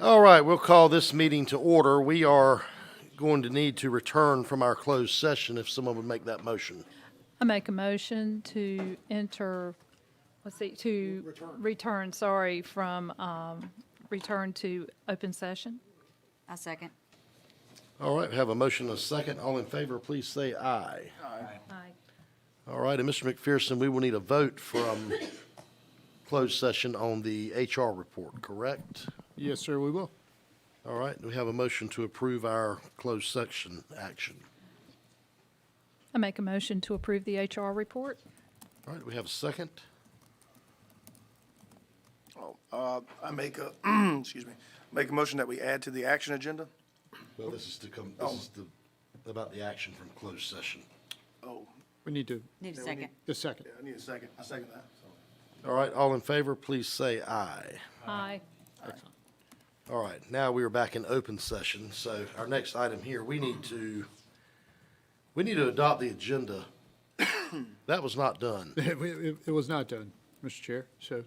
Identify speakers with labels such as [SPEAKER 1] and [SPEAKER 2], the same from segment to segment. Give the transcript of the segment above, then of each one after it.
[SPEAKER 1] All right, we'll call this meeting to order. We are going to need to return from our closed session if someone would make that motion.
[SPEAKER 2] I make a motion to enter, return, from, return to open session.
[SPEAKER 3] I second.
[SPEAKER 1] All right, we have a motion and a second. All in favor, please say aye.
[SPEAKER 2] Aye.
[SPEAKER 1] All right, and Mr. McPherson, we will need a vote from closed session on the HR report, correct?
[SPEAKER 4] Yes, sir, we will.
[SPEAKER 1] All right, we have a motion to approve our closed section action.
[SPEAKER 2] I make a motion to approve the HR report.
[SPEAKER 1] All right, we have a second.
[SPEAKER 5] I make a, make a motion that we add to the action agenda.
[SPEAKER 1] Well, this is about the action from closed session.
[SPEAKER 5] Oh,
[SPEAKER 4] We need to,
[SPEAKER 3] Need a second.
[SPEAKER 4] the second.
[SPEAKER 5] yeah, I need a second. I second that.
[SPEAKER 1] All right, all in favor, please say aye.
[SPEAKER 2] Aye.
[SPEAKER 1] All right, now we are back in open session, so our next item here, we need to adopt the agenda. That was not done.
[SPEAKER 4] It was not done, Mr. Chair, so,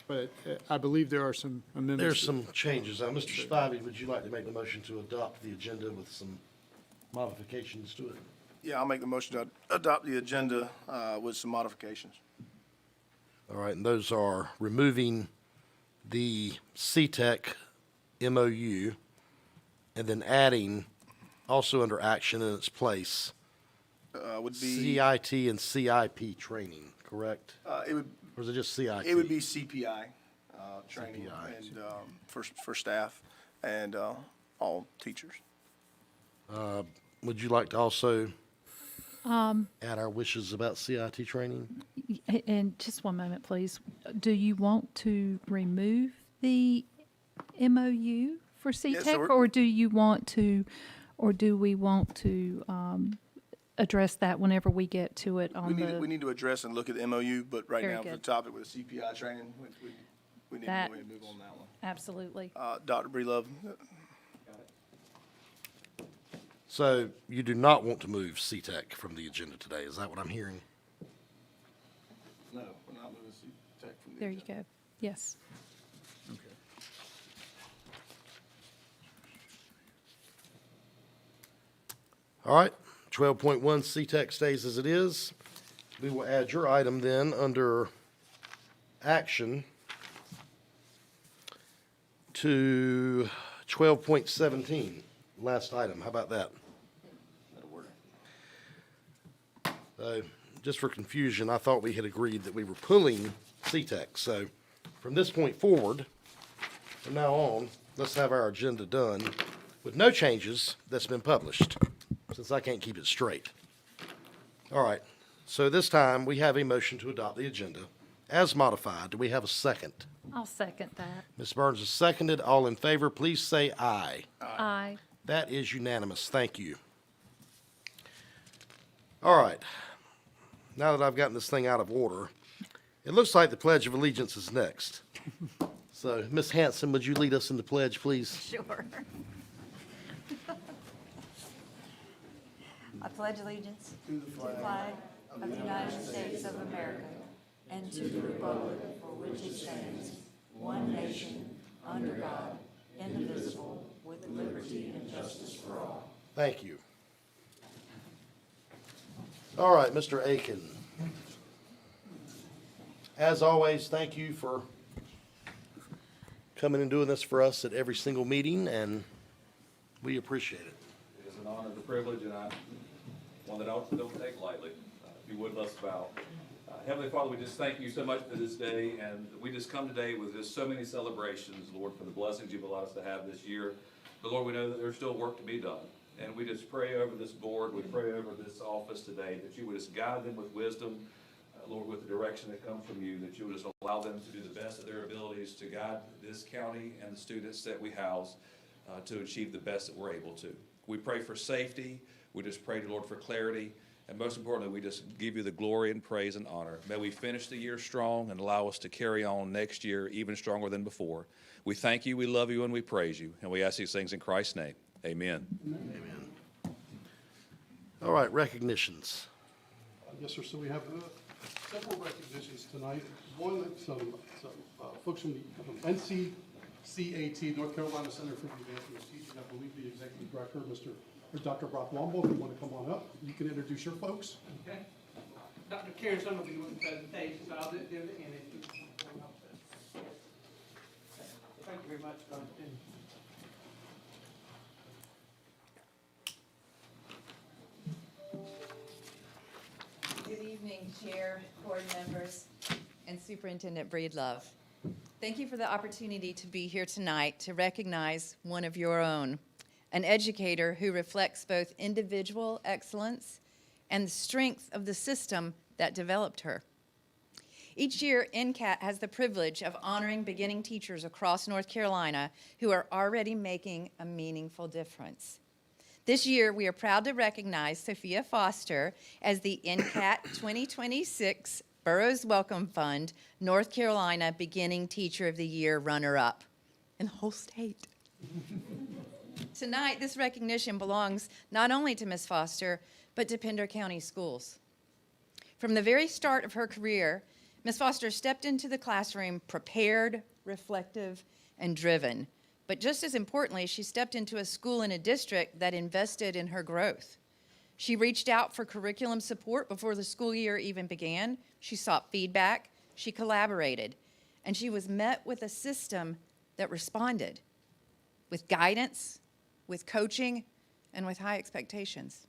[SPEAKER 4] but I believe there are some amendments.
[SPEAKER 1] There's some changes. Mr. Spivey, would you like to make the motion to adopt the agenda with some modifications to it?
[SPEAKER 5] Yeah, I'll make the motion to adopt the agenda with some modifications.
[SPEAKER 1] All right, and those are removing the CTEC MOU and then adding, also under action in its place,
[SPEAKER 5] Would be,
[SPEAKER 1] CIT and CIP training, correct?
[SPEAKER 5] it would,
[SPEAKER 1] Or is it just CIT?
[SPEAKER 5] it would be CPI training
[SPEAKER 1] CPI.
[SPEAKER 5] and for staff and all teachers.
[SPEAKER 1] Would you like to also add our wishes about CIT training?
[SPEAKER 2] And just one moment, please. Do you want to remove the MOU for CTEC?
[SPEAKER 5] we're-
[SPEAKER 2] Or do you want to, or do we want to address that whenever we get to it
[SPEAKER 5] We
[SPEAKER 2] on
[SPEAKER 5] need, we
[SPEAKER 2] the,
[SPEAKER 5] need to address and look at the MOU, but right
[SPEAKER 2] Very
[SPEAKER 5] now, for the
[SPEAKER 2] good.
[SPEAKER 5] topic with the CPI training, we need to go
[SPEAKER 2] That-
[SPEAKER 5] ahead and move on that one.
[SPEAKER 2] absolutely.
[SPEAKER 5] Dr. Breelove,
[SPEAKER 1] So you do not want to move CTEC from the agenda today, is that what I'm hearing?
[SPEAKER 5] no, we're not moving CTEC from the
[SPEAKER 2] There you
[SPEAKER 5] agenda.
[SPEAKER 2] go. Yes.
[SPEAKER 1] All right, 12.1 CTEC stays as it is. We will add your item then under action to 12.17, last item. How about that?
[SPEAKER 5] That'll work.
[SPEAKER 1] Just for confusion, I thought we had agreed that we were pulling CTEC. So from this point forward, from now on, let's have our agenda done with no changes that's been published, since I can't keep it straight. All right, so this time we have a motion to adopt the agenda as modified. Do we have a second?
[SPEAKER 2] I'll second that.
[SPEAKER 1] Ms. Burns is seconded. All in favor, please say aye.
[SPEAKER 2] Aye.
[SPEAKER 1] That is unanimous. Thank you. All right. Now that I've gotten this thing out of order, it looks like the Pledge of Allegiance is next. So, Ms. Hanson, would you lead us in the pledge, please?
[SPEAKER 3] Sure. I pledge allegiance to the flag of the United States of America and to the republic for which it stands, one nation, under God, indivisible, with liberty and justice for all.
[SPEAKER 1] Thank you. All right, Mr. Aiken. As always, thank you for coming and doing this for us at every single meeting, and we appreciate it.
[SPEAKER 6] It is an honor and a privilege, and one that I don't take lightly. If you would, let's bow. Heavenly Father, we just thank you so much for this day, and we just come today with just so many celebrations, Lord, for the blessings you've allowed us to have this year. But Lord, we know that there's still work to be done, and we just pray over this board, we pray over this office today, that you would just guide them with wisdom, Lord, with the direction that comes from you, that you would just allow them to do the best of their abilities to guide this county and the students that we house to achieve the best that we're able to. We pray for safety. We just pray, Lord, for clarity. And most importantly, we just give you the glory and praise and honor. May we finish the year strong and allow us to carry on next year even stronger than before. We thank you, we love you, and we praise you. And we ask these things in Christ's name. Amen.
[SPEAKER 1] Amen. All right, recognitions.
[SPEAKER 7] Yes, sir. So we have several recognitions tonight. One, some folks from NC CAT, North Carolina Center for the Advancement of Teaching. I believe the executive director, Dr. Brock Womble, if you want to come on up, you can introduce your folks.
[SPEAKER 8] Okay. Dr. Karen Summer will be doing the presentation, so I'll do it in the end. Thank you very much, Dr. Pender.
[SPEAKER 3] Good evening, Chair, board members, and Superintendent Breedlove. Thank you for the opportunity to be here tonight to recognize one of your own, an educator who reflects both individual excellence and the strength of the system that developed her. Each year, NCAT has the privilege of honoring beginning teachers across North Carolina who are already making a meaningful difference. This year, we are proud to recognize Sophia Foster as the NCAT 2026 Burroughs Welcome Fund North Carolina Beginning Teacher of the Year runner-up in the whole state. Tonight, this recognition belongs not only to Ms. Foster, but to Pender County Schools. From the very start of her career, Ms. Foster stepped into the classroom prepared, reflective, and driven. But just as importantly, she stepped into a school and a district that invested in her growth. She reached out for curriculum support before the school year even began. She sought feedback, she collaborated, and she was met with a system that responded with guidance, with coaching, and with high expectations.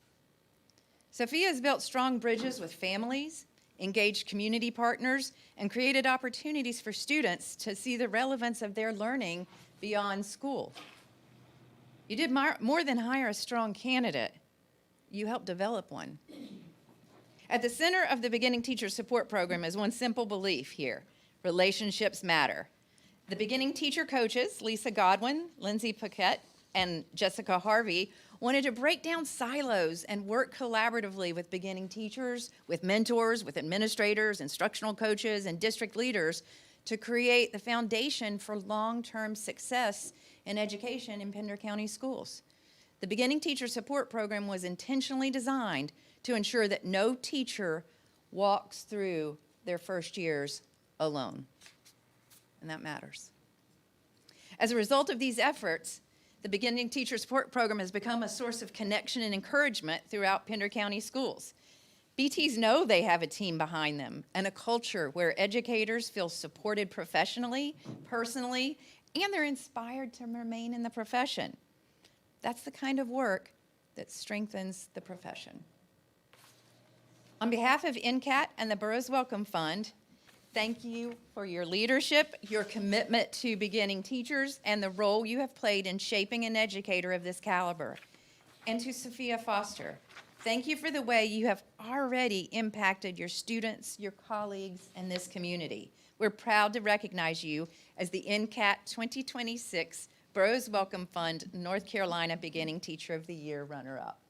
[SPEAKER 3] Sophia has built strong bridges with families, engaged community partners, and created opportunities for students to see the relevance of their learning beyond school. You did more than hire a strong candidate. You helped develop one. At the center of the Beginning Teacher Support Program is one simple belief here: relationships matter. The beginning teacher coaches, Lisa Godwin, Lindsay Paquette, and Jessica Harvey, wanted to break down silos and work collaboratively with beginning teachers, with mentors, with administrators, instructional coaches, and district leaders to create the foundation for long-term success in education in Pender County schools. The Beginning Teacher Support Program was intentionally designed to ensure that no teacher walks through their first years alone, and that matters. As a result of these efforts, the Beginning Teacher Support Program has become a source of connection and encouragement throughout Pender County schools. BTs know they have a team behind them and a culture where educators feel supported professionally, personally, and they're inspired to remain in the profession. That's the kind of work that strengthens the profession. On behalf of NCAT and the Burroughs Welcome Fund, thank you for your leadership, your commitment to beginning teachers, and the role you have played in shaping an educator of this caliber. And to Sophia Foster, thank you for the way you have already impacted your students, your colleagues, and this community. We're proud to recognize you as the NCAT 2026 Burroughs Welcome Fund North Carolina Beginning Teacher of the Year runner-up.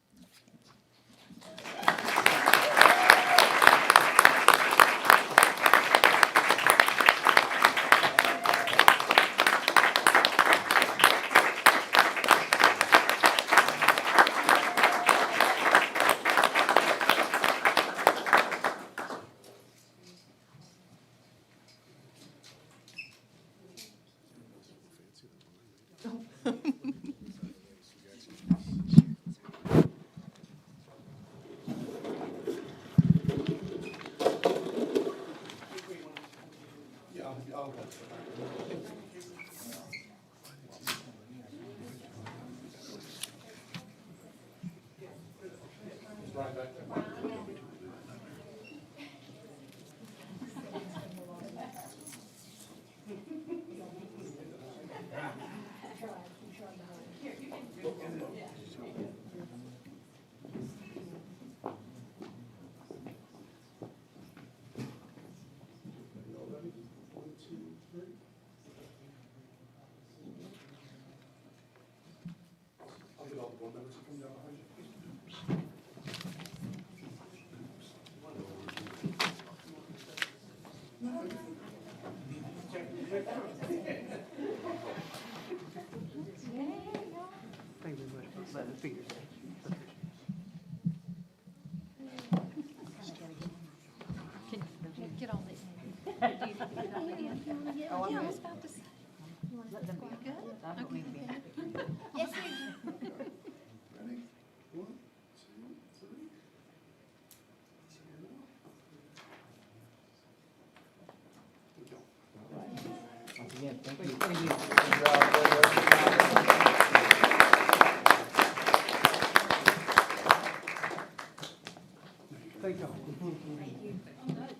[SPEAKER 7] I'll get all the board members to come down behind you.
[SPEAKER 8] Thank you very much for letting us be here.
[SPEAKER 2] Can you get all the, do you get all the, yeah, I was about to say.
[SPEAKER 5] Ready? 1, 2, 3.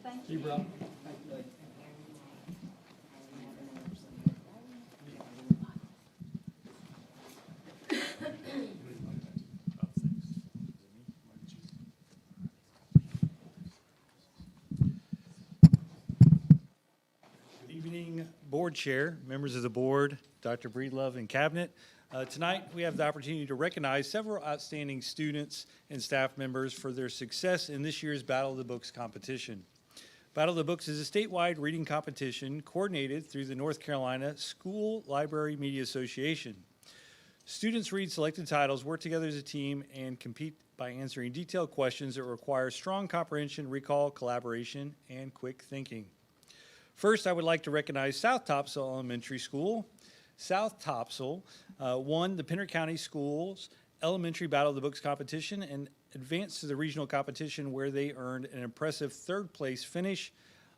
[SPEAKER 7] Thank you. You, bro.
[SPEAKER 9] Good evening, Board Chair, members of the Board, Dr. Breedlove, and Cabinet. Tonight, we have the opportunity to recognize several outstanding students and staff members for their success in this year's Battle of the Books competition. Battle of the Books is a statewide reading competition coordinated through the North Carolina School Library Media Association. Students read selected titles, work together as a team, and compete by answering detailed questions that require strong comprehension, recall, collaboration, and quick thinking. First, I would like to recognize South Topsail Elementary School. South Topsail won the Pender County Schools Elementary Battle of the Books competition and advanced to the regional competition where they earned an impressive third-place finish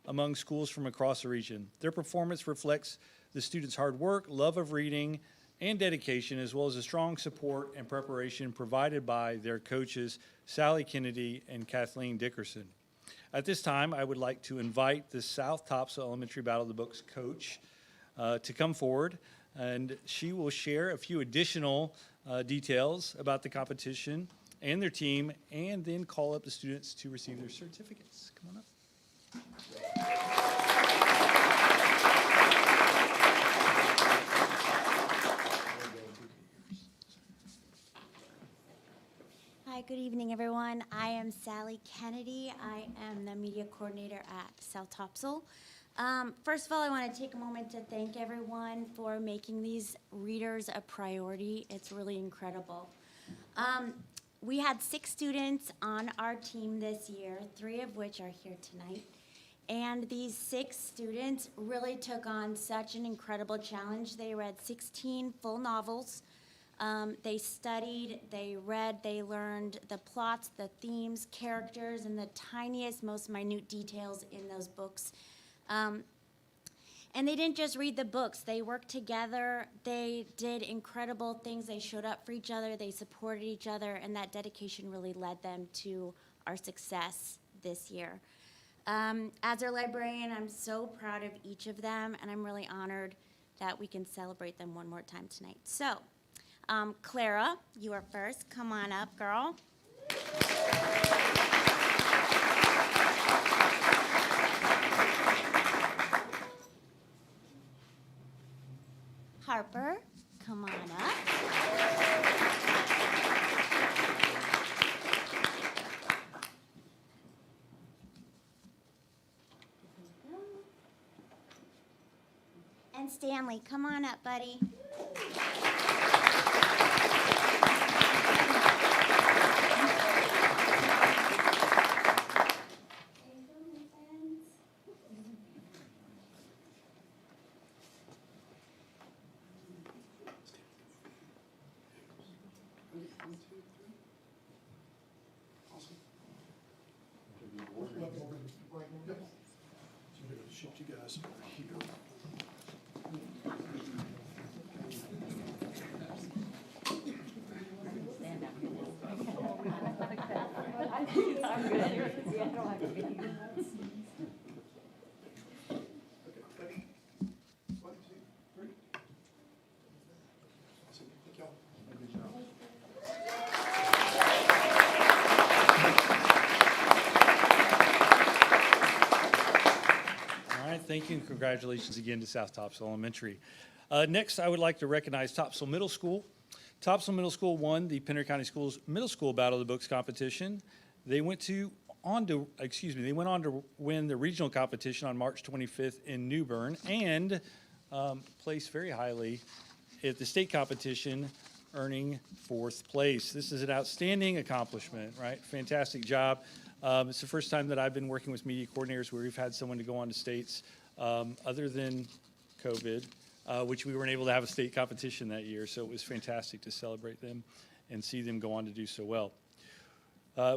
[SPEAKER 9] among schools from across the region. Their performance reflects the students' hard work, love of reading, and dedication, as well as the strong support and preparation provided by their coaches, Sally Kennedy and Kathleen Dickerson. At this time, I would like to invite the South Topsail Elementary Battle of the Books coach to come forward, and she will share a few additional details about the competition and their team, and then call up the students to receive their certificates. Come on up.
[SPEAKER 10] Hi, good evening, everyone. I am Sally Kennedy. I am the media coordinator at South Topsail. First of all, I want to take a moment to thank everyone for making these readers a priority. It's really incredible. We had 6 students on our team this year, 3 of which are here tonight. And these 6 students really took on such an incredible challenge. They read 16 full novels. They studied, they read, they learned the plots, the themes, characters, and the tiniest, most minute details in those books. And they didn't just read the books. They worked together. They did incredible things. They showed up for each other. They supported each other, and that dedication really led them to our success this year. As their librarian, I'm so proud of each of them, and I'm really honored that we can celebrate them one more time tonight. So, Clara, you are first. Come on up, girl. Harper, come on up. And Stanley, come on up, buddy.
[SPEAKER 7] Shift you guys over here.
[SPEAKER 9] Thank you, and congratulations again to South Topsail Elementary. Next, I would like to recognize Topsail Middle School. Topsail Middle School won the Pender County Schools Middle School Battle of the Books competition. They went on to win the regional competition on March 25th in New Bern and placed very highly at the state competition, earning 4th place. This is an outstanding accomplishment, right? Fantastic job. It's the first time that I've been working with media coordinators where we've had someone to go on to states other than COVID. which we weren't able to have a state competition that year. So it was fantastic to celebrate them and see them go on to do so well.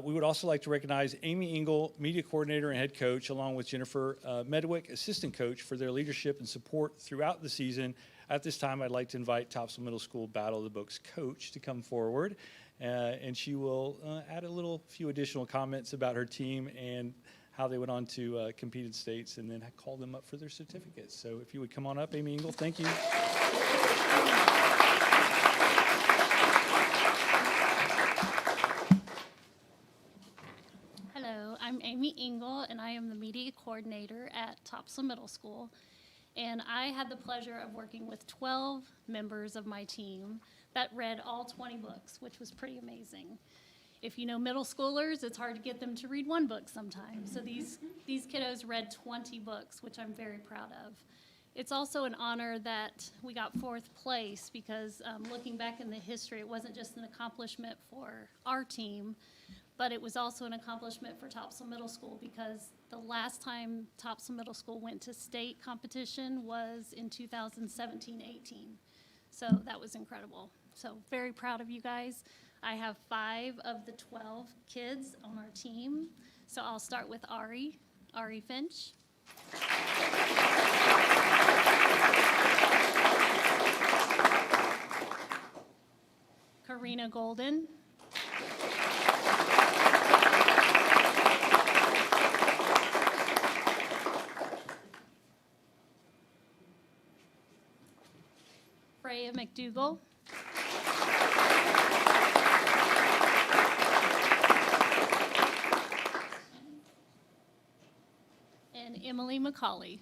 [SPEAKER 9] We would also like to recognize Amy Engel, media coordinator and head coach, along with Jennifer Medwick, assistant coach, for their leadership and support throughout the season. At this time, I'd like to invite Topsail Middle School Battle of the Books coach to come forward, and she will add a few additional comments about her team and how they went on to compete in states, and then call them up for their certificates. So if you would come on up, Amy Engel, thank you.
[SPEAKER 11] Hello, I'm Amy Engel, and I am the media coordinator at Topsail Middle School. And I had the pleasure of working with 12 members of my team that read all 20 books, which was pretty amazing. If you know middle schoolers, it's hard to get them to read one book sometimes. So these kiddos read 20 books, which I'm very proud of. It's also an honor that we got 4th place because looking back in the history, it wasn't just an accomplishment for our team, but it was also an accomplishment for Topsail Middle School because the last time Topsail Middle School went to state competition was in 2017-18. So that was incredible. So very proud of you guys. I have 5 of the 12 kids on our team. So I'll start with Ari Finch. Karina Golden. Freya McDougall. And Emily McCauley.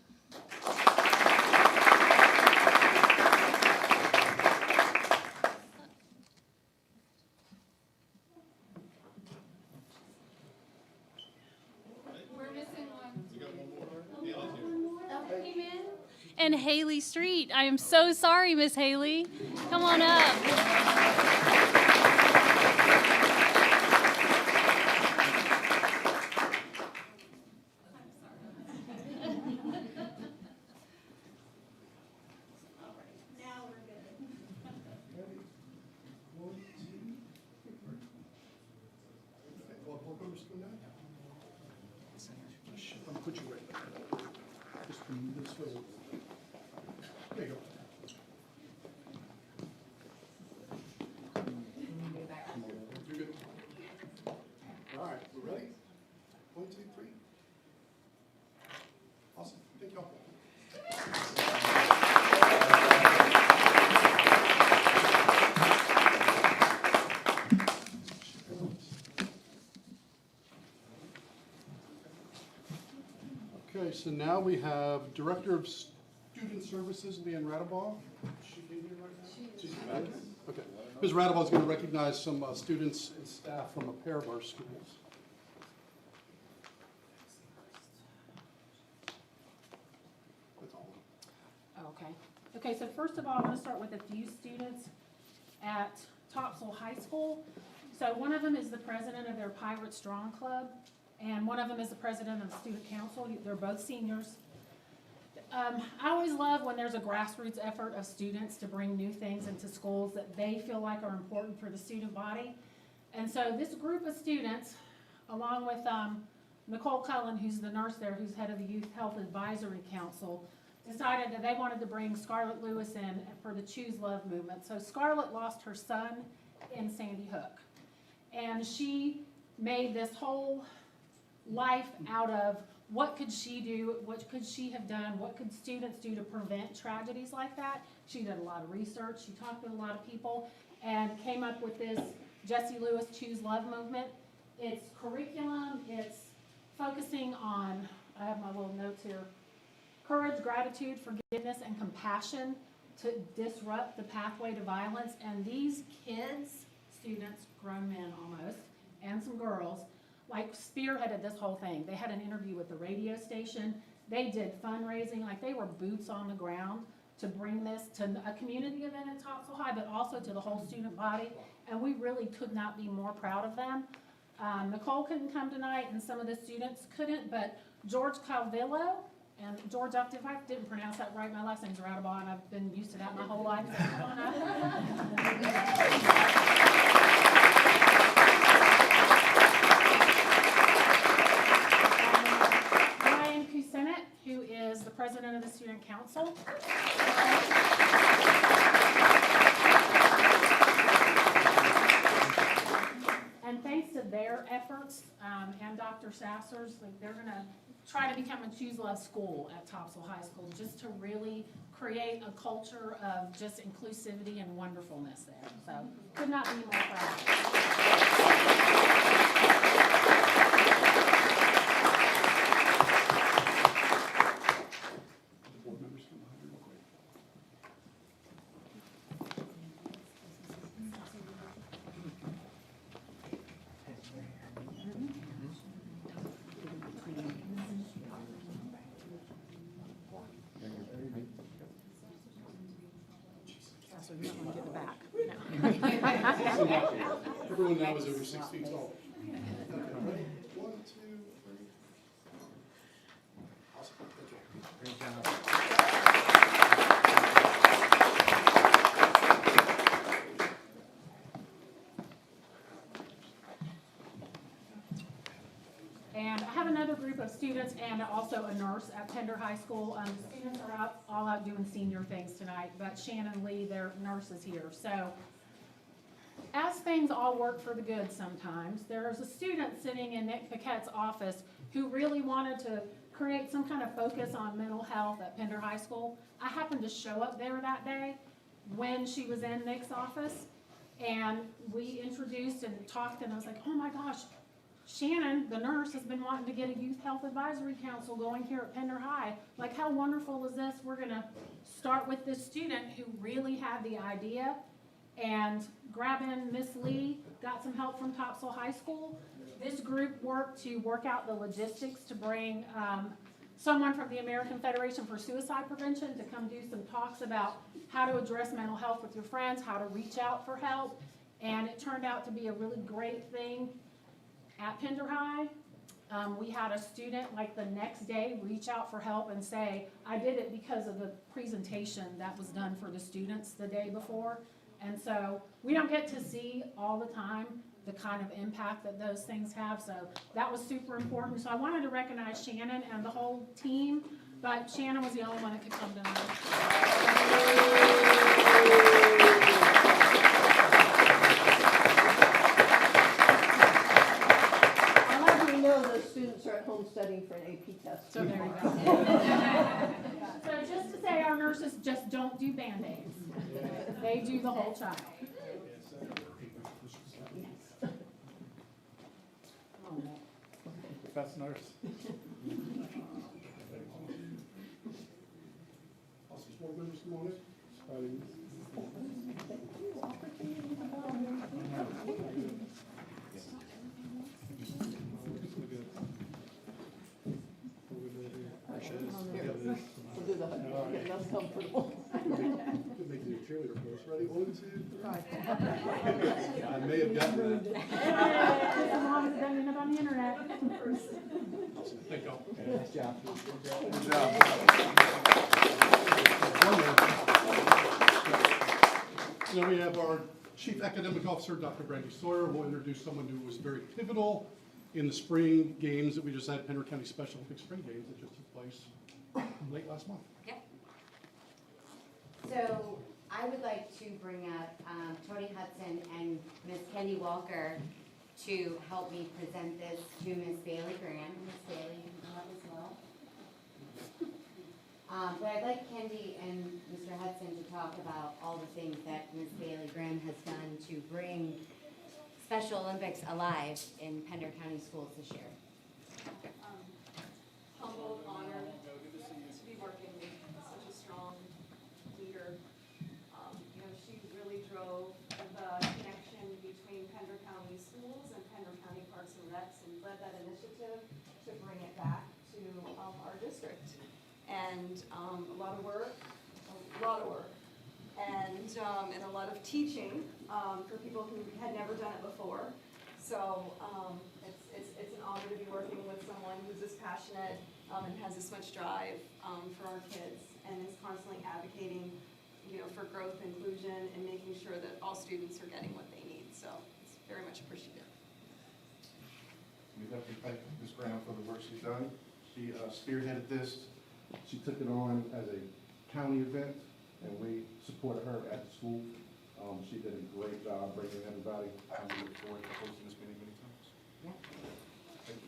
[SPEAKER 11] We're missing one. We got one more. Oh, came in. And Haley Street. I am so sorry, Miss Haley. Come on up.
[SPEAKER 7] I'm gonna put you right there. Just move this way. There you go. Come on, you're good. All right, we ready? 1, 2, 3. Awesome, thank y'all. Okay, so now we have Director of Student Services, Leanne Radaball. Is she in here right now? She's back. Okay. Ms. Radaball is going to recognize some students and staff from a pair of our schools. That's all.
[SPEAKER 12] Okay. Okay, so first of all, I'm going to start with a few students at Topsail High School. So one of them is the president of their Pirate Strong Club, and one of them is the president of the student council. They're both seniors. I always love when there's a grassroots effort of students to bring new things into schools that they feel like are important for the student body. And so this group of students, along with Nicole Cullen, who's the nurse there, who's head of the Youth Health Advisory Council, decided that they wanted to bring Scarlett Lewis in for the Choose Love movement. So Scarlett lost her son in Sandy Hook, and she made this whole life out of what could she do, what could she have done, what could students do to prevent tragedies like that. She did a lot of research, she talked with a lot of people, and came up with this Jessie Lewis Choose Love movement. It's curriculum, it's focusing on, I have my little notes here, courage, gratitude, forgiveness, and compassion to disrupt the pathway to violence. And these kids, students, grown men almost, and some girls, like spearheaded this whole thing. They had an interview with the radio station. They did fundraising, like they were boots on the ground to bring this to a community event in Topsail High, but also to the whole student body. And we really could not be more proud of them. Nicole couldn't come tonight, and some of the students couldn't, but George Calvillo And George, if I didn't pronounce that right, my last name's Radabah, and I've been used to that my whole life. So come on up. Ryan Kusenet, who is the president of the student council. And thanks to their efforts, and Dr. Sasser's, like, they're gonna try to become a Choose Love school at Topsail High School, just to really create a culture of just inclusivity and wonderfulness there. So, could not be more proud.
[SPEAKER 7] Board members come behind me real quick.
[SPEAKER 12] So you don't want to get the back.
[SPEAKER 7] Everyone now is over 6 feet tall. Okay, ready? 1, 2, 3. Awesome, thank you.
[SPEAKER 12] And I have another group of students and also a nurse at Pender High School. The students are all out doing senior things tonight, but Shannon Lee, their nurse, is here. So as things all work for the good sometimes, there's a student sitting in Nick Paquette's office who really wanted to create some kind of focus on mental health at Pender High School. I happened to show up there that day when she was in Nick's office, and we introduced and talked, and I was like, oh my gosh, Shannon, the nurse, has been wanting to get a youth health advisory council going here at Pender High. Like, how wonderful is this? We're gonna start with this student who really had the idea, and grabbing Miss Lee, got some help from Topsail High School. This group worked to work out the logistics to bring someone from the American Federation for Suicide Prevention to come do some talks about how to address mental health with your friends, how to reach out for help, and it turned out to be a really great thing. At Pender High, we had a student like the next day reach out for help and say, I did it because of the presentation that was done for the students the day before. And so we don't get to see all the time the kind of impact that those things have. So that was super important. So I wanted to recognize Shannon and the whole team, but Shannon was the only one that could come tonight.
[SPEAKER 13] Those students are at home studying for an AP test.
[SPEAKER 12] So there you go. So just to say, our nurses just don't do Band-Aids. They do the whole child.
[SPEAKER 4] Best nurse.
[SPEAKER 7] Awesome, board members, come on in.
[SPEAKER 13] We'll do the hug. Okay, that's comfortable.
[SPEAKER 7] Make it a cheerleader pose. Ready? 1, 2, 3. I may have gotten that.
[SPEAKER 12] As long as it doesn't end up on the internet.
[SPEAKER 7] Awesome. Thank y'all.
[SPEAKER 4] Nice job.
[SPEAKER 5] Good job.
[SPEAKER 7] So now we have our Chief Academic Officer, Dr. Brandy Sawyer. We'll introduce someone who was very pivotal in the spring games that we just had, Pender County Special Olympics spring games that just took place late last month.
[SPEAKER 14] Yep. So I would like to bring up Tony Hudson and Miss Kenny Walker to help me present this to Miss Bailey Graham. Miss Bailey, you can come up as well. But I'd like Kendi and Mr. Hudson to talk about all the things that Miss Bailey Graham has done to bring Special Olympics alive in Pender County schools this year.
[SPEAKER 15] Humbled, honored to be working with such a strong leader. You know, she really drove the connection between Pender County schools and Pender County Parks and Recs and led that initiative to bring it back to our district. And a lot of work, and a lot of teaching for people who had never done it before. So it's an honor to be working with someone who's as passionate and has this much drive for our kids and is constantly advocating, for growth, inclusion, and making sure that all students are getting what they need. So it's very much appreciated.
[SPEAKER 16] We definitely thank Ms. Graham for the work she's done. She spearheaded this. She took it on as a county event, and we supported her at the school. She did a great job bringing everybody. We look forward to hosting this many, many times.
[SPEAKER 14] Yeah.
[SPEAKER 16] Thank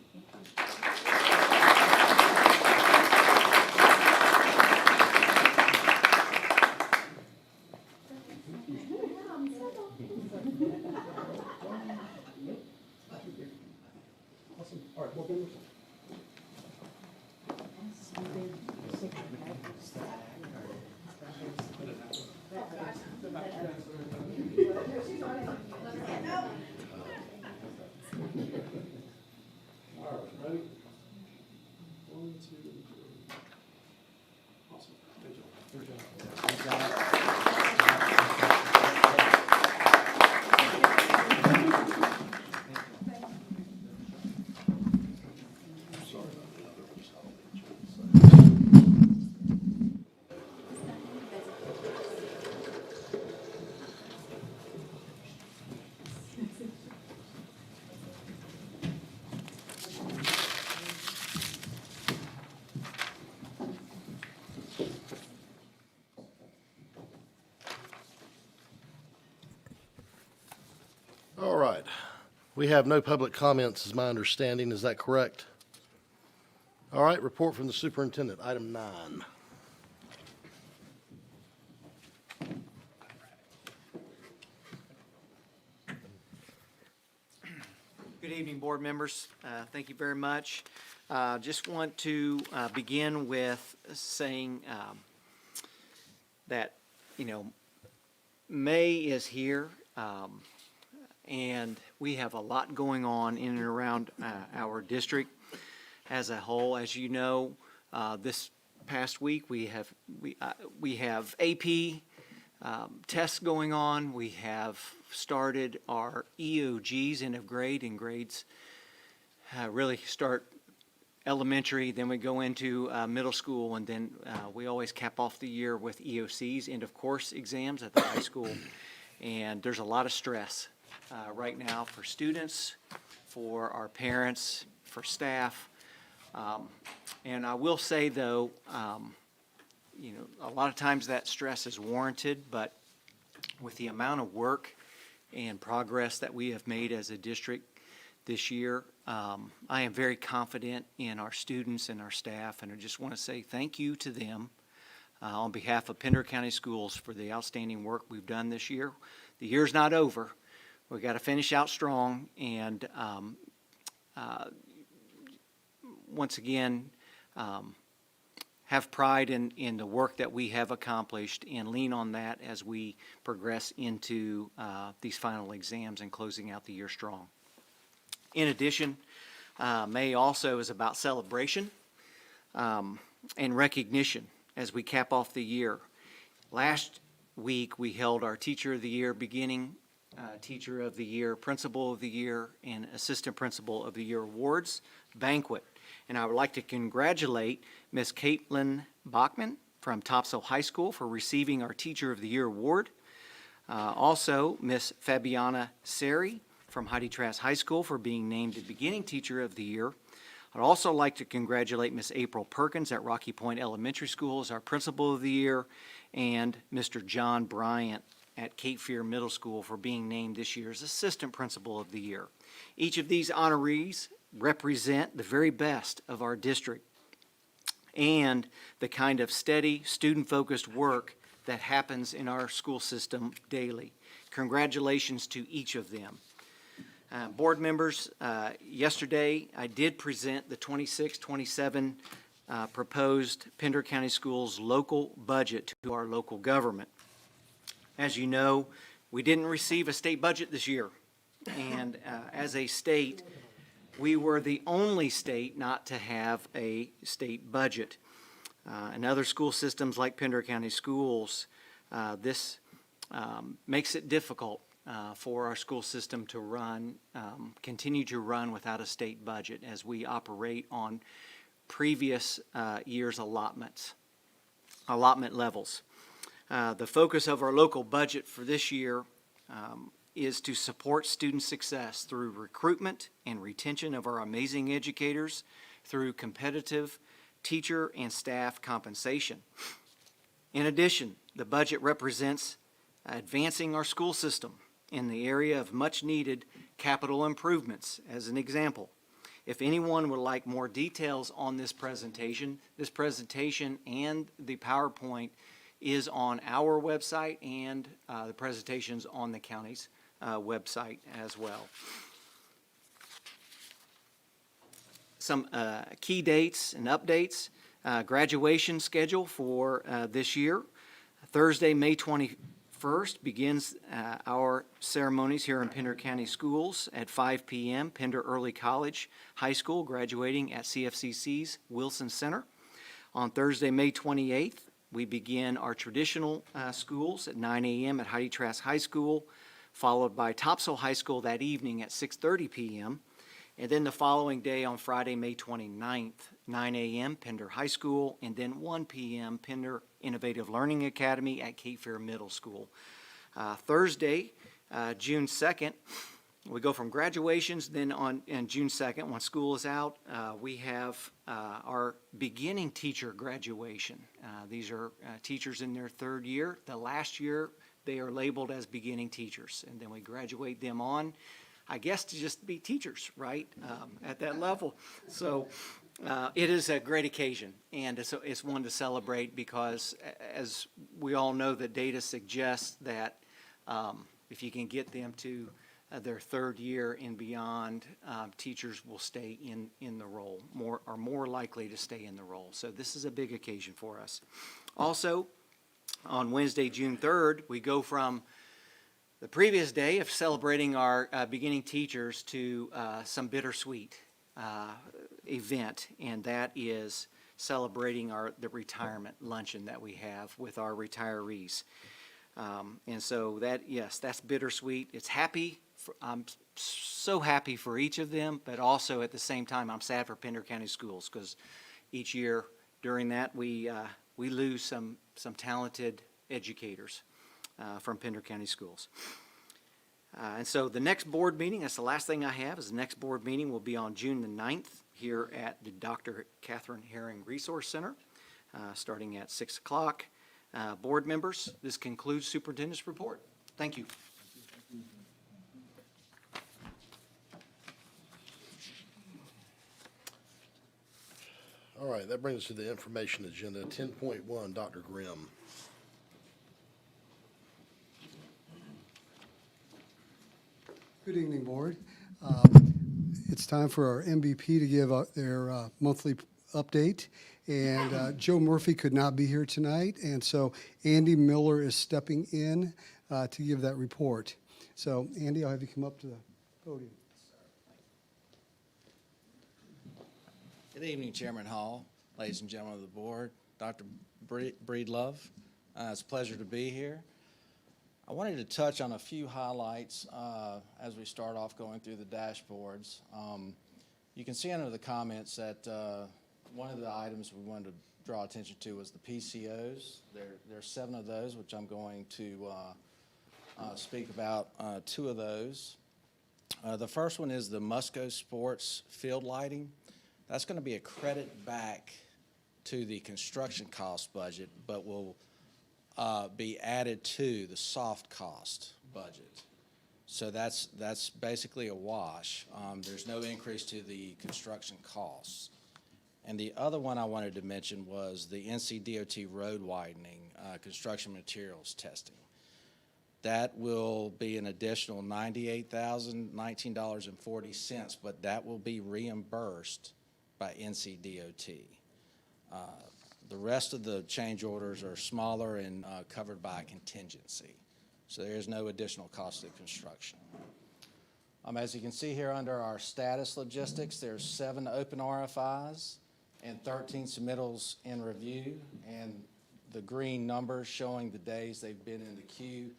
[SPEAKER 16] you.
[SPEAKER 7] Awesome. All right, well, members. All right, ready? 1, 2, 3. Awesome. Good job. Good job.
[SPEAKER 1] All right. We have no public comments, is my understanding. Is that correct? All right, report from the superintendent, item 9.
[SPEAKER 17] Good evening, board members. Thank you very much. Just want to begin with saying that, May is here, and we have a lot going on in and around our district as a whole. As you know, this past week we have AP tests going on. We have started our EOGs, end of grade, and grades really start elementary, then we go into middle school, and then we always cap off the year with EOCs, end of course exams at the high school. And there's a lot of stress right now for students, for our parents, for staff. And I will say, though, a lot of times that stress is warranted, but with the amount of work and progress that we have made as a district this year, I am very confident in our students and our staff, and I just want to say thank you to them on behalf of Pender County Schools for the outstanding work we've done this year. The year's not over. We've got to finish out strong, and once again, have pride in the work that we have accomplished and lean on that as we progress into these final exams and closing out the year strong. In addition, May also is about celebration and recognition as we cap off the year. Last week, we held our Teacher of the Year beginning, Teacher of the Year, Principal of the Year, and Assistant Principal of the Year awards banquet. And I would like to congratulate Ms. Caitlin Bachman from Topsail High School for receiving our Teacher of the Year award. Also, Ms. Fabiana Seri from Heidi Trask High School for being named the Beginning Teacher of the Year. I'd also like to congratulate Ms. April Perkins at Rocky Point Elementary School as our Principal of the Year, and Mr. John Bryant at Cape Fear Middle School for being named this year's Assistant Principal of the Year. Each of these honorees represent the very best of our district and the kind of steady, student-focused work that happens in our school system daily. Congratulations to each of them. Board members, yesterday I did present the 26-27 proposed Pender County Schools local budget to our local government. As you know, we didn't receive a state budget this year, and as a state, we were the only state not to have a state budget. In other school systems like Pender County Schools, this makes it difficult for our school system to run, continue to run without a state budget, as we operate on previous year's allotment levels. The focus of our local budget for this year is to support student success through recruitment and retention of our amazing educators, through competitive teacher and staff compensation. In addition, the budget represents advancing our school system in the area of much-needed capital improvements. As an example, if anyone would like more details on this presentation and the PowerPoint is on our website, and the presentation's on the county's website as well. Some key dates and updates. Graduation schedule for this year. Thursday, May 21st begins our ceremonies here in Pender County Schools at 5 p.m. Pender Early College High School graduating at CFCC's Wilson Center. On Thursday, May 28th, we begin our traditional schools at 9 a.m. at Heidi Trask High School, followed by Topsail High School that evening at 6:30 p.m. And then the following day on Friday, May 29th, 9 a.m., Pender High School, and then 1 p.m., Pender Innovative Learning Academy at Cape Fear Middle School. Thursday, June 2nd, we go from graduations, then on June 2nd, when school is out, we have our beginning teacher graduation. These are teachers in their third year. The last year, they are labeled as beginning teachers, and then we graduate them on, I guess, to just be teachers, right, at that level. So it is a great occasion, and it's one to celebrate because, as we all know, the data suggests that if you can get them to their third year and beyond, teachers will stay in the role, are more likely to stay in the role. So this is a big occasion for us. Also, on Wednesday, June 3rd, we go from the previous day of celebrating our beginning teachers to some bittersweet event, and that is celebrating the retirement luncheon that we have with our retirees. And so that's bittersweet. It's happy. I'm so happy for each of them, but also at the same time, I'm sad for Pender County Schools because each year during that we lose some talented educators from Pender County Schools. And so the next board meeting, that's the last thing I have, is the next board meeting will be on June the 9th here at the Dr. Catherine Herring Resource Center, starting at 6 o'clock. Board members, this concludes Superintendent's report. Thank you.
[SPEAKER 1] All right, that brings us to the information agenda. 10.1, Dr. Grimm.
[SPEAKER 18] Good evening, Board. It's time for our MVP to give their monthly update. And Joe Murphy could not be here tonight, and so Andy Miller is stepping in to give that report. So, Andy, I'll have you come up to the podium.
[SPEAKER 19] Good evening, Chairman Hall, ladies and gentlemen of the board, Dr. Breedlove. It's a pleasure to be here. I wanted to touch on a few highlights as we start off going through the dashboards. You can see under the comments that one of the items we wanted to draw attention to was the PCOs. There's 7 of those, which I'm going to speak about 2 of those. The first one is the Musco Sports field lighting. That's going to be a credit back to the construction cost budget, but will be added to the soft cost budget. So that's basically a wash. There's no increase to the construction costs. And the other one I wanted to mention was the NCDOT road widening construction materials testing. That will be an additional $98,019.40, but that will be reimbursed by NCDOT. The rest of the change orders are smaller and covered by contingency. So there is no additional cost of construction. As you can see here under our status logistics, there's 7 open RFIs and 13 submittals in review. And the green numbers showing the days they've been in the queue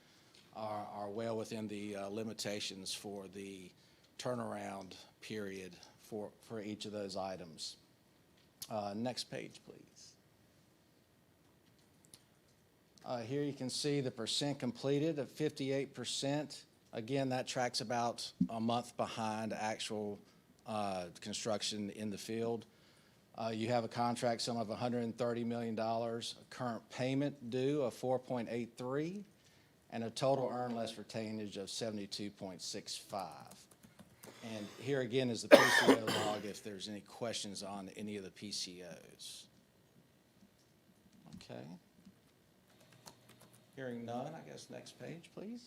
[SPEAKER 19] are well within the limitations for the turnaround period for each of those items. Next page, please. Here you can see the percent completed of 58%. Again, that tracks about a month behind actual construction in the field. You have a contract sum of $130 million, a current payment due of 4.83, and a total earned less retainage of 72.65. And here again is the PCO log if there's any questions on any of the PCOs. Okay. Hearing none, I guess next page, please.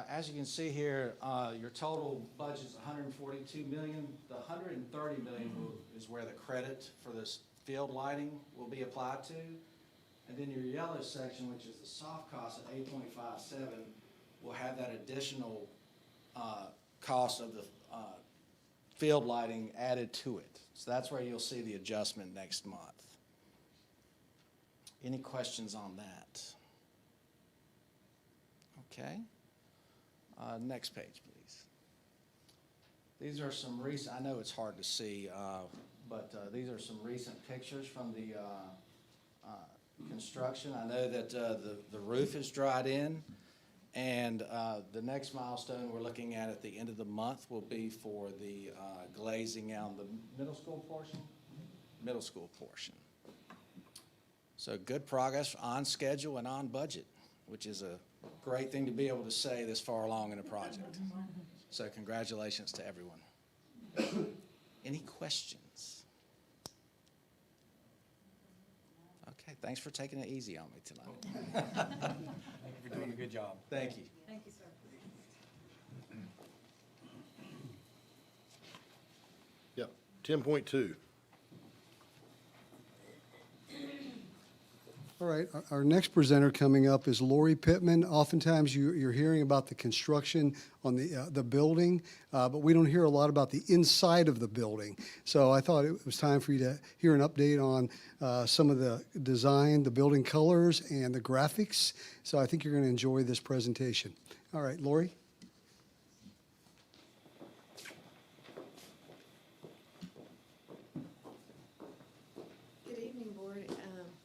[SPEAKER 19] As you can see here, your total budget is $142 million. The $130 million is where the credit for this field lighting will be applied to. And then your yellow section, which is the soft cost at 8.57, will have that additional cost of the field lighting added to it. So that's where you'll see the adjustment next month. Any questions on that? Okay. Next page, please. These are some recent, I know it's hard to see, but these are some recent pictures from the construction. I know that the roof is dried in, and the next milestone we're looking at the end of the month will be for the glazing on the middle school portion. Middle school portion. So good progress, on schedule and on budget, which is a great thing to be able to say this far along in a project. So congratulations to everyone. Any questions? Okay, thanks for taking it easy on me tonight.
[SPEAKER 20] Thank you for doing a good job.
[SPEAKER 19] Thank you.
[SPEAKER 3] Thank you, sir.
[SPEAKER 1] Yep, 10.2.
[SPEAKER 18] All right, our next presenter coming up is Lori Pittman. Oftentimes you're hearing about the construction on the building, but we don't hear a lot about the inside of the building. So I thought it was time for you to hear an update on some of the design, the building colors, and the graphics. So I think you're going to enjoy this presentation. All right, Lori.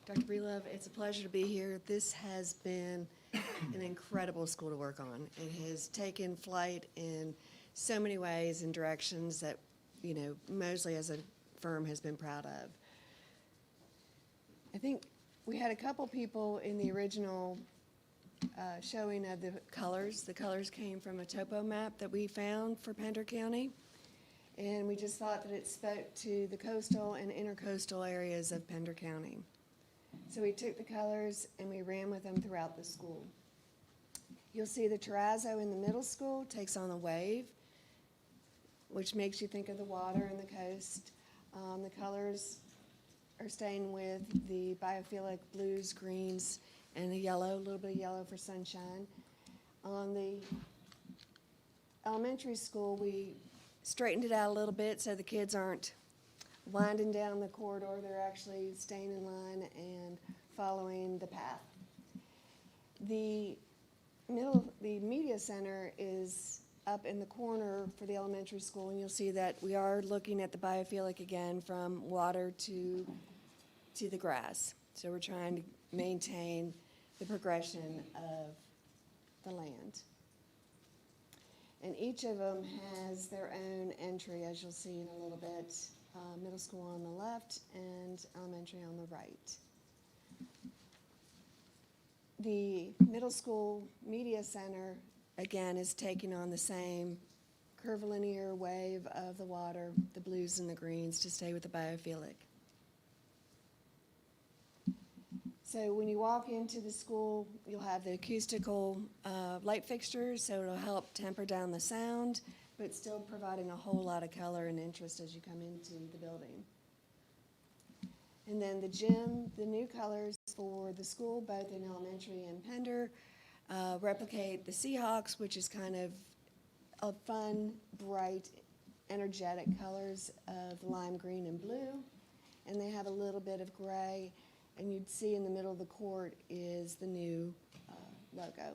[SPEAKER 13] Dr. Breedlove, it's a pleasure to be here. This has been an incredible school to work on. It has taken flight in so many ways and directions that, you know, Mosley as a firm has been proud of. I think we had a couple people in the original showing of the colors. The colors came from a topo map that we found for Pender County. And we just thought that it spoke to the coastal and intercoastal areas of Pender County. So we took the colors and we ran with them throughout the school. You'll see the terrazzo in the middle school takes on a wave, which makes you think of the water and the coast. The colors are staying with the biophilic blues, greens, and the yellow, a little bit of yellow for sunshine. On the elementary school, we straightened it out a little bit so the kids aren't winding down the corridor. They're actually staying in line and following the path. The media center is up in the corner for the elementary school, and you'll see that we are looking at the biophilic again from water to the grass. So we're trying to maintain the progression of the land. And each of them has their own entry, as you'll see in a little bit. Middle school on the left and elementary on the right. The middle school media center, again, is taking on the same curvilinear wave of the water, the blues and the greens, to stay with the biophilic. So when you walk into the school, you'll have the acoustical light fixtures, so it'll help temper down the sound, but still providing a whole lot of color and interest as you come into the building. And then the gym, the new colors for the school, both in elementary and Pender, replicate the Seahawks, which is kind of a fun, bright, energetic colors of lime green and blue. And they have a little bit of gray, and you'd see in the middle of the court is the new logo.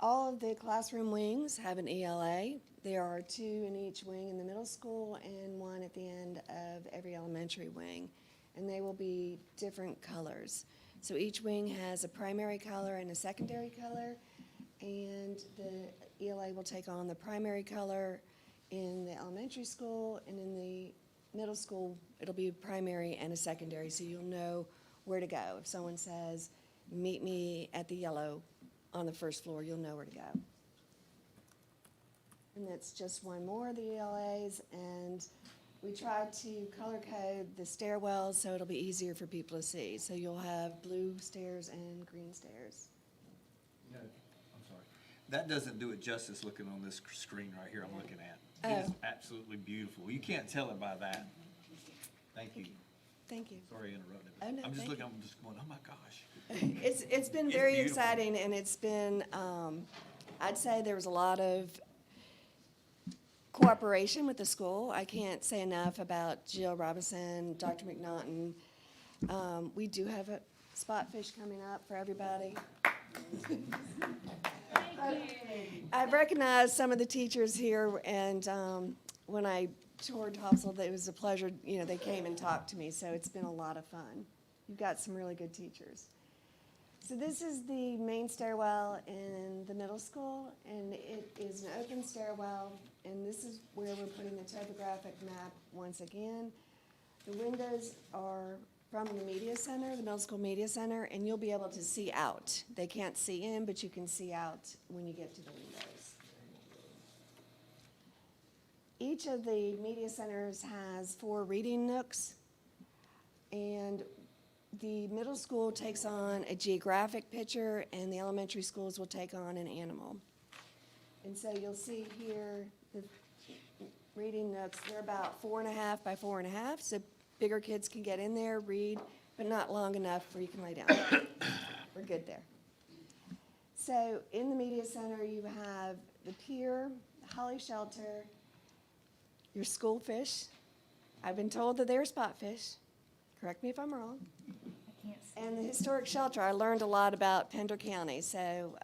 [SPEAKER 13] All of the classroom wings have an ELA. There are 2 in each wing in the middle school and 1 at the end of every elementary wing. And they will be different colors. So each wing has a primary color and a secondary color. And the ELA will take on the primary color in the elementary school, and in the middle school, it'll be primary and a secondary, so you'll know where to go. If someone says, meet me at the yellow on the first floor, you'll know where to go. And that's just one more of the ELAs, and we tried to color code the stairwells so it'll be easier for people to see. So you'll have blue stairs and green stairs.
[SPEAKER 20] No, I'm sorry. That doesn't do it justice looking on this screen right here I'm looking at. It is absolutely beautiful. You can't tell it by that. Thank you.
[SPEAKER 13] Thank you.
[SPEAKER 20] Sorry I interrupted.
[SPEAKER 13] Oh, no,
[SPEAKER 20] I'm just
[SPEAKER 13] thank
[SPEAKER 20] looking,
[SPEAKER 13] you.
[SPEAKER 20] I'm just going, oh my gosh.
[SPEAKER 13] It's been
[SPEAKER 20] It's
[SPEAKER 13] very
[SPEAKER 20] beautiful.
[SPEAKER 13] exciting, and it's been, I'd say there was a lot of cooperation with the school. I can't say enough about Jill Robinson, Dr. McNaughton. We do have a spot fish coming up for everybody. I've recognized some of the teachers here, and when I toured Topsail, it was a pleasure. You know, they came and talked to me, so it's been a lot of fun. You've got some really good teachers. So this is the main stairwell in the middle school, and it is an open stairwell, and this is where we're putting the topographic map once again. The windows are from the media center, the middle school media center, and you'll be able to see out. They can't see in, but you can see out when you get to the windows. Each of the media centers has 4 reading nooks, and the middle school takes on a geographic picture, and the elementary schools will take on an animal. And so you'll see here the reading nooks. They're about 4.5 by 4.5, so bigger kids can get in there, read, but not long enough where you can lay down. We're good there. So in the media center, you have the pier, the holly shelter, your school fish. I've been told that they're spot fish. Correct me if I'm wrong. And the historic shelter. I learned a lot about Pender County, so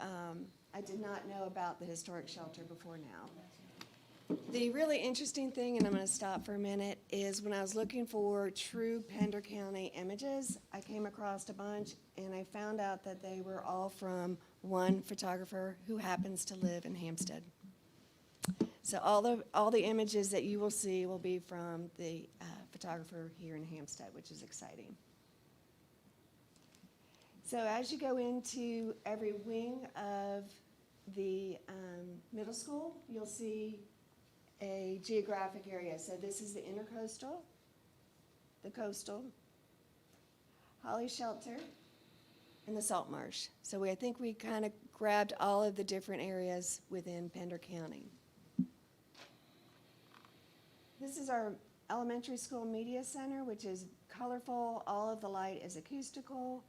[SPEAKER 13] I did not know about the historic shelter before now. The really interesting thing, and I'm going to stop for a minute, is when I was looking for true Pender County images, I came across a bunch, and I found out that they were all from one photographer who happens to live in Hampstead. So all the images that you will see will be from the photographer here in Hampstead, which is exciting. So as you go into every wing of the middle school, you'll see a geographic area. So this is the intercoastal, the coastal, Holly Shelter, and the salt marsh. So I think we kind of grabbed all of the different areas within Pender County. This is our elementary school media center, which is colorful. All of the light is acoustical.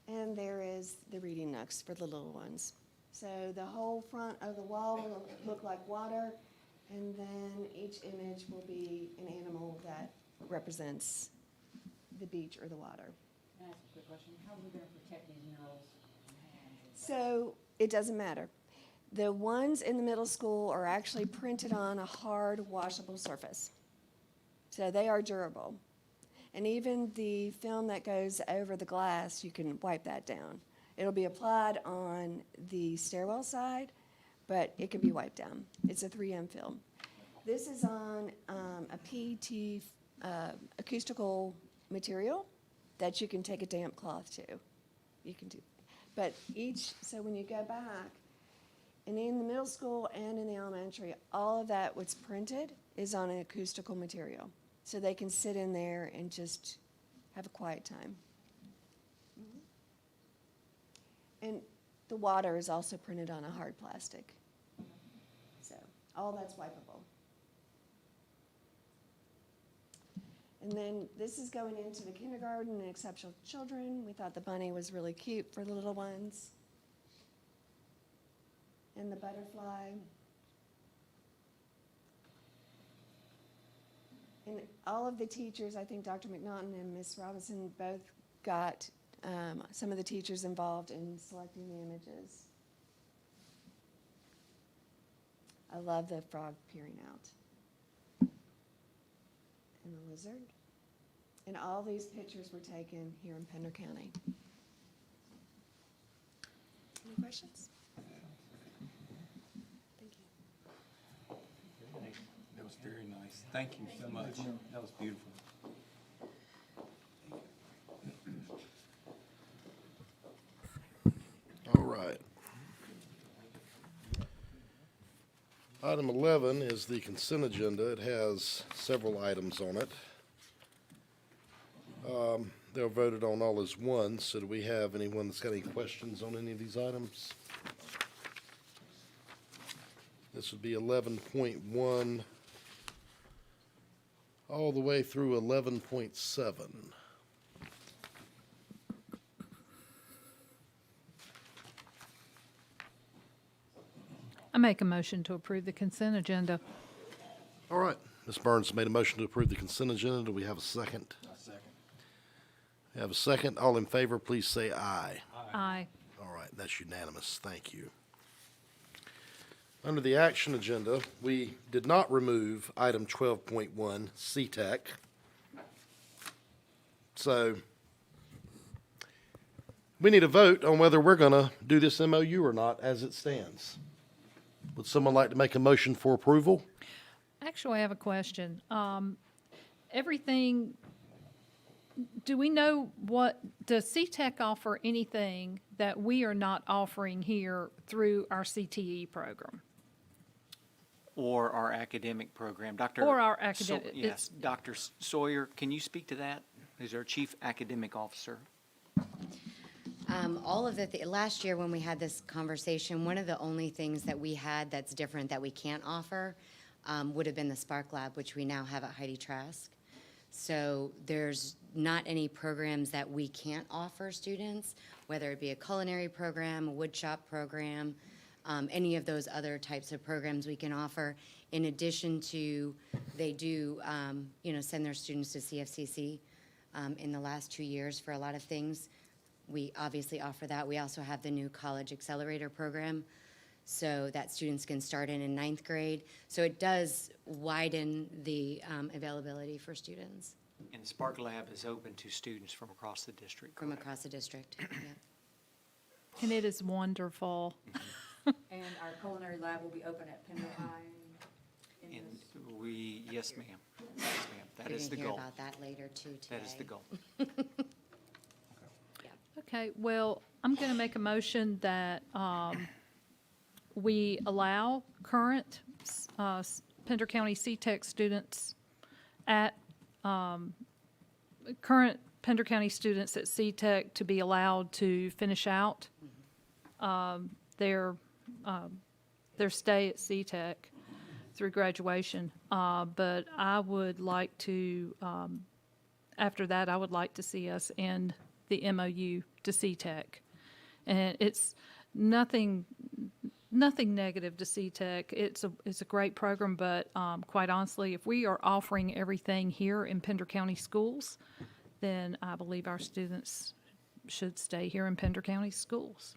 [SPEAKER 13] And there is the reading nooks for the little ones. So the whole front of the wall will look like water, and then each image will be an animal that represents the beach or the water.
[SPEAKER 21] Can I ask a quick question? How are we going to protect these murals?
[SPEAKER 13] So it doesn't matter. The ones in the middle school are actually printed on a hard washable surface. So they are durable. And even the film that goes over the glass, you can wipe that down. It'll be applied on the stairwell side, but it can be wiped down. It's a 3M film. This is on a PET acoustical material that you can take a damp cloth to. You can do, but so when you go back, and in the middle school and in the elementary, all of that what's printed is on an acoustical material. So they can sit in there and just have a quiet time. And the water is also printed on a hard plastic. So all that's wipeable. And then this is going into the kindergarten and exceptional children. We thought the bunny was really cute for the little ones. And the butterfly. And all of the teachers, I think Dr. McNaughton and Ms. Robinson both got some of the teachers involved in selecting the images. I love the frog peering out. And the lizard. And all these pictures were taken here in Pender County. Any questions? Thank you.
[SPEAKER 20] That was very nice. Thank you so much. That was beautiful.
[SPEAKER 1] All right. Item 11 is the consent agenda. It has several items on it. They're voted on all as one, so do we have anyone that's got any questions on any of these items? This would be 11.1 all the way through 11.7.
[SPEAKER 2] I make a motion to approve the consent agenda.
[SPEAKER 1] All right. Ms. Burns made a motion to approve the consent agenda. Do we have a second?
[SPEAKER 19] Second.
[SPEAKER 1] We have a second. All in favor, please say aye.
[SPEAKER 2] Aye.
[SPEAKER 1] All right, that's unanimous. Thank you. Under the action agenda, we did not remove item 12.1, CTEC. So we need a vote on whether we're going to do this MOU or not as it stands. Would someone like to make a motion for approval?
[SPEAKER 2] Actually, I have a question. Do we know does CTEC offer anything that we are not offering here through our CTE program?
[SPEAKER 17] Or our academic program. Dr.
[SPEAKER 2] Or our academic-
[SPEAKER 17] Yes, Dr. Sawyer, can you speak to that? Who's our Chief Academic Officer?
[SPEAKER 14] All of last year when we had this conversation, one of the only things that we had that's different that we can't offer would have been the Spark Lab, which we now have at Heidi Trask. So there's not any programs that we can't offer students, whether it be a culinary program, a wood shop program, any of those other types of programs we can offer. In addition to, they do, send their students to CFCC in the last 2 years for a lot of things. We obviously offer that. We also have the new College Accelerator program, so that students can start in ninth grade. So it does widen the availability for students.
[SPEAKER 17] And Spark Lab is open to students from across the district.
[SPEAKER 14] From across the district, yeah.
[SPEAKER 2] And it is wonderful.
[SPEAKER 21] And our culinary lab will be open at Pender High.
[SPEAKER 17] And yes, ma'am. Yes, ma'am. That
[SPEAKER 14] You're
[SPEAKER 17] is the
[SPEAKER 14] gonna
[SPEAKER 17] goal.
[SPEAKER 14] hear about that later too today.
[SPEAKER 17] That is the goal.
[SPEAKER 2] Okay, well, I'm going to make a motion that we allow current Pender County CTEC students at, current Pender County students at CTEC to be allowed to finish out their stay at CTEC through graduation. But I would like to, after that, I would like to see us end the MOU to CTEC. And it's nothing negative to CTEC. It's a great program, but quite honestly, if we are offering everything here in Pender County schools, then I believe our students should stay here in Pender County schools.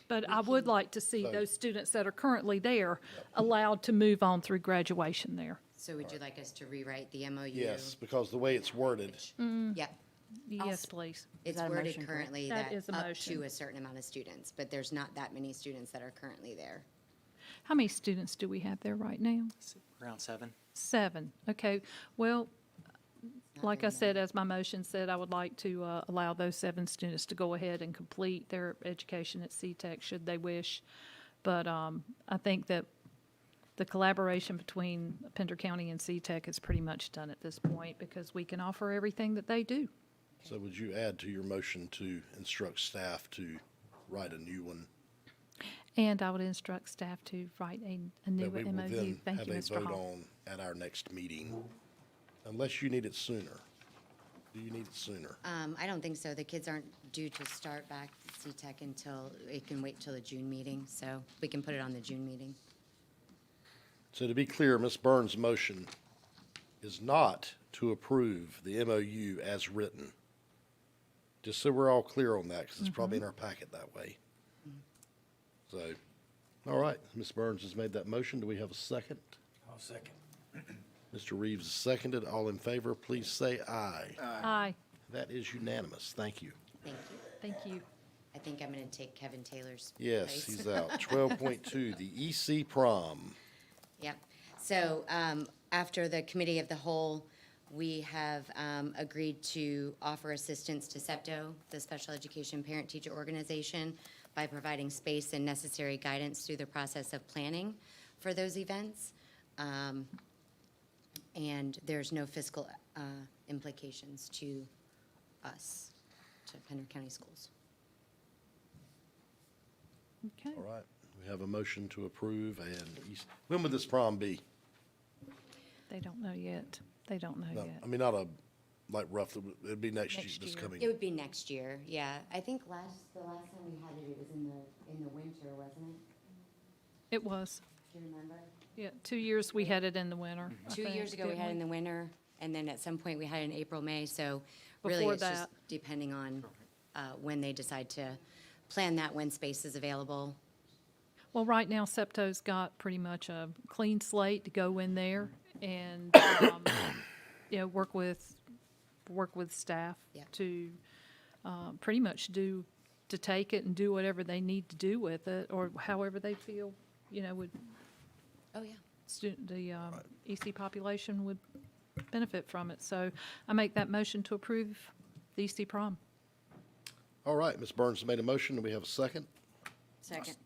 [SPEAKER 2] But I would like to see those students that are currently there allowed to move on through graduation there.
[SPEAKER 14] So would you like us to rewrite the MOU?
[SPEAKER 1] Yes, because the way it's worded.
[SPEAKER 14] Yep.
[SPEAKER 2] Yes, please.
[SPEAKER 14] It's
[SPEAKER 21] that a
[SPEAKER 14] worded
[SPEAKER 21] motion, correct?
[SPEAKER 14] currently
[SPEAKER 2] That
[SPEAKER 14] that
[SPEAKER 2] is a
[SPEAKER 14] up
[SPEAKER 2] motion.
[SPEAKER 14] to a certain amount of students, but there's not that many students that are currently there.
[SPEAKER 2] How many students do we have there right now?
[SPEAKER 17] Around 7.
[SPEAKER 2] 7. Okay, well, like I said, as my motion said, I would like to allow those 7 students to go ahead and complete their education at CTEC should they wish. But I think that the collaboration between Pender County and CTEC is pretty much done at this point because we can offer everything that they do.
[SPEAKER 1] So would you add to your motion to instruct staff to write a new one?
[SPEAKER 2] And I would instruct staff to write a new
[SPEAKER 1] That we will
[SPEAKER 2] MOU.
[SPEAKER 1] then
[SPEAKER 2] Thank
[SPEAKER 1] have
[SPEAKER 2] you,
[SPEAKER 1] a
[SPEAKER 2] Mr.
[SPEAKER 1] vote
[SPEAKER 2] Hall.
[SPEAKER 1] on at our next meeting, unless you need it sooner. Do you need it sooner?
[SPEAKER 14] I don't think so. The kids aren't due to start back CTEC until, it can wait till the June meeting, so we can put it on the June meeting.
[SPEAKER 1] So to be clear, Ms. Burns' motion is not to approve the MOU as written. Just so we're all clear on that, because it's probably in our packet that way. So, All right, Ms. Burns has made that motion. Do we have a second?
[SPEAKER 19] I'll second.
[SPEAKER 1] Mr. Reeves has seconded. All in favor, please say aye.
[SPEAKER 2] Aye.
[SPEAKER 1] That is unanimous. Thank you.
[SPEAKER 14] Thank you.
[SPEAKER 2] Thank you.
[SPEAKER 14] I think I'm going to take Kevin Taylor's
[SPEAKER 1] Yes,
[SPEAKER 14] place.
[SPEAKER 1] he's out. 12.2, the EC prom.
[SPEAKER 14] Yep. So after the committee of the whole, we have agreed to offer assistance to SEPTO, the Special Education Parent-Teacher Organization, by providing space and necessary guidance through the process of planning for those events. And there's no fiscal implications to us, to Pender County Schools.
[SPEAKER 2] Okay.
[SPEAKER 1] All right, we have a motion to approve, and when would this prom be?
[SPEAKER 2] They don't know yet. They don't know
[SPEAKER 1] No,
[SPEAKER 2] yet.
[SPEAKER 1] I mean, not a, like roughly, it'd be next year,
[SPEAKER 2] Next
[SPEAKER 1] this
[SPEAKER 2] year.
[SPEAKER 1] coming.
[SPEAKER 14] It would be next year, yeah. I think the last time we had it, it was in the winter, wasn't it?
[SPEAKER 2] It was.
[SPEAKER 14] Do you remember?
[SPEAKER 2] Yeah, 2 years we had it in the winter. I
[SPEAKER 14] 2
[SPEAKER 2] think,
[SPEAKER 14] years ago, we
[SPEAKER 2] didn't
[SPEAKER 14] had it in the winter, and then at some point, we had it in April, May, so really,
[SPEAKER 2] Before
[SPEAKER 14] it's just
[SPEAKER 2] that.
[SPEAKER 14] depending on when they decide to plan that, when space is available.
[SPEAKER 2] Well, right now, SEPTO's got pretty much a clean slate to go in there and, work with staff
[SPEAKER 14] Yeah.
[SPEAKER 2] to pretty much to take it and do whatever they need to do with it, or however they feel, would
[SPEAKER 14] Oh, yeah.
[SPEAKER 2] the EC population would benefit from it. So I make that motion to approve the EC prom.
[SPEAKER 1] All right, Ms. Burns made a motion. Do we have a second?
[SPEAKER 14] Second.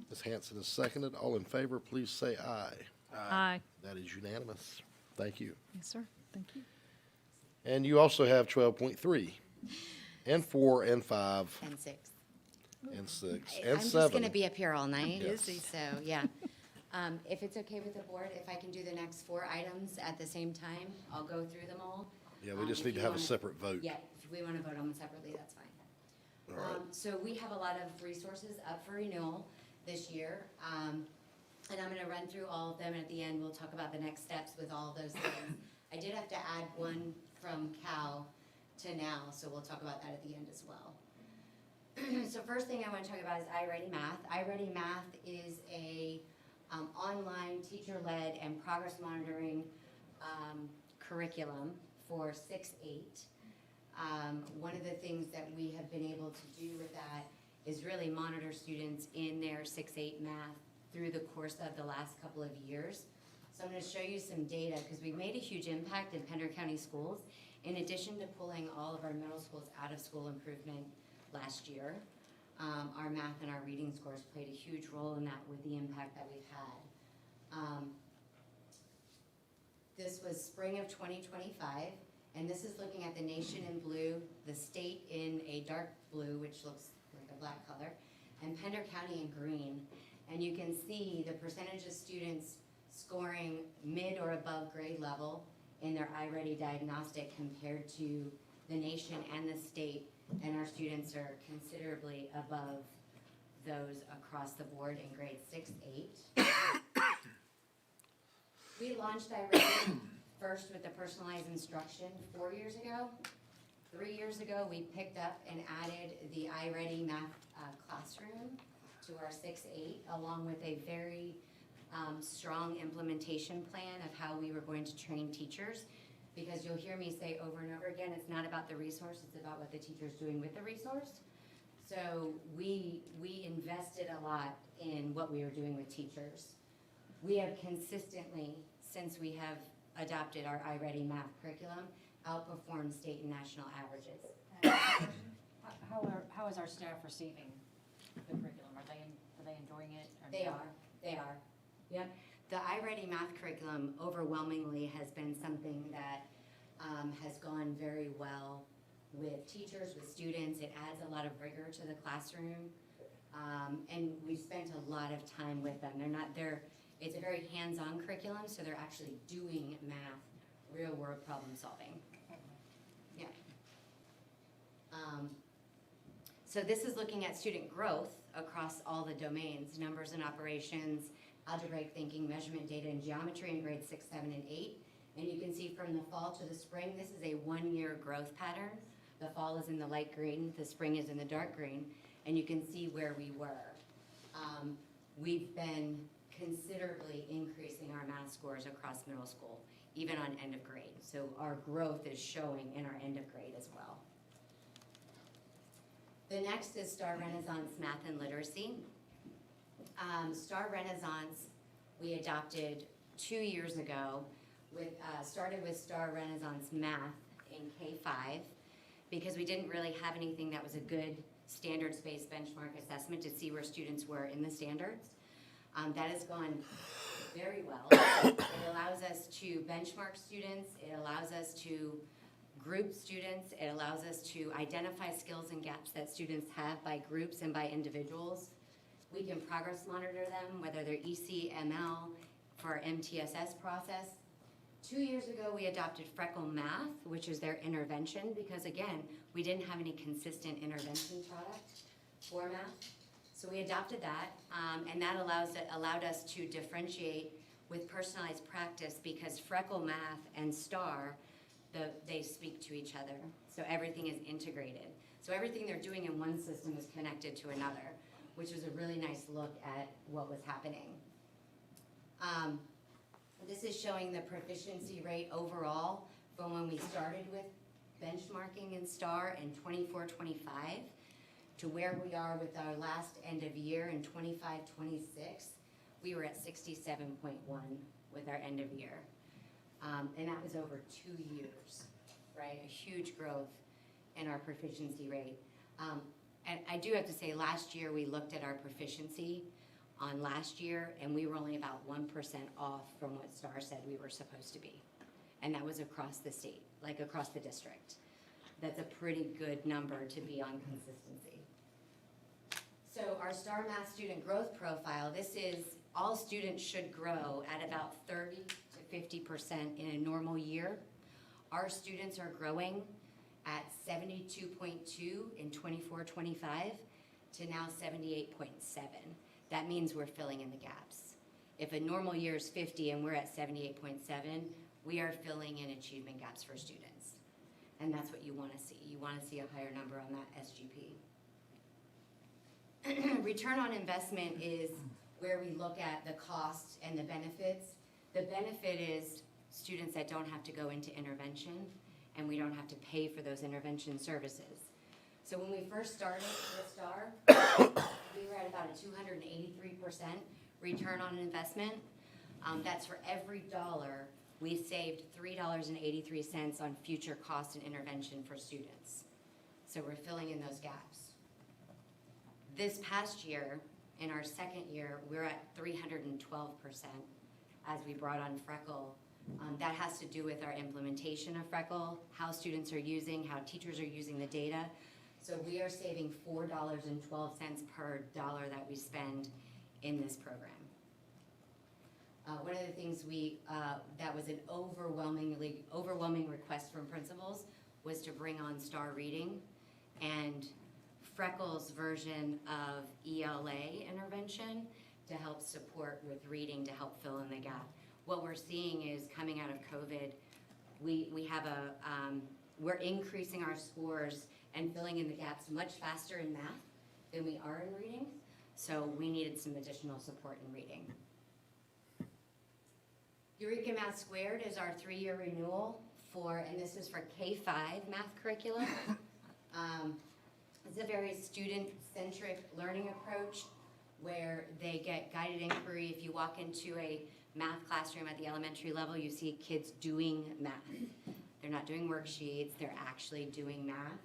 [SPEAKER 1] Ms. Hanson has seconded. All in favor, please say aye.
[SPEAKER 2] Aye.
[SPEAKER 1] That is unanimous. Thank you.
[SPEAKER 2] Yes, sir. Thank you.
[SPEAKER 1] And you also have 12.3, and 4, and 5,
[SPEAKER 14] And 6.
[SPEAKER 1] and 6, and 7.
[SPEAKER 14] I'm just going to be up here all night.
[SPEAKER 1] Yes.
[SPEAKER 14] So, yeah. If it's okay with the board, if I can do the next 4 items at the same time, I'll go through them all.
[SPEAKER 1] Yeah, we just
[SPEAKER 14] If
[SPEAKER 1] need to
[SPEAKER 14] you
[SPEAKER 1] have a
[SPEAKER 14] wanna-
[SPEAKER 1] separate vote.
[SPEAKER 14] Yeah, if we want to vote on them separately, that's fine.
[SPEAKER 1] All right.
[SPEAKER 14] So we have a lot of resources up for renewal this year. And I'm going to run through all of them, and at the end, we'll talk about the next steps with all of those things. I did have to add one from Cal to now, so we'll talk about that at the end as well. So first thing I want to talk about is iReady Math. iReady Math is a online teacher-led and progress monitoring curriculum for 6-8. One of the things that we have been able to do with that is really monitor students in their 6-8 math through the course of the last couple of years. So I'm going to show you some data because we've made a huge impact in Pender County schools. In addition to pulling all of our middle schools out of school improvement last year, our math and our reading scores played a huge role in that with the impact that we've had. This was spring of 2025, and this is looking at the nation in blue, the state in a dark blue, which looks like a black color, and Pender County in green. And you can see the percentage of students scoring mid or above grade level in their iReady diagnostic compared to the nation and the state, and our students are considerably above those across the board in grades 6-8. We launched iReady first with the personalized instruction 4 years ago. 3 years ago, we picked up and added the iReady Math classroom to our 6-8, along with a very strong implementation plan of how we were going to train teachers. Because you'll hear me say over and over again, it's not about the resource, it's about what the teacher's doing with the resource. So we invested a lot in what we were doing with teachers. We have consistently, since we have adopted our iReady Math curriculum, outperformed state and national averages.
[SPEAKER 21] How is our staff receiving the curriculum? Are they enjoying it? Or
[SPEAKER 14] They
[SPEAKER 21] not?
[SPEAKER 14] are. Yep. The iReady Math curriculum overwhelmingly has been something that has gone very well with teachers, with students. It adds a lot of rigor to the classroom. And we've spent a lot of time with them. It's a very hands-on curriculum, so they're actually doing math, real-world problem solving. Yeah. So this is looking at student growth across all the domains, numbers and operations, algebraic thinking, measurement data, and geometry in grades 6, 7, and 8. And you can see from the fall to the spring, this is a 1-year growth pattern. The fall is in the light green, the spring is in the dark green, and you can see where we were. we've been considerably increasing our math scores across middle school, even on end of grade. So our growth is showing in our end of grade as well. The next is Star Renaissance Math and Literacy. Star Renaissance, we adopted 2 years ago, started with Star Renaissance Math in K-5, because we didn't really have anything that was a good standards-based benchmark assessment to see where students were in the standards. That has gone very well. It allows us to benchmark students, it allows us to group students, it allows us to identify skills and gaps that students have by groups and by individuals. We can progress monitor them, whether they're ECML for our MTSS process. 2 years ago, we adopted Freckle Math, which is their intervention, because again, we didn't have any consistent intervention product for math. So we adopted that, and that allowed us to differentiate with personalized practice, because Freckle Math and STAR, they speak to each other. So everything is integrated. So everything they're doing in one system is connected to another, which was a really nice look at what was happening. This is showing the proficiency rate overall from when we started with benchmarking in STAR in 24-25 to where we are with our last end of year in 25-26. We were at 67.1 with our end of year. And that was over 2 years, right? A huge growth in our proficiency rate. And I do have to say, last year we looked at our proficiency on last year, and we were only about 1% off from what STAR said we were supposed to be. And that was across the state, like across the district. That's a pretty good number to be on consistency. So our STAR Math student growth profile, this is all students should grow at about 30 to 50% in a normal year. Our students are growing at 72.2 in 24-25 to now 78.7. That means we're filling in the gaps. If a normal year is 50 and we're at 78.7, we are filling in achievement gaps for students. And that's what you want to see. You want to see a higher number on that SGP. Return on investment is where we look at the costs and the benefits. The benefit is students that don't have to go into intervention, and we don't have to pay for those intervention services. So when we first started with STAR, we were at about a 283% return on investment. That's for every dollar, we saved $3.83 on future cost and intervention for students. So we're filling in those gaps. This past year, in our second year, we're at 312% as we brought on Freckle. That has to do with our implementation of Freckle, how students are using, how teachers are using the data. So we are saving $4.12 per dollar that we spend in this program. One of the things that was an overwhelming request from principals was to bring on STAR Reading and Freckle's version of ELA intervention to help support with reading to help fill in the gap. What we're seeing is coming out of COVID, we're increasing our scores and filling in the gaps much faster in math than we are in reading. So we needed some additional support in reading. Eureka Math Squared is our 3-year renewal and this is for K-5 math curriculum. It's a very student-centric learning approach where they get guided inquiry. If you walk into a math classroom at the elementary level, you see kids doing math. They're not doing worksheets, they're actually doing math.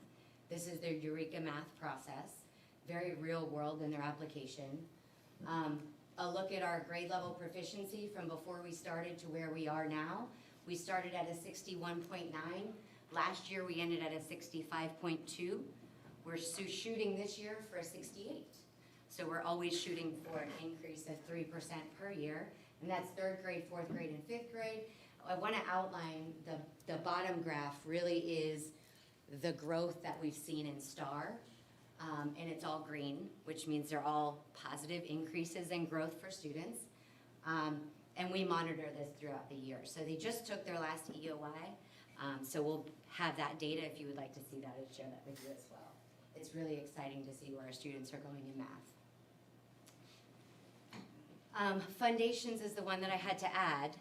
[SPEAKER 14] This is their Eureka Math process, very real world in their application. A look at our grade level proficiency from before we started to where we are now. We started at a 61.9. Last year we ended at a 65.2. We're shooting this year for a 68. So we're always shooting for an increase of 3% per year. And that's 3rd grade, 4th grade, and 5th grade. I want to outline the bottom graph really is the growth that we've seen in STAR. And it's all green, which means they're all positive increases in growth for students. And we monitor this throughout the year. So they just took their last EOI. So we'll have that data if you would like to see that and share that with you as well. It's really exciting to see where our students are going in math. Foundations is the one that I had to add.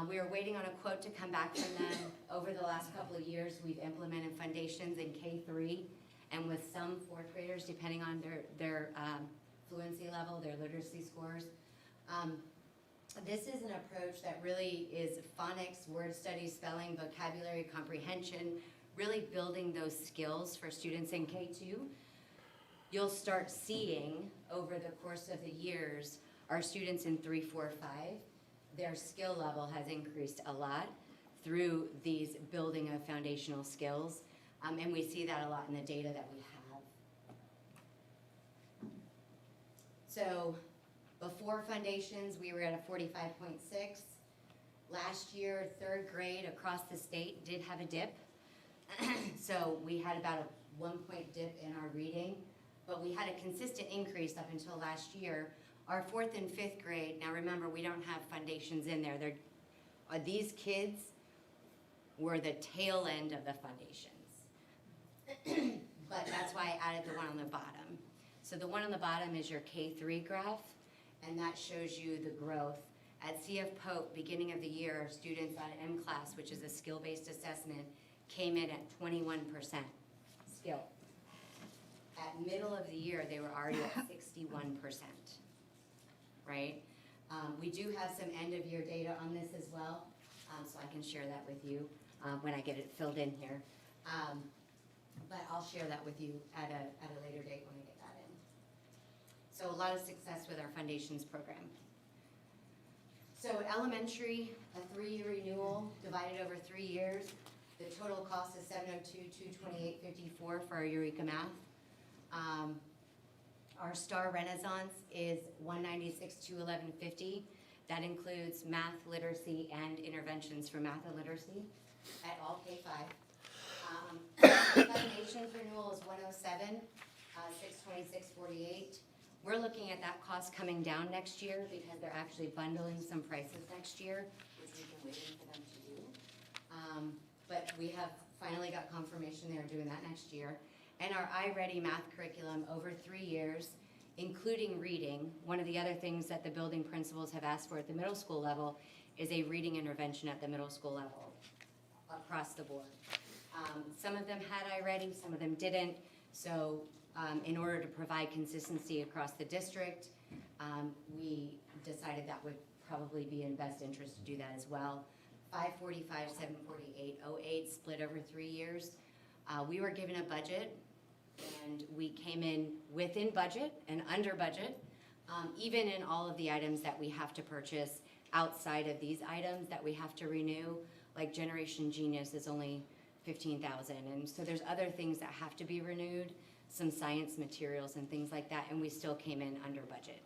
[SPEAKER 14] We were waiting on a quote to come back from them. Over the last couple of years, we've implemented foundations in K-3 and with some fourth graders, depending on their fluency level, their literacy scores. This is an approach that really is phonics, word study, spelling, vocabulary, comprehension, really building those skills for students in K-2. You'll start seeing over the course of the years, our students in 3, 4, 5, their skill level has increased a lot through these building of foundational skills. And we see that a lot in the data that we have. So before foundations, we were at a 45.6. Last year, 3rd grade across the state did have a dip. So we had about a 1-point dip in our reading, but we had a consistent increase up until last year. Our 4th and 5th grade, now remember, we don't have foundations in there. These kids were the tail end of the foundations. But that's why I added the one on the bottom. So the one on the bottom is your K-3 graph, and that shows you the growth. At CF Pope, beginning of the year, students on M class, which is a skill-based assessment, came in at 21% skill. At middle of the year, they were already at 61%, right? We do have some end-of-year data on this as well, so I can share that with you when I get it filled in here. But I'll share that with you at a later date when I get that in. So a lot of success with our foundations program. So elementary, a 3-year renewal divided over 3 years. The total cost is $702,228.54 for our Eureka Math. Our Star Renaissance is $196,211.50. That includes math, literacy, and interventions for math and literacy at all K-5. Foundations renewal is $107,626.48. We're looking at that cost coming down next year because they're actually bundling some prices next year, which we've been waiting for them to do. But we have finally got confirmation they're doing that next year. And our iReady math curriculum over 3 years, including reading. One of the other things that the building principals have asked for at the middle school level is a reading intervention at the middle school level across the board. Some of them had iReady, some of them didn't. So in order to provide consistency across the district, we decided that would probably be in best interest to do that as well. 545, 748, 08 split over 3 years. We were given a budget and we came in within budget and under budget, even in all of the items that we have to purchase outside of these items that we have to renew, like Generation Genius is only $15,000. And so there's other things that have to be renewed, some science materials and things like that, and we still came in under budget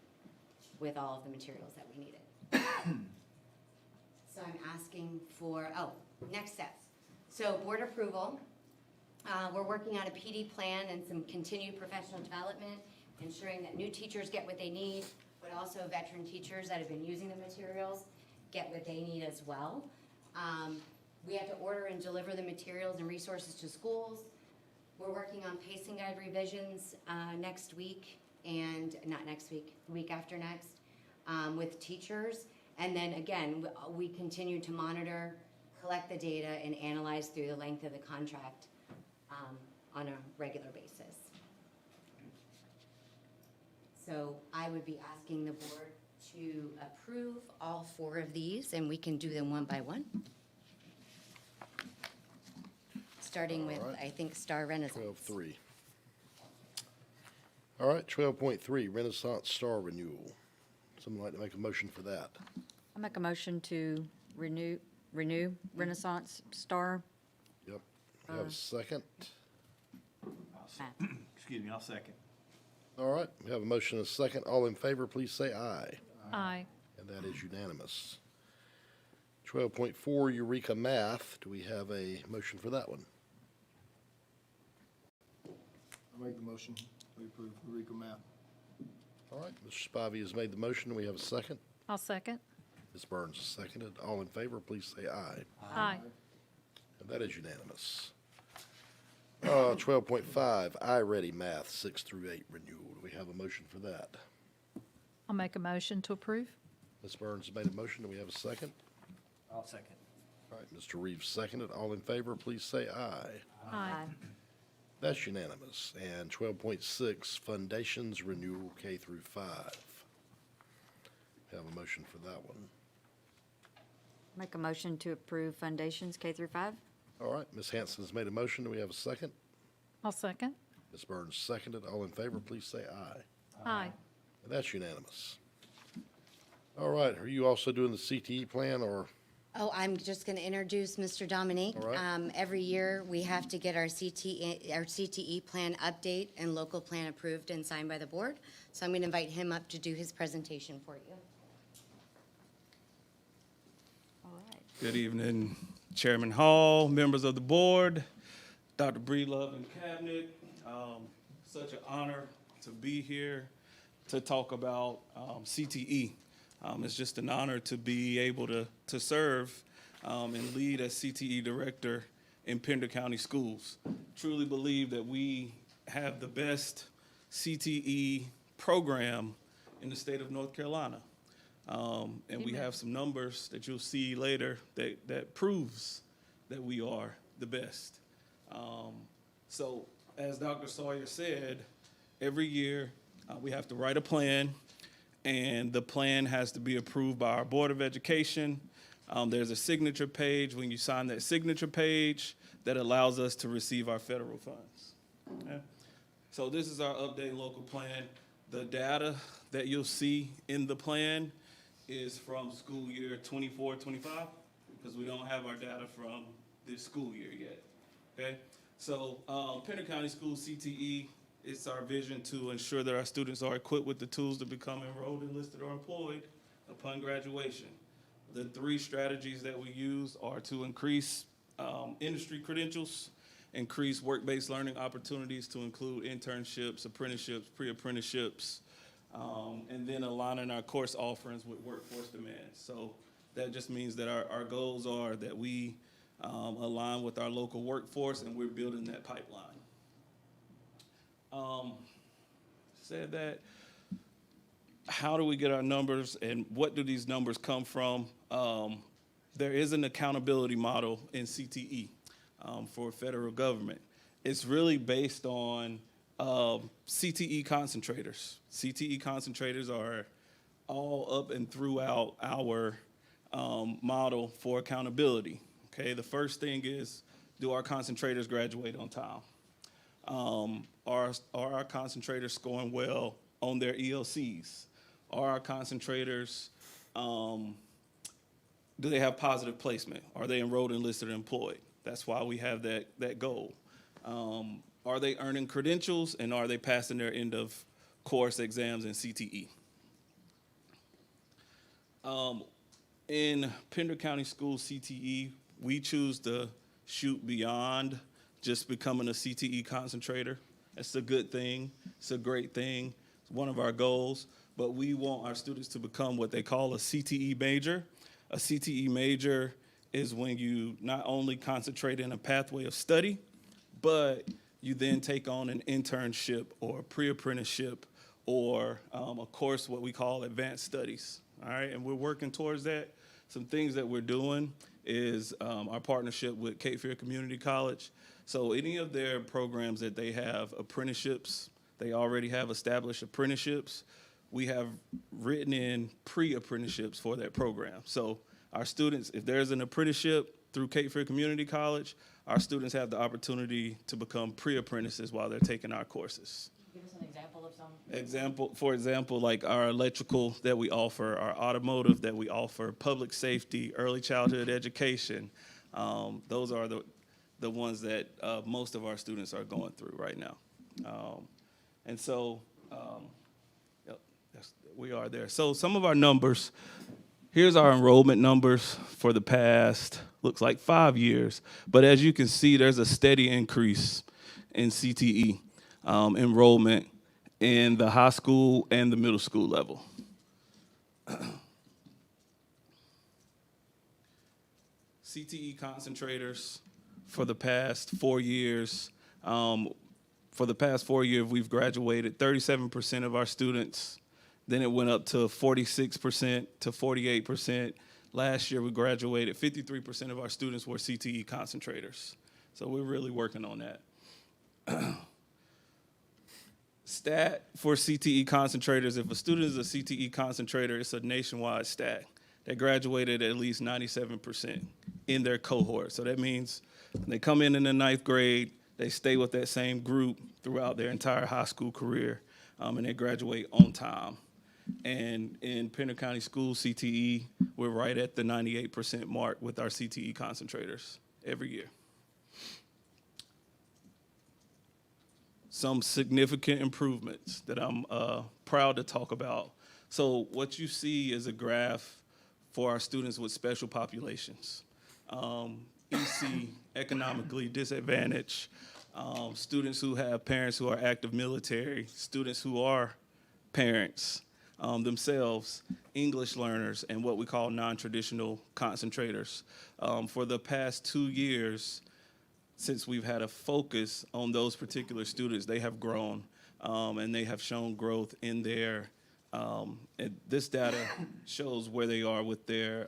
[SPEAKER 14] with all of the materials that we needed. So I'm asking for, next steps. So board approval. We're working on a PD plan and some continued professional development, ensuring that new teachers get what they need, but also veteran teachers that have been using the materials get what they need as well. We have to order and deliver the materials and resources to schools. We're working on pacing guide revisions next week, and not next week, the week after next, with teachers. And then again, we continue to monitor, collect the data, and analyze through the length of the contract on a regular basis. So I would be asking the board to approve all 4 of these, and we can do them one by one. Starting with, I think, Star Renaissance.
[SPEAKER 1] 12.3. All right, 12.3, Renaissance Star Renewal. Someone like to make a motion for that?
[SPEAKER 21] I make a motion to renew Renaissance Star.
[SPEAKER 1] Yep. We have a second.
[SPEAKER 20] Excuse me, I'll second.
[SPEAKER 1] All right, we have a motion and a second. All in favor, please say aye.
[SPEAKER 2] Aye.
[SPEAKER 1] And that is unanimous. 12.4, Eureka Math. Do we have a motion for that one?
[SPEAKER 5] I make the motion. We approve Eureka Math.
[SPEAKER 1] All right, Mr. Spivey has made the motion. We have a second.
[SPEAKER 2] I'll second.
[SPEAKER 1] Ms. Burns has seconded. All in favor, please say aye.
[SPEAKER 2] Aye.
[SPEAKER 1] And that is unanimous. 12.5, iReady Math 6 through 8 renewal. Do we have a motion for that?
[SPEAKER 2] I'll make a motion to approve.
[SPEAKER 1] Ms. Burns has made a motion. Do we have a second?
[SPEAKER 20] I'll second.
[SPEAKER 1] All right, Mr. Reeves seconded. All in favor, please say aye.
[SPEAKER 2] Aye.
[SPEAKER 1] That's unanimous. And 12.6, Foundations Renewal K through 5. Have a motion for that one.
[SPEAKER 3] Make a motion to approve Foundations K through 5.
[SPEAKER 1] All right, Ms. Hanson has made a motion. Do we have a second?
[SPEAKER 2] I'll second.
[SPEAKER 1] Ms. Burns seconded. All in favor, please say aye.
[SPEAKER 2] Aye.
[SPEAKER 1] And that's unanimous. All right, are you also doing the CTE plan, or?
[SPEAKER 14] Oh, I'm just going to introduce Mr. Dominique.
[SPEAKER 1] All right.
[SPEAKER 14] Every year, we have to get our CTE plan update and local plan approved and signed by the board. So I'm going to invite him up to do his presentation for you.
[SPEAKER 3] All right.
[SPEAKER 9] Good evening, Chairman Hall, members of the board, Dr. Breedlove and Cabinet. Such an honor to be here to talk about CTE. It's just an honor to be able to serve and lead as CTE director in Pender County Schools. Truly believe that we have the best CTE program in the state of North Carolina. And we have some numbers that you'll see later that proves that we are the best. So as Dr. Sawyer said, every year we have to write a plan, and the plan has to be approved by our Board of Education. There's a signature page when you sign that signature page that allows us to receive our federal funds. Okay? So this is our updated local plan. The data that you'll see in the plan is from school year 24-25, because we don't have our data from this school year yet. Okay? So Pender County Schools CTE, it's our vision to ensure that our students are equipped with the tools to become enrolled, enlisted, or employed upon graduation. The 3 strategies that we use are to increase industry credentials, increase work-based learning opportunities to include internships, apprenticeships, pre-apprenticeships, and then aligning our course offerings with workforce demands. So that just means that our goals are that we align with our local workforce, and we're building that pipeline. Said that, how do we get our numbers, and what do these numbers come from? There is an accountability model in CTE for federal government. It's really based on CTE concentrators. CTE concentrators are all up and throughout our model for accountability. Okay, the first thing is, do our concentrators graduate on time? Are our concentrators scoring well on their ELCs? Are our concentrators, do they have positive placement? Are they enrolled, enlisted, or employed? That's why we have that goal. Are they earning credentials, and are they passing their end of course exams in CTE? In Pender County Schools CTE, we choose to shoot beyond just becoming a CTE concentrator. It's a good thing. It's a great thing. It's one of our goals. But we want our students to become what they call a CTE major. A CTE major is when you not only concentrate in a pathway of study, but you then take on an internship or a pre-apprenticeship or a course what we call advanced studies. All right, and we're working towards that. Some things that we're doing is our partnership with Cape Fear Community College. So any of their programs that they have apprenticeships, they already have established apprenticeships. We have written in pre-apprenticeships for that program. So our students, if there's an apprenticeship through Cape Fear Community College, our students have the opportunity to become pre-apprentices while they're taking our courses.
[SPEAKER 21] Give us an example of some.
[SPEAKER 9] For example, like our electrical that we offer, our automotive that we offer, public safety, early childhood education. Those are the ones that most of our students are going through right now. And so we are there. So some of our numbers, here's our enrollment numbers for the past, looks like 5 years. But as you can see, there's a steady increase in CTE enrollment in the high school and the middle school level. CTE concentrators for the past 4 years. For the past 4 years, we've graduated 37% of our students
[SPEAKER 6] Then it went up to 46% to 48%. Last year, we graduated, 53% of our students were CTE concentrators. So we're really working on that. Stat for CTE concentrators, if a student is a CTE concentrator, it's a nationwide stat. They graduated at least 97% in their cohort. So that means when they come in the ninth grade, they stay with that same group throughout their entire high school career, and they graduate on time. And in Pender County Schools, CTE, we're right at the 98% mark with our CTE concentrators every year. Some significant improvements that I'm proud to talk about. So what you see is a graph for our students with special populations. EC, economically disadvantaged, students who have parents who are active military, students who are parents themselves, English learners, and what we call non-traditional concentrators. For the past 2 years, since we've had a focus on those particular students, they have grown, and they have shown growth in their, and this data shows where they are with their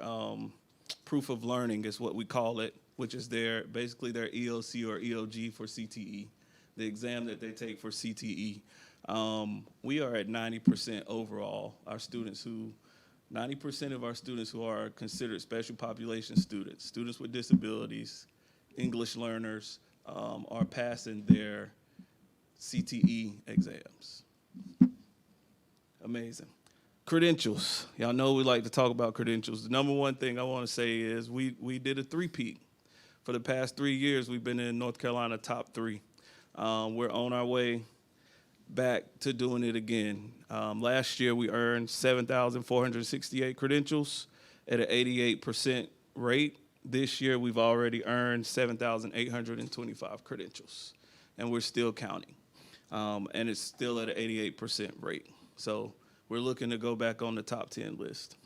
[SPEAKER 6] proof of learning is what we call it, which is basically their EOC or EOG for CTE, the exam that they take for CTE. We are at 90% overall. 90% of our students who are considered special population students, students with disabilities, English learners, are passing their CTE exams. Amazing. Credentials. Y'all know we like to talk about credentials. The number one thing I want to say is we did a three-peat. For the past 3 years, we've been in North Carolina top 3. We're on our way back to doing it again. Last year, we earned 7,468 credentials at an 88% rate. This year, we've already earned 7,825 credentials, and we're still counting. And it's still at an 88% rate. So we're looking to go back on the top 10 list.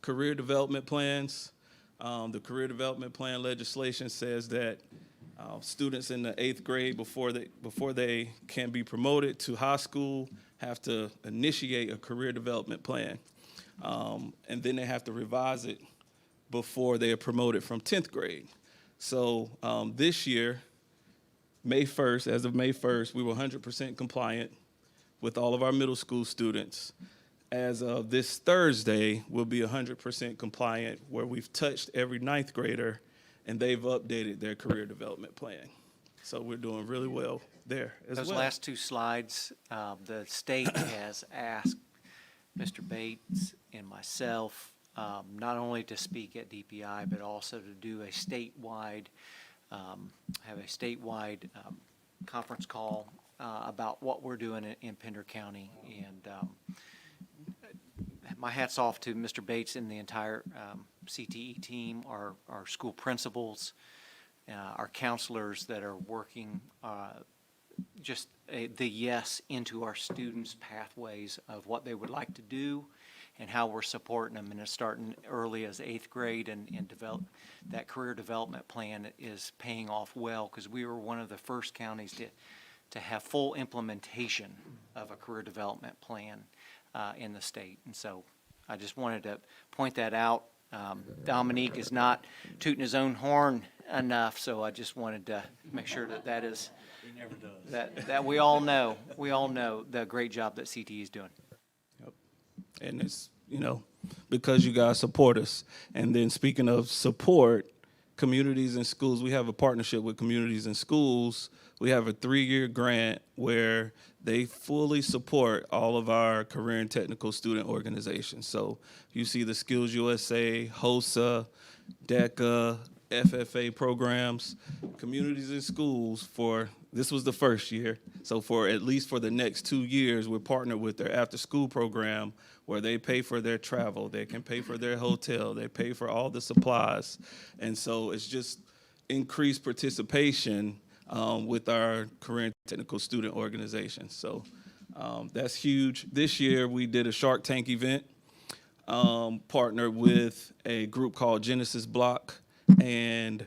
[SPEAKER 6] Career development plans. The career development plan legislation says that students in the 8th grade, before they can be promoted to high school, have to initiate a career development plan. And then they have to revise it before they are promoted from 10th grade. So this year, May 1st, as of May 1st, we were 100% compliant with all of our middle school students. As of this Thursday, we'll be 100% compliant, where we've touched every 9th grader and they've updated their career development plan. So we're doing really well there as well.
[SPEAKER 17] Those last 2 slides, the state has asked Mr. Bates and myself not only to speak at DPI, but also to do a statewide, conference call about what we're doing in Pender County. And my hat's off to Mr. Bates and the entire CTE team, our school principals, our counselors that are working the yes into our students' pathways of what they would like to do and how we're supporting them, and starting early as 8th grade and develop that career development plan is paying off well, because we were one of the first counties to have full implementation of a career development plan in the state. And so I just wanted to point that out. Dominique is not tooting his own horn enough, so I just wanted to make sure that is,
[SPEAKER 6] He never does.
[SPEAKER 17] that we all know the great job that CTE is doing.
[SPEAKER 6] Yep. And it's, because you guys support us. And then speaking of support, communities and schools, we have a partnership with communities and schools. We have a 3-year grant where they fully support all of our career and technical student organizations. So you see the Skills USA, HOSA, DECA, FFA programs, communities and schools this was the first year. So for at least for the next 2 years, we're partnered with their after-school program where they pay for their travel, they can pay for their hotel, they pay for all the supplies. And so it's just increased participation with our career and technical student organizations. So that's huge. This year we did a Shark Tank event, partnered with a group called Genesis Block and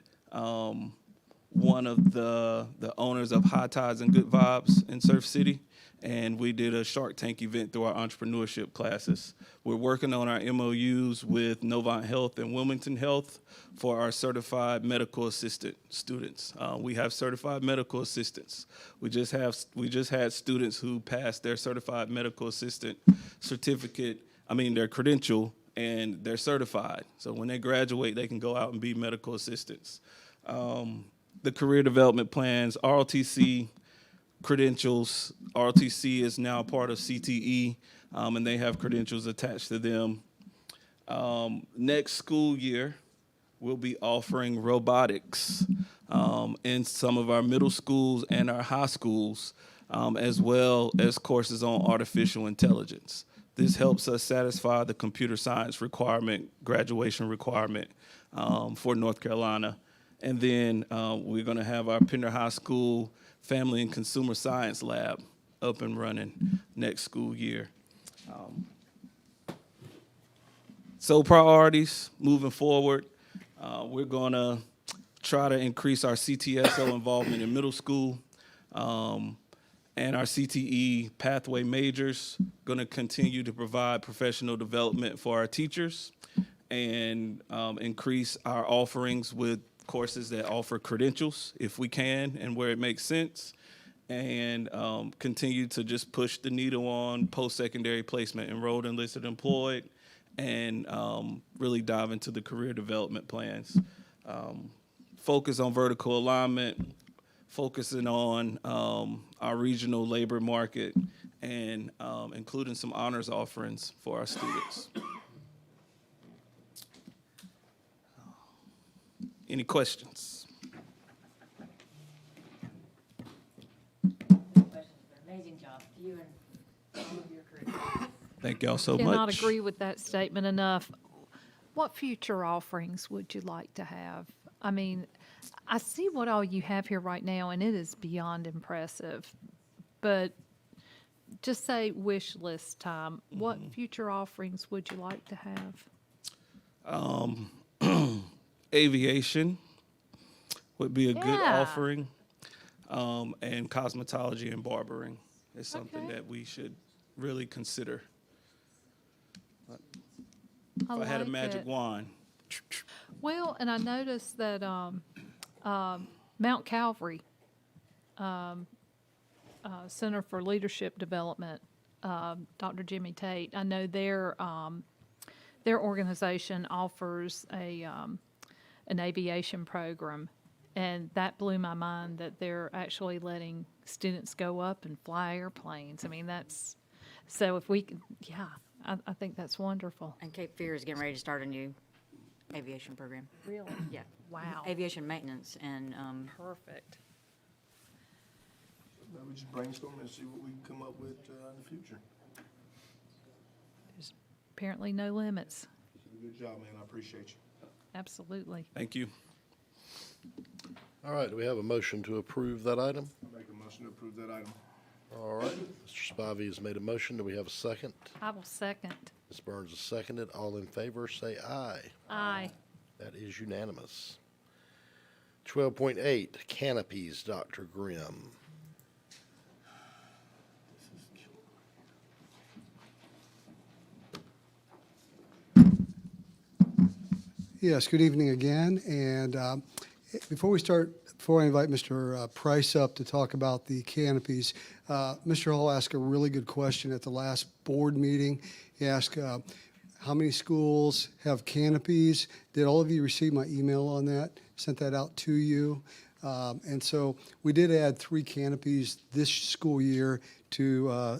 [SPEAKER 6] one of the owners of High Tides and Good Vibes in Surf City. and we did a Shark Tank event through our entrepreneurship classes. We're working on our MOUs with Novant Health and Wilmington Health for our certified medical assistant students. We have certified medical assistants. We just had students who passed their certified medical assistant their credential, and they're certified. So when they graduate, they can go out and be medical assistants. The career development plans, ROTC credentials. ROTC is now part of CTE, and they have credentials attached to them. Next school year, we'll be offering robotics in some of our middle schools and our high schools, as well as courses on artificial intelligence. This helps us satisfy the computer science graduation requirement for North Carolina. And then we're going to have our Pender High School Family and Consumer Science Lab up and running next school year. So priorities moving forward, we're going to try to increase our CTSO involvement in middle school, and our CTE pathway majors. Going to continue to provide professional development for our teachers and increase our offerings with courses that offer credentials if we can and where it makes sense, and continue to just push the needle on post-secondary placement, enrolled, enlisted, employed, and really dive into the career development plans. Focus on vertical alignment, focusing on our regional labor market, and including some honors offerings for our students. Any questions?
[SPEAKER 21] Amazing job, you and all of your crew.
[SPEAKER 6] Thank y'all so much.
[SPEAKER 2] Cannot agree with that statement enough. What future offerings would you like to have? I mean, I see what all you have here right now, and it is beyond impressive. But just say wish list time. What future offerings would you like to have?
[SPEAKER 6] Aviation would be a good
[SPEAKER 2] Yeah.
[SPEAKER 6] offering, and cosmetology and barbering is something that we should really consider. If I had a
[SPEAKER 2] like
[SPEAKER 6] magic
[SPEAKER 2] it.
[SPEAKER 6] wand.
[SPEAKER 2] Well, and I noticed that Mount Calvary Center for Leadership Development, Dr. Jimmy Tate, I know their organization offers an aviation program, and that blew my mind that they're actually letting students go up and fly airplanes. I mean, that's, so if we can, yeah, I think that's wonderful.
[SPEAKER 21] And Cape Fear is getting ready to start a new aviation program.
[SPEAKER 2] Really?
[SPEAKER 21] Yeah.
[SPEAKER 2] Wow.
[SPEAKER 21] Aviation maintenance and,
[SPEAKER 2] Perfect.
[SPEAKER 5] Now we just brainstorm and see what we can come up with in the future.
[SPEAKER 2] There's apparently no limits.
[SPEAKER 5] Good job, man. I appreciate you.
[SPEAKER 2] Absolutely.
[SPEAKER 6] Thank you.
[SPEAKER 1] All right, do we have a motion to approve that item?
[SPEAKER 5] I make a motion to approve that item.
[SPEAKER 1] All right, Mr. Spivey has made a motion. Do we have a second?
[SPEAKER 2] I will second.
[SPEAKER 1] Ms. Burns has seconded. All in favor, say aye.
[SPEAKER 2] Aye.
[SPEAKER 1] That is unanimous. 12.8, canopies, Dr. Grimm.
[SPEAKER 18] Yes, good evening again. And before I invite Mr. Price up to talk about the canopies, Mr. Hall asked a really good question at the last board meeting. He asked, how many schools have canopies? Did all of you receive my email on that? Sent that out to you. And so we did add 3 canopies this school year to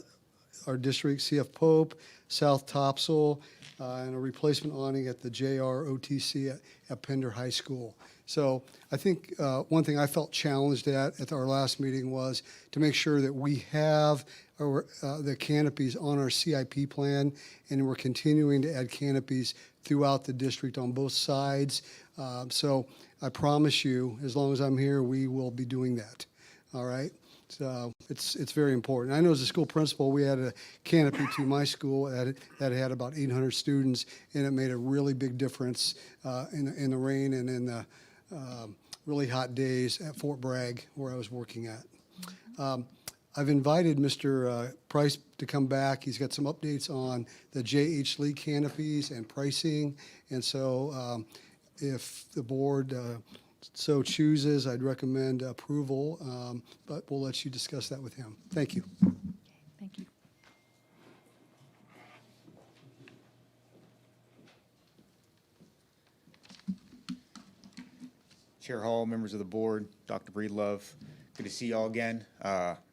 [SPEAKER 18] our district, CF Pope, South Topsail, and a replacement awning at the JROTC at Pender High School. So I think one thing I felt challenged at our last meeting was to make sure that we have the canopies on our CIP plan, and we're continuing to add canopies throughout the district on both sides. So I promise you, as long as I'm here, we will be doing that. All right? So it's very important. I know as a school principal, we had a canopy to my school that had about 800 students, and it made a really big difference in the rain and in the really hot days at Fort Bragg, where I was working at. I've invited Mr. Price to come back. He's got some updates on the J.H. Lee canopies and pricing. And so if the board so chooses, I'd recommend approval, but we'll let you discuss that with him. Thank you.
[SPEAKER 2] Thank you.
[SPEAKER 8] Chair Hall, members of the board, Dr. Breedlove, good to see you all again.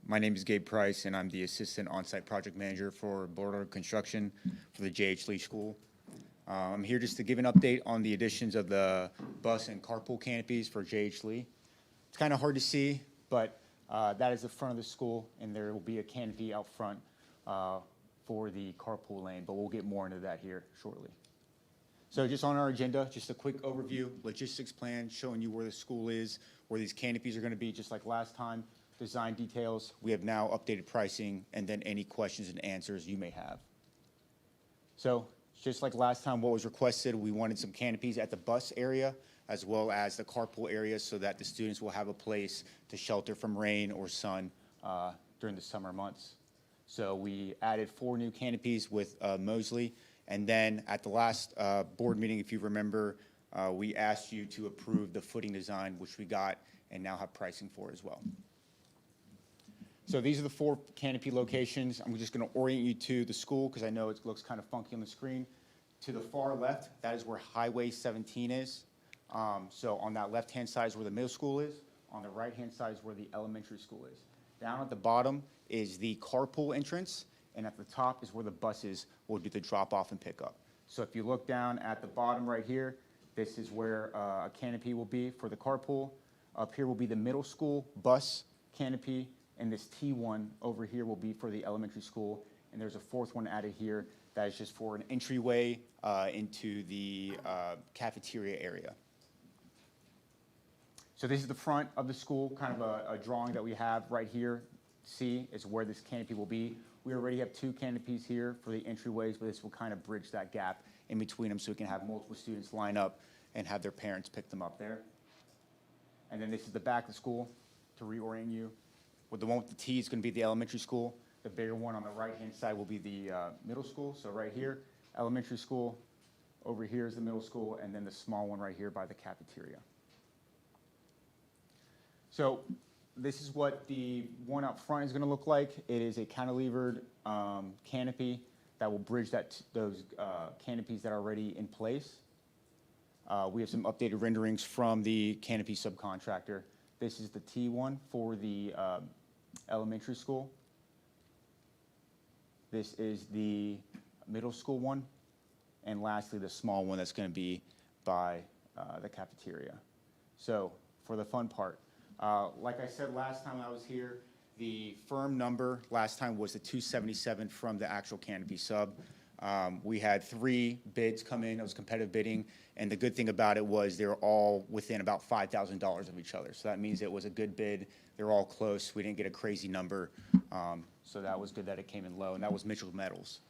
[SPEAKER 8] My name is Gabe Price, and I'm the Assistant On-Site Project Manager for Border Construction for the J.H. Lee School. I'm here just to give an update on the additions of the bus and carpool canopies for J.H. Lee. It's kind of hard to see, but that is the front of the school, and there will be a canopy out front for the carpool lane, but we'll get more into that here shortly. So just on our agenda, just a quick overview, logistics plan, showing you where the school is, where these canopies are going to be, just like last time. Design details, we have now updated pricing, and then any questions and answers you may have. So just like last time, what was requested, we wanted some canopies at the bus area as well as the carpool area so that the students will have a place to shelter from rain or sun during the summer months. So we added 4 new canopies with Mosley. And then at the last board meeting, if you remember, we asked you to approve the footing design, which we got and now have pricing for as well. So these are the 4 canopy locations. I'm just going to orient you to the school because I know it looks kind of funky on the screen. To the far left, that is where Highway 17 is. So on that left-hand side is where the middle school is. On the right-hand side is where the elementary school is. Down at the bottom is the carpool entrance. And at the top is where the buses will do the drop-off and pickup. So if you look down at the bottom right here, this is where a canopy will be for the carpool. Up here will be the middle school bus canopy, and this T1 over here will be for the elementary school. And there's a 4th one added here that is just for an entryway into the cafeteria area. So this is the front of the school, kind of a drawing that we have right here. C is where this canopy will be. We already have 2 canopies here for the entryways, but this will kind of bridge that gap in between them so we can have multiple students line up and have their parents pick them up there. And then this is the back of the school to reorient you. With the one with the T is going to be the elementary school. The bigger one on the right-hand side will be the middle school. So right here, elementary school. Over here is the middle school, and then the small one right here by the cafeteria. So this is what the one up front is going to look like. It is a cantilevered canopy that will bridge those canopies that are already in place. We have some updated renderings from the canopy subcontractor. This is the T1 for the elementary school. This is the middle school one. And lastly, the small one that's going to be by the cafeteria. So for the fun part, like I said last time I was here, the firm number last time was the 277 from the actual canopy sub. We had 3 bids come in. It was competitive bidding. And the good thing about it was they were all within about $5,000 of each other. So that means it was a good bid. They were all close. We didn't get a crazy number. So that was good that it came in low. And that was Mitchell Metals.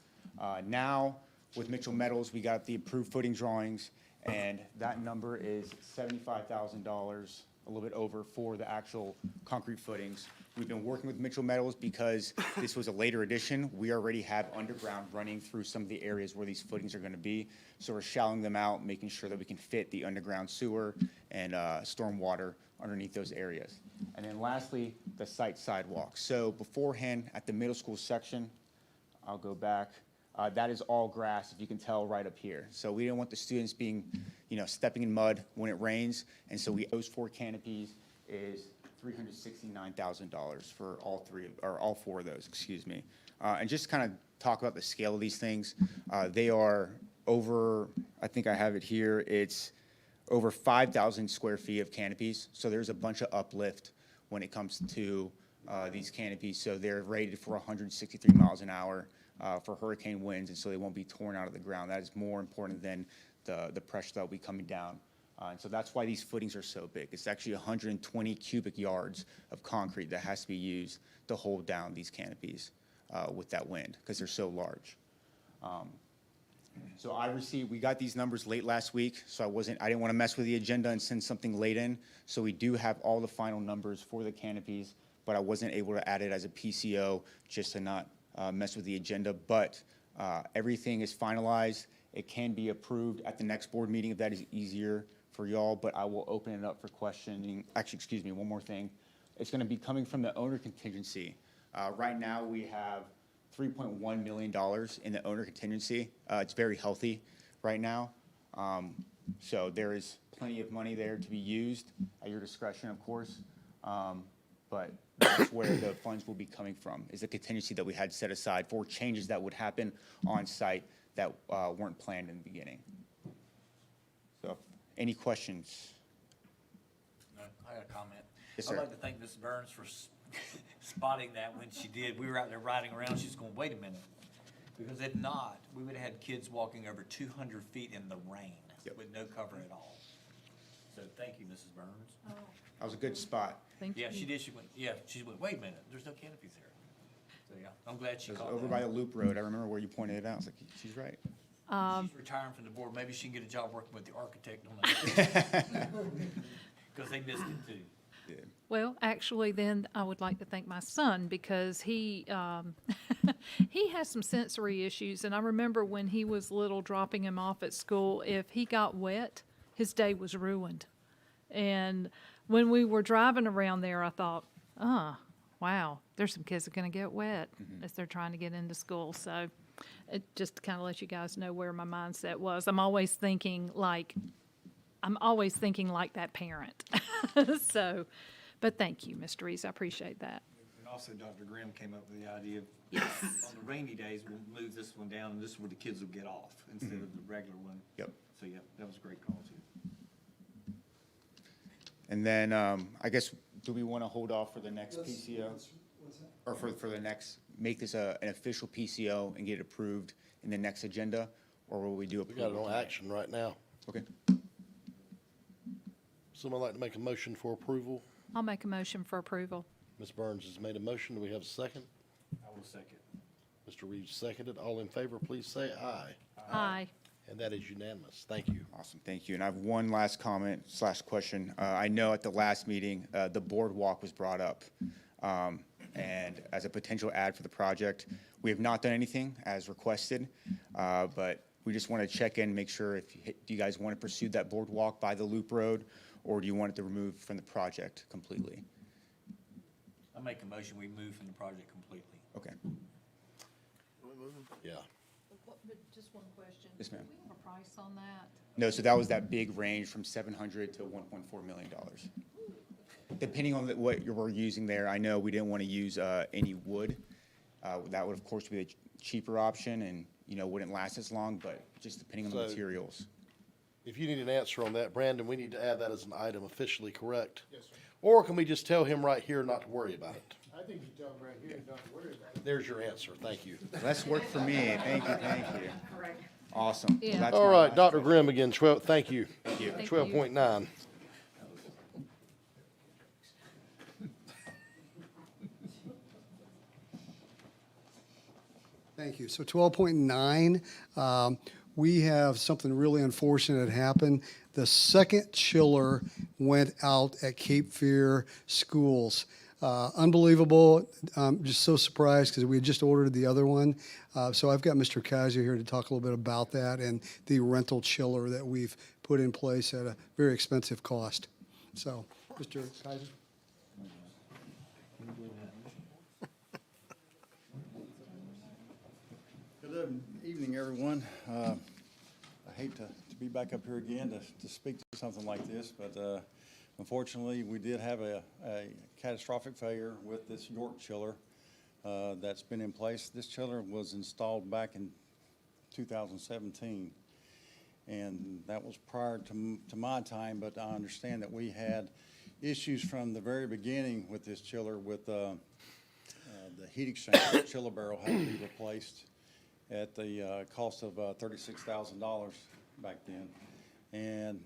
[SPEAKER 8] Now, with Mitchell Metals, we got the approved footing drawings. And that number is $75,000. A little bit over for the actual concrete footings. We've been working with Mitchell Metals because this was a later addition. We already have underground running through some of the areas where these footings are going to be. So we're shallowing them out, making sure that we can fit the underground sewer and storm water underneath those areas. And then lastly, the site sidewalk. So beforehand at the middle school section, I'll go back. That is all grass, if you can tell right up here. So we didn't want the students being, stepping in mud when it rains. And so those 4 canopies is $369,000 for all 4 of those, excuse me. And just kind of talk about the scale of these things. They are over, I think I have it here, it's over 5,000 square feet of canopies. So there's a bunch of uplift when it comes to these canopies. So they're rated for 163 miles an hour. For hurricane winds, and so they won't be torn out of the ground. That is more important than the pressure that will be coming down. And so that's why these footings are so big. It's actually 120 cubic yards of concrete that has to be used to hold down these canopies with that wind because they're so large. So we got these numbers late last week, so I didn't want to mess with the agenda and send something late in. So we do have all the final numbers for the canopies but I wasn't able to add it as a PCO just to not mess with the agenda. But everything is finalized. It can be approved at the next board meeting if that is easier for y'all, but I will open it up for questioning. Actually, excuse me, one more thing. It's going to be coming from the owner contingency. Right now, we have $3.1 million in the owner contingency. It's very healthy right now. So there is plenty of money there to be used at your discretion, of course. But that's where the funds will be coming from, is the contingency that we had set aside for changes that would happen on site that weren't planned in the beginning. So, any questions?
[SPEAKER 20] No, I got a comment.
[SPEAKER 8] Yes,
[SPEAKER 20] I'd
[SPEAKER 8] sir.
[SPEAKER 20] like to thank Ms. Burns for spotting that when she did. We were out there riding around, she's going, wait a minute. Because if not, we would have had kids walking over 200 feet in the rain with no cover at all. So thank you, Mrs. Burns.
[SPEAKER 8] That was a good spot.
[SPEAKER 2] Thank
[SPEAKER 20] Yeah,
[SPEAKER 2] you.
[SPEAKER 20] she did. She went, wait a minute, there's no canopies there. So yeah, I'm glad she
[SPEAKER 8] It was
[SPEAKER 20] caught
[SPEAKER 8] over
[SPEAKER 20] that.
[SPEAKER 8] by the loop road. I remember where you pointed it out. I was like, she's right.
[SPEAKER 20] She's retiring from the board. Maybe she can get a job working with the architect on that. Because they missed it too.
[SPEAKER 2] Well, actually, then I would like to thank my son because he he has some sensory issues, and I remember when he was little, dropping him off at school. If he got wet, his day was ruined. And when we were driving around there, I thought, wow, there's some kids that are going to get wet as they're trying to get into school. So it just to kind of let you guys know where my mindset was. I'm always thinking like that parent. So, but thank you, Mr. Reese. I appreciate that.
[SPEAKER 20] And also Dr. Grimm came up with the idea of, on the rainy days, we'll move this one down and this is where the kids will get off instead of the regular one.
[SPEAKER 8] Yep.
[SPEAKER 20] So yeah, that was a great call too.
[SPEAKER 8] And then, I guess, do we want to hold off for the next PCO? Or for the next, make this an official PCO and get it approved in the next agenda? Or will we do
[SPEAKER 1] We got it
[SPEAKER 8] approval
[SPEAKER 1] on
[SPEAKER 8] tonight?
[SPEAKER 1] action right now.
[SPEAKER 8] Okay.
[SPEAKER 1] Someone like to make a motion for approval?
[SPEAKER 2] I'll make a motion for approval.
[SPEAKER 1] Ms. Burns has made a motion. Do we have a second?
[SPEAKER 20] I will second.
[SPEAKER 1] Mr. Reeves seconded. All in favor, please say aye.
[SPEAKER 2] Aye.
[SPEAKER 1] And that is unanimous. Thank you.
[SPEAKER 8] Awesome, thank you. And I have one last comment / question. I know at the last meeting, the boardwalk was brought up, and as a potential add for the project. We have not done anything as requested, but we just want to check in, make sure do you guys want to pursue that boardwalk by the loop road, or do you want it to remove from the project completely?
[SPEAKER 20] I make a motion, we move from the project completely.
[SPEAKER 8] Okay.
[SPEAKER 1] Yeah.
[SPEAKER 2] Just one question.
[SPEAKER 8] Yes, ma'am.
[SPEAKER 2] Do we have a price on that?
[SPEAKER 8] No, so that was that big range from $700 to $1.4 million. Depending on what we're using there, I know we didn't want to use any wood. That would, of course, be a cheaper option and, wouldn't last as long, but just depending on the
[SPEAKER 1] So-
[SPEAKER 8] materials.
[SPEAKER 1] If you need an answer on that, Brandon, we need to add that as an item officially, correct?
[SPEAKER 4] Yes, sir.
[SPEAKER 1] Or can we just tell him right here not to worry about it?
[SPEAKER 4] I think you tell them right here, don't worry about it.
[SPEAKER 1] There's your answer. Thank you.
[SPEAKER 8] That's worked for me. Thank you, thank you. Awesome.
[SPEAKER 2] Yeah.
[SPEAKER 8] That's
[SPEAKER 1] All
[SPEAKER 8] my
[SPEAKER 1] right,
[SPEAKER 8] last-
[SPEAKER 1] Dr. Grimm again, thank you.
[SPEAKER 8] Thank you.
[SPEAKER 2] Thank you.
[SPEAKER 1] 12.9.
[SPEAKER 18] Thank you. So 12.9, we have something really unfortunate happen. The second chiller went out at Cape Fear schools. Unbelievable. I'm just so surprised because we had just ordered the other one. So I've got Mr. Kaiser here to talk a little bit about that and the rental chiller that we've put in place at a very expensive cost. So, Mr. Kaiser?
[SPEAKER 10] Good evening, everyone. I hate to be back up here again to speak to something like this, but unfortunately, we did have a catastrophic failure with this York chiller that's been in place. This chiller was installed back in 2017, and that was prior to my time, but I understand that we had issues from the very beginning with this chiller with the heat exchanger, the chiller barrel had to be replaced at the cost of $36,000 back then. And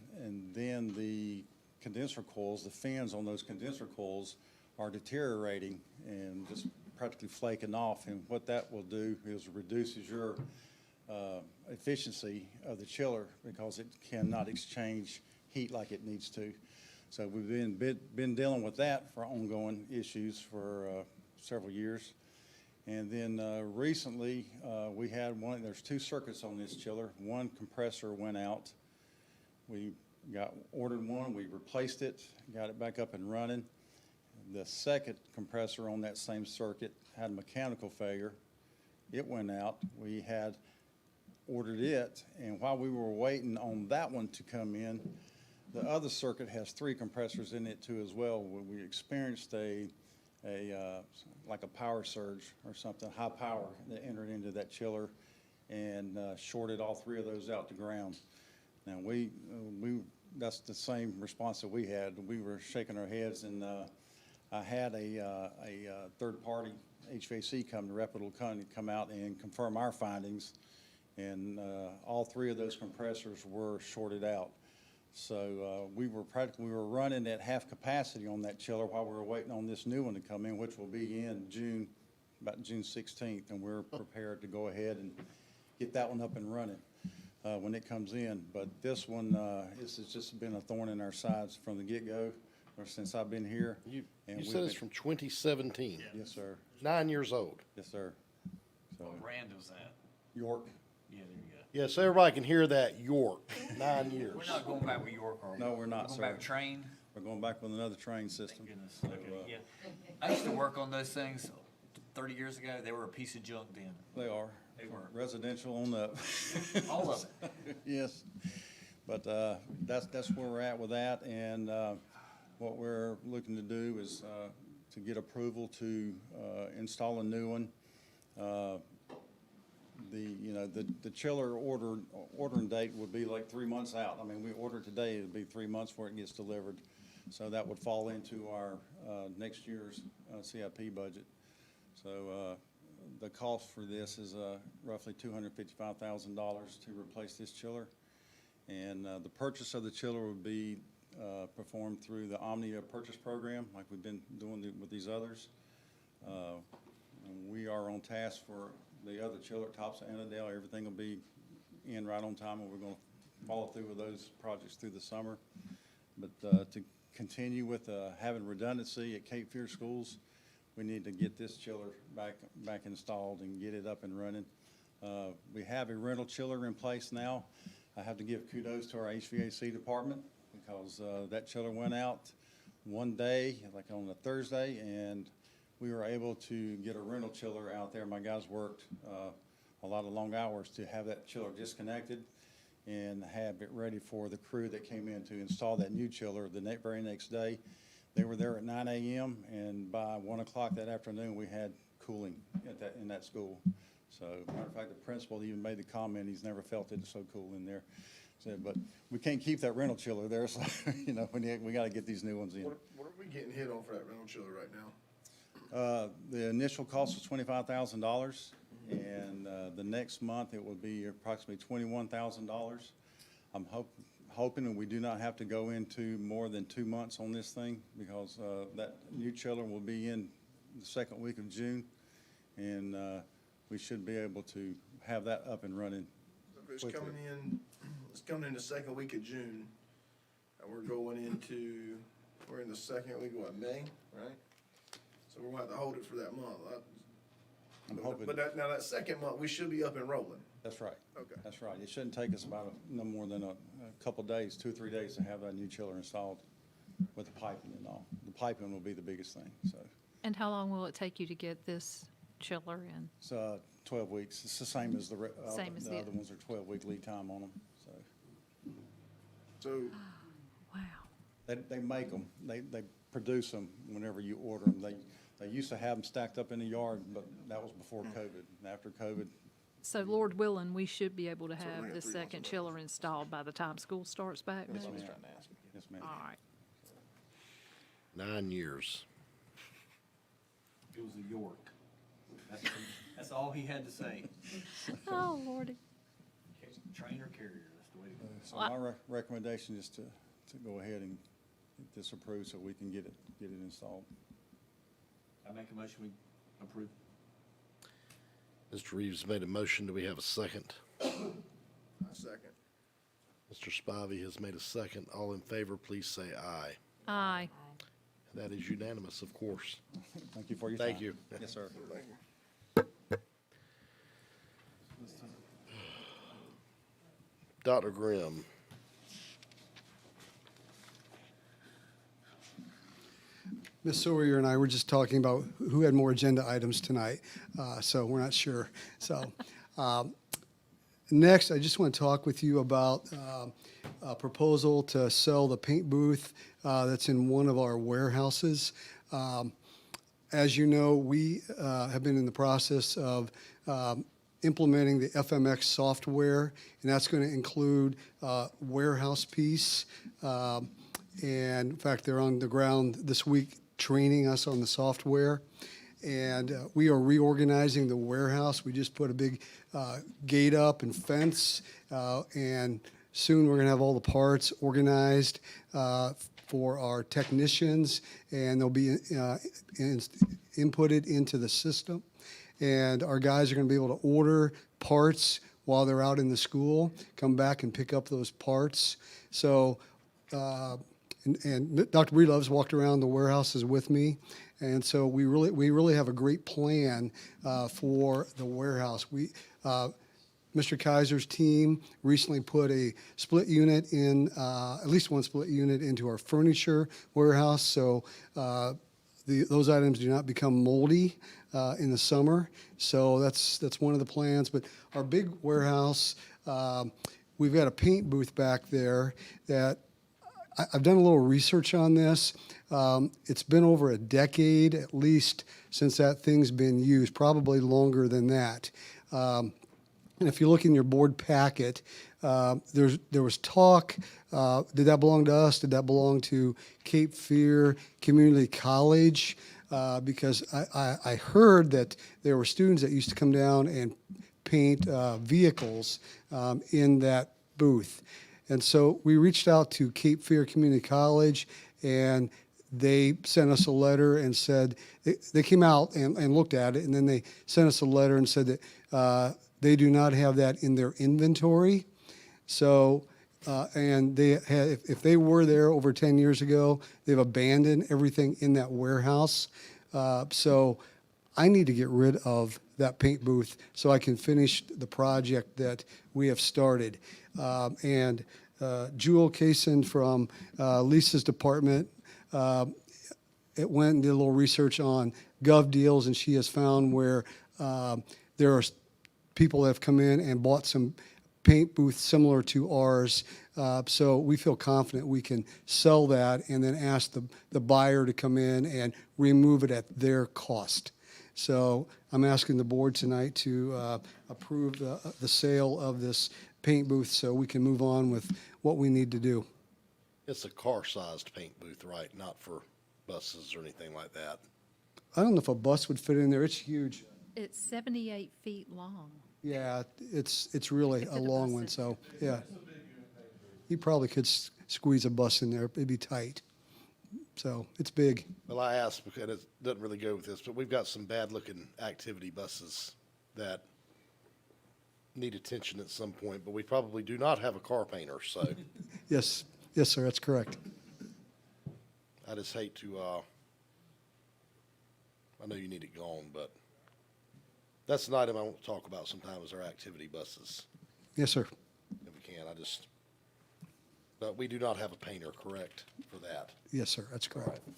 [SPEAKER 10] then the condenser coils, the fins on those condenser coils are deteriorating and just practically flaking off. And what that will do is reduces your efficiency of the chiller because it cannot exchange heat like it needs to. So we've been dealing with that for ongoing issues for several years. And then recently, we had there's 2 circuits on this chiller. One compressor went out. We ordered one, we replaced it, got it back up and running. The second compressor on that same circuit had a mechanical failure. It went out. We had ordered it, and while we were waiting on that one to come in, the other circuit has 3 compressors in it too as well. We experienced like a power surge or something, high power that entered into that chiller and shorted all 3 of those out to ground. Now that's the same response that we had. We were shaking our heads, and I had a third-party HVAC company, reputable company, come out and confirm our findings, and all 3 of those compressors were shorted out. So we were running at half capacity on that chiller while we were waiting on this new one to come in, which will be in June, about June 16th, and we're prepared to go ahead and get that one up and running when it comes in. But this one, this has just been a thorn in our sides from the get-go, or since I've been here.
[SPEAKER 1] You said it's from 2017.
[SPEAKER 10] Yes, sir.
[SPEAKER 1] 9 years old.
[SPEAKER 10] Yes, sir. So,
[SPEAKER 20] What brand was that?
[SPEAKER 10] York.
[SPEAKER 20] Yeah, there you go.
[SPEAKER 1] Yeah, so everybody can hear that, York, 9 years.
[SPEAKER 20] We're not going back with York, are we?
[SPEAKER 10] No, we're not,
[SPEAKER 20] Going
[SPEAKER 10] sir.
[SPEAKER 20] back with Train?
[SPEAKER 10] We're going back with another train system.
[SPEAKER 20] Goodness, okay, yeah. I used to work on those things 30 years ago. They were a piece of junk then.
[SPEAKER 10] They are.
[SPEAKER 20] They were.
[SPEAKER 10] Residential on up.
[SPEAKER 20] All of it.
[SPEAKER 10] Yes. But that's where we're at with that, and what we're looking to do is to get approval to install a new one. The chiller ordering date would be like 3 months out. I mean, we order today, it'd be 3 months before it gets delivered. So that would fall into our next year's CIP budget. So the cost for this is roughly $255,000 to replace this chiller. And the purchase of the chiller would be performed through the Omnia purchase program, like we've been doing with these others. And we are on task for the other chiller, Tops of Annandale. Everything will be in right on time, and we're going to follow through with those projects through the summer. But to continue with having redundancy at Cape Fear schools, we need to get this chiller back installed and get it up and running. We have a rental chiller in place now. I have to give kudos to our HVAC department, because that chiller went out one day, like on a Thursday, and we were able to get a rental chiller out there. My guys worked a lot of long hours to have that chiller disconnected and have it ready for the crew that came in to install that new chiller the very next day. They were there at 9 a.m. and by 1 o'clock that afternoon, we had cooling in that school. So, matter of fact, the principal even made the comment, he's never felt it so cool in there. So, but we can't keep that rental chiller there, so, we got to get these new ones in.
[SPEAKER 5] What are we getting hit on for that rental chiller right now?
[SPEAKER 10] The initial cost was $25,000, and the next month it will be approximately $21,000. I'm hoping that we do not have to go into more than 2 months on this thing, because that new chiller will be in the second week of June, and we should be able to have that up and running quickly.
[SPEAKER 5] It's coming in the second week of June, and we're in the second week of what, May, right? So we're gonna have to hold it for that month.
[SPEAKER 10] I'm hoping.
[SPEAKER 5] But now that second month, we should be up and rolling.
[SPEAKER 10] That's right.
[SPEAKER 5] Okay.
[SPEAKER 10] That's right. It shouldn't take us about no more than a couple days, 2 or 3 days to have that new chiller installed with the piping and all. The piping will be the biggest thing, so.
[SPEAKER 2] And how long will it take you to get this chiller in?
[SPEAKER 10] It's 12 weeks. It's the same as the
[SPEAKER 2] the
[SPEAKER 10] other ones are 12-week lead time on them, so.
[SPEAKER 5] So.
[SPEAKER 2] Wow.
[SPEAKER 10] They make them, they produce them whenever you order them. They used to have them stacked up in the yard, but that was before COVID. And after COVID,
[SPEAKER 2] So Lord willing, we should be able to
[SPEAKER 5] we
[SPEAKER 2] have
[SPEAKER 5] got
[SPEAKER 2] the
[SPEAKER 5] 3 months
[SPEAKER 2] second
[SPEAKER 5] left.
[SPEAKER 2] chiller installed by the time school starts back
[SPEAKER 10] yes,
[SPEAKER 2] then?
[SPEAKER 10] ma'am. Yes, ma'am.
[SPEAKER 2] All right.
[SPEAKER 1] 9 years.
[SPEAKER 20] It was a York. That's all he had to say.
[SPEAKER 2] Oh, Lordy.
[SPEAKER 20] Train or carrier, that's the way to go.
[SPEAKER 10] So my recommendation is to go ahead and get this approved so we can get it installed.
[SPEAKER 20] I make a motion, we approve.
[SPEAKER 1] Mr. Reeves made a motion. Do we have a second?
[SPEAKER 5] I second.
[SPEAKER 1] Mr. Spivey has made a second. All in favor, please say aye.
[SPEAKER 2] Aye.
[SPEAKER 1] That is unanimous, of course.
[SPEAKER 10] Thank you for your time.
[SPEAKER 1] Thank you.
[SPEAKER 10] Yes, sir.
[SPEAKER 1] Dr. Grimm.
[SPEAKER 18] Ms. Sawyer and I were just talking about who had more agenda items tonight, so we're not sure. So, next, I just want to talk with you about a proposal to sell the paint booth that's in one of our warehouses. As you know, we have been in the process of implementing the FMX software, and that's going to include warehouse piece. And in fact, they're on the ground this week training us on the software. And we are reorganizing the warehouse. We just put a big gate up and fence, and soon we're going to have all the parts organized for our technicians, and they'll be inputted into the system. And our guys are going to be able to order parts while they're out in the school, come back and pick up those parts. So, and Dr. Breedlove's walked around the warehouses with me, and so we really have a great plan for the warehouse. Mr. Kaiser's team recently put a split unit in, at least one split unit into our furniture warehouse, so those items do not become moldy in the summer. So that's one of the plans. But our big warehouse, we've got a paint booth back there that I've done a little research on this. It's been over a decade at least since that thing's been used, probably longer than that. And if you look in your board packet, there was talk, did that belong to us? Did that belong to Cape Fear Community College? Because I heard that there were students that used to come down and paint vehicles in that booth. And so we reached out to Cape Fear Community College, and they sent us a letter and said, they came out and looked at it, and then they sent us a letter and said that they do not have that in their inventory. So, and they had, if they were there over 10 years ago, they've abandoned everything in that warehouse. So I need to get rid of that paint booth so I can finish the project that we have started. And Jewel Kaysen from Lisa's department, it went and did a little research on Gov Deals, and she has found where there are people that have come in and bought some paint booths similar to ours. So we feel confident we can sell that and then ask the buyer to come in and remove it at their cost. So I'm asking the board tonight to approve the sale of this paint booth so we can move on with what we need to do.
[SPEAKER 1] It's a car-sized paint booth, right? Not for buses or anything like that.
[SPEAKER 18] I don't know if a bus would fit in there. It's huge.
[SPEAKER 2] It's 78 feet long.
[SPEAKER 18] Yeah, it's really a long one, so, yeah. You probably could squeeze a bus in there. It'd be tight. So it's big.
[SPEAKER 1] Well, I asked because it doesn't really go with this, but we've got some bad-looking activity buses that need attention at some point, but we probably do not have a car painter, so
[SPEAKER 18] Yes, sir, that's correct.
[SPEAKER 1] I just hate to, I know you need it gone, but that's an item I want to talk about sometime is our activity buses,
[SPEAKER 18] Yes, sir.
[SPEAKER 1] if we can. But we do not have a painter, correct, for that?
[SPEAKER 18] Yes, sir, that's
[SPEAKER 1] All
[SPEAKER 18] correct.
[SPEAKER 1] right.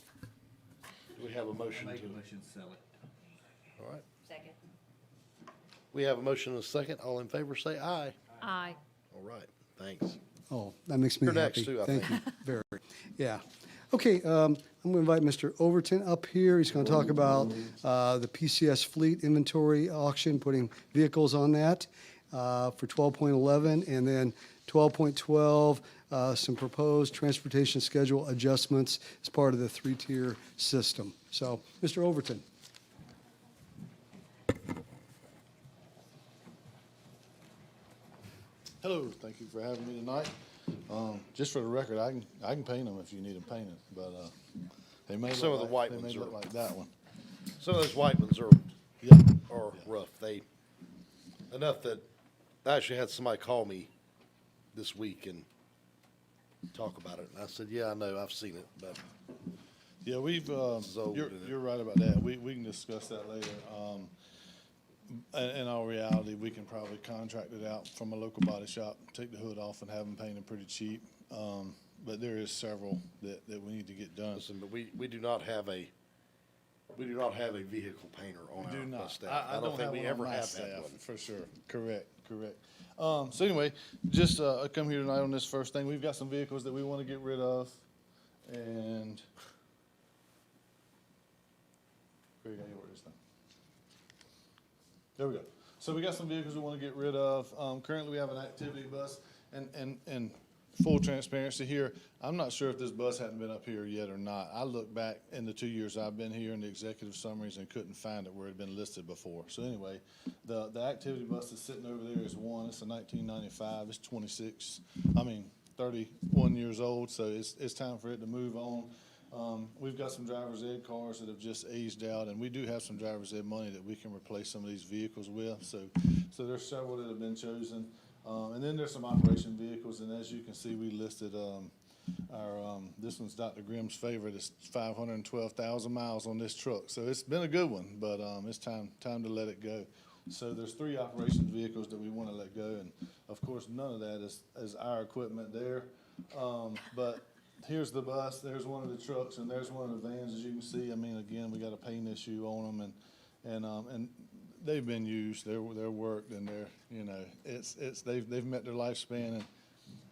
[SPEAKER 1] Do we have a motion to?
[SPEAKER 20] Make a motion to sell it.
[SPEAKER 1] All right.
[SPEAKER 21] Second.
[SPEAKER 1] We have a motion and a second. All in favor, say aye.
[SPEAKER 2] Aye.
[SPEAKER 1] All right, thanks.
[SPEAKER 18] Oh, that makes me
[SPEAKER 1] You're
[SPEAKER 18] happy.
[SPEAKER 1] next, too, I
[SPEAKER 18] Thank
[SPEAKER 1] think.
[SPEAKER 18] you, very. Yeah. Okay, I'm going to invite Mr. Overton up here. He's going to talk about the PCS fleet inventory auction, putting vehicles on that for 12.11, and then 12.12, some proposed transportation schedule adjustments as part of the three-tier system. So, Mr. Overton.
[SPEAKER 11] Hello, thank you for having me tonight. Just for the record, I can paint them if you need them painted, but they may
[SPEAKER 1] Some of
[SPEAKER 11] look
[SPEAKER 1] the
[SPEAKER 11] like,
[SPEAKER 1] white
[SPEAKER 11] they
[SPEAKER 1] ones
[SPEAKER 11] may
[SPEAKER 1] are-
[SPEAKER 11] look like that one.
[SPEAKER 1] Some of those white ones are
[SPEAKER 11] Yeah.
[SPEAKER 1] rough. They, enough that I actually had somebody call me this week and talk about it. And I said, yeah, I know, I've seen it, but
[SPEAKER 11] Yeah, we've,
[SPEAKER 1] old,
[SPEAKER 11] you're,
[SPEAKER 1] isn't it?
[SPEAKER 11] you're right about that. We can discuss that later. In all reality, we can probably contract it out from a local body shop, take the hood off and have them painted pretty cheap. But there is several that we need to get done.
[SPEAKER 1] Listen, but we do not have a vehicle painter on
[SPEAKER 11] We do
[SPEAKER 1] our
[SPEAKER 11] not.
[SPEAKER 1] staff. I don't think
[SPEAKER 11] have
[SPEAKER 1] we
[SPEAKER 11] one on
[SPEAKER 1] ever
[SPEAKER 11] my
[SPEAKER 1] have
[SPEAKER 11] staff,
[SPEAKER 1] had one.
[SPEAKER 11] for sure. Correct. So anyway, just, I come here tonight on this first thing. We've got some vehicles that we want to get rid of. And Craig, I work this thing. There we go. So we got some vehicles we want to get rid of. Currently, we have an activity bus, and full transparency here, I'm not sure if this bus hadn't been up here yet or not. I looked back in the 2 years I've been here in the executive summaries and couldn't find it where it had been listed before. So anyway, the activity bus that's sitting over there is one. It's a 1995. It's 31 years old. So it's time for it to move on. We've got some driver's ed cars that have just aged out, and we do have some driver's ed money that we can replace some of these vehicles with. So there's several that have been chosen. And then there's some operation vehicles, and as you can see, we listed this one's Dr. Grimm's favorite. It's 512,000 miles on this truck. So it's been a good one, but it's time to let it go. So there's 3 operation vehicles that we want to let go, and of course, none of that is our equipment there. But here's the bus, there's one of the trucks, and there's one of the vans, as you can see. I mean, again, we got a paint issue on them, and they've been used, they're worked, and they've met their lifespan, and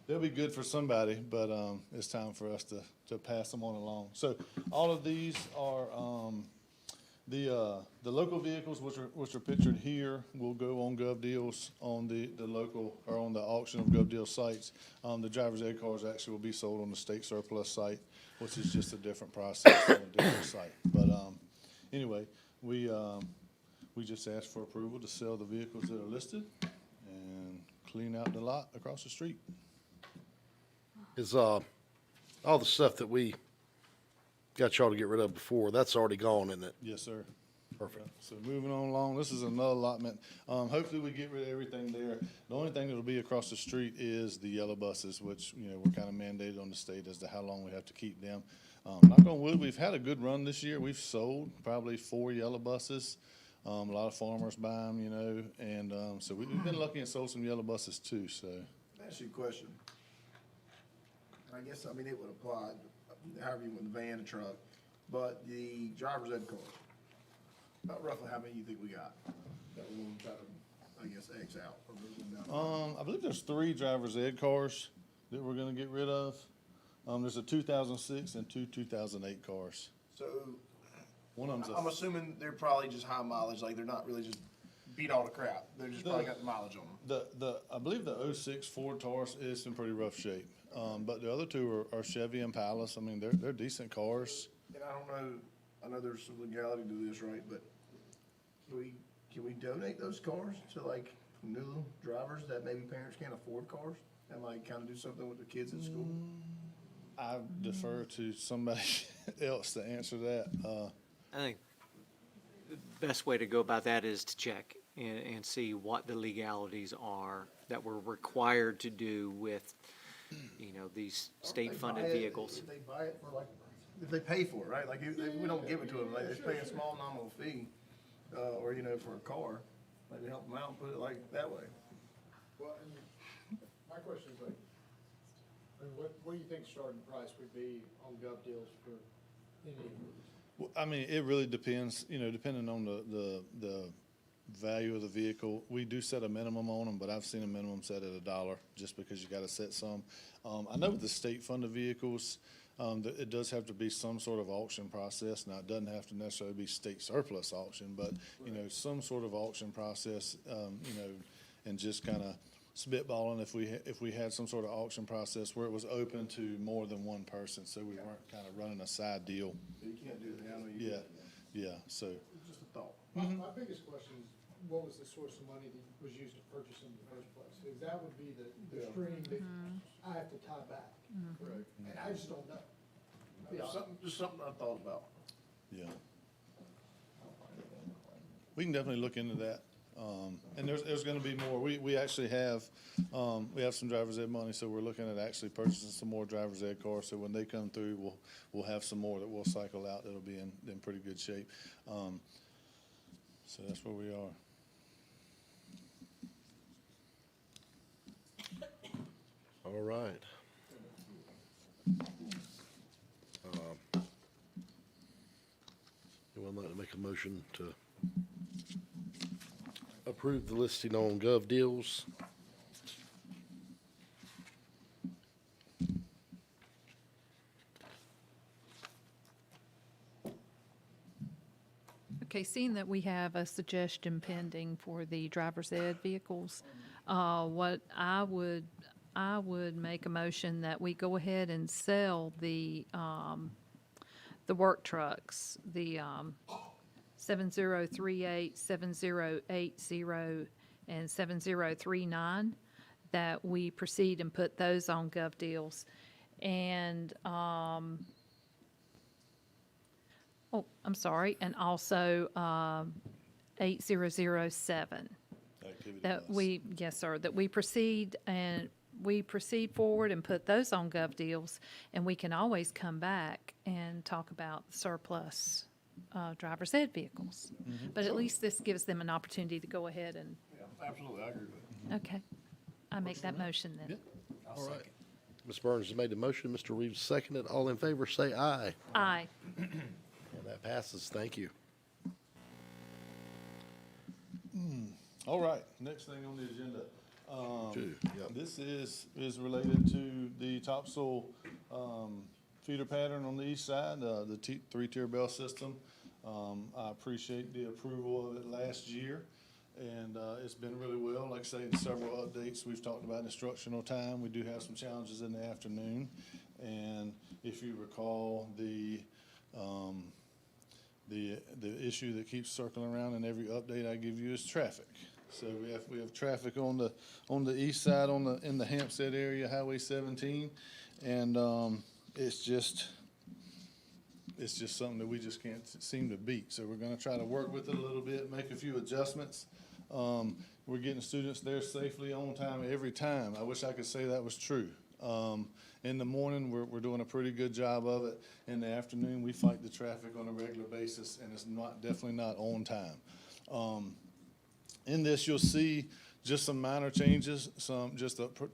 [SPEAKER 11] they'll be good for somebody, but it's time for us to pass them on along. So all of these are the local vehicles, which are pictured here, will go on Gov Deals on the local, or on the auction of Gov Deals sites. The driver's ed cars actually will be sold on the state surplus site, which is just a different process on a different site. But anyway, we just asked for approval to sell the vehicles that are listed and clean out the lot across the street.
[SPEAKER 1] Is all the stuff that we got y'all to get rid of before, that's already gone, isn't it?
[SPEAKER 11] Yes, sir.
[SPEAKER 1] Perfect.
[SPEAKER 11] So moving on along, this is another allotment. Hopefully we get rid of everything there. The only thing that'll be across the street is the yellow buses, which, we're kind of mandated on the state as to how long we have to keep them. Knock on wood, we've had a good run this year. We've sold probably 4 yellow buses. A lot of farmers buy them, and so we've been lucky and sold some yellow buses too, so.
[SPEAKER 5] Let me ask you a question. I guess, it would apply, however you want, the van, the truck, but the driver's ed car, about roughly how many you think we got? That we're gonna try to, I guess, X out or move them down?
[SPEAKER 11] I believe there's 3 driver's ed cars that we're gonna get rid of. There's a 2006 and 2 2008 cars.
[SPEAKER 5] So,
[SPEAKER 11] One of them's
[SPEAKER 5] I'm assuming they're probably just high mileage, like they're not really just beat all the crap. They're just probably got the mileage on them.
[SPEAKER 11] I believe the 06 Ford Taurus is in pretty rough shape. But the other 2 are Chevy Impalas. They're decent cars.
[SPEAKER 5] And I don't know, I know there's some legality to this, right, but can we donate those cars to like new drivers that maybe parents can't afford cars? And like kind of do something with the kids in school?
[SPEAKER 11] I defer to somebody else to answer that.
[SPEAKER 17] I think the best way to go about that is to check and see what the legalities are that we're required to do with, these state-funded vehicles.
[SPEAKER 5] If they buy it for like, if they pay for it, right? Like, if we don't give it to them, like, they pay a small nominal fee, or, for a car, maybe help them out and put it like that way.
[SPEAKER 4] Well, and my question is what do you think starting price would be on Gov Deals for any?
[SPEAKER 11] Well, it really depends, depending on the value of the vehicle. We do set a minimum on them, but I've seen a minimum set at $1 just because you got to set some. I know with the state-funded vehicles, it does have to be some sort of auction process. Now, it doesn't have to necessarily be state surplus auction, but, some sort of auction process, and just kind of spitballing if we had some sort of auction process where it was open to more than one person, so we weren't kind of running a side deal.
[SPEAKER 5] You can't do that, I know you can't.
[SPEAKER 11] Yeah, so.
[SPEAKER 5] Just a thought.
[SPEAKER 4] My biggest question is, what was the source of money that was used to purchase them in the first place? Because that would be the string that I have to tie back. Correct. And I just don't know.
[SPEAKER 5] Just something I thought about.
[SPEAKER 11] Yeah. We can definitely look into that. And there's gonna be more. We actually have, we have some driver's ed money, so we're looking at actually purchasing some more driver's ed cars. So when they come through, we'll have some more that we'll cycle out that'll be in pretty good shape. So that's where we are.
[SPEAKER 1] All right. Anyone like to make a motion to approve the listing on Gov Deals?
[SPEAKER 2] Okay, seeing that we have a suggestion pending for the driver's ed vehicles, what I would make a motion that we go ahead and sell the work trucks, the 7038, 7080, and 7039, that we proceed and put those on Gov Deals. And, and also 8007.
[SPEAKER 11] Activity
[SPEAKER 2] That
[SPEAKER 11] bus.
[SPEAKER 2] we, yes, sir, that we proceed forward and put those on Gov Deals, and we can always come back and talk about surplus driver's ed vehicles. But at least this gives them an opportunity to go ahead and,
[SPEAKER 5] Yeah, absolutely, I agree with that.
[SPEAKER 2] okay. I make that motion then.
[SPEAKER 1] All right. Ms. Burns has made the motion. Mr. Reeves seconded. All in favor, say aye.
[SPEAKER 2] Aye.
[SPEAKER 1] And that passes. Thank you.
[SPEAKER 11] All right, next thing on the agenda.
[SPEAKER 1] Yep.
[SPEAKER 11] This is related to the topsoil feeder pattern on the east side, the three-tier bell system. I appreciate the approval of it last year, and it's been really well. Like I say, in several updates, we've talked about instructional time. We do have some challenges in the afternoon, and if you recall, the issue that keeps circling around in every update I give you is traffic. So we have traffic on the east side in the Hampstead area, Highway 17, and it's just something that we just can't seem to beat. So we're going to try to work with it a little bit, make a few adjustments. We're getting students there safely, on time, every time. I wish I could say that was true. In the morning, we're doing a pretty good job of it. In the afternoon, we fight the traffic on a regular basis, and it's definitely not on time. In this, you'll see just some minor changes,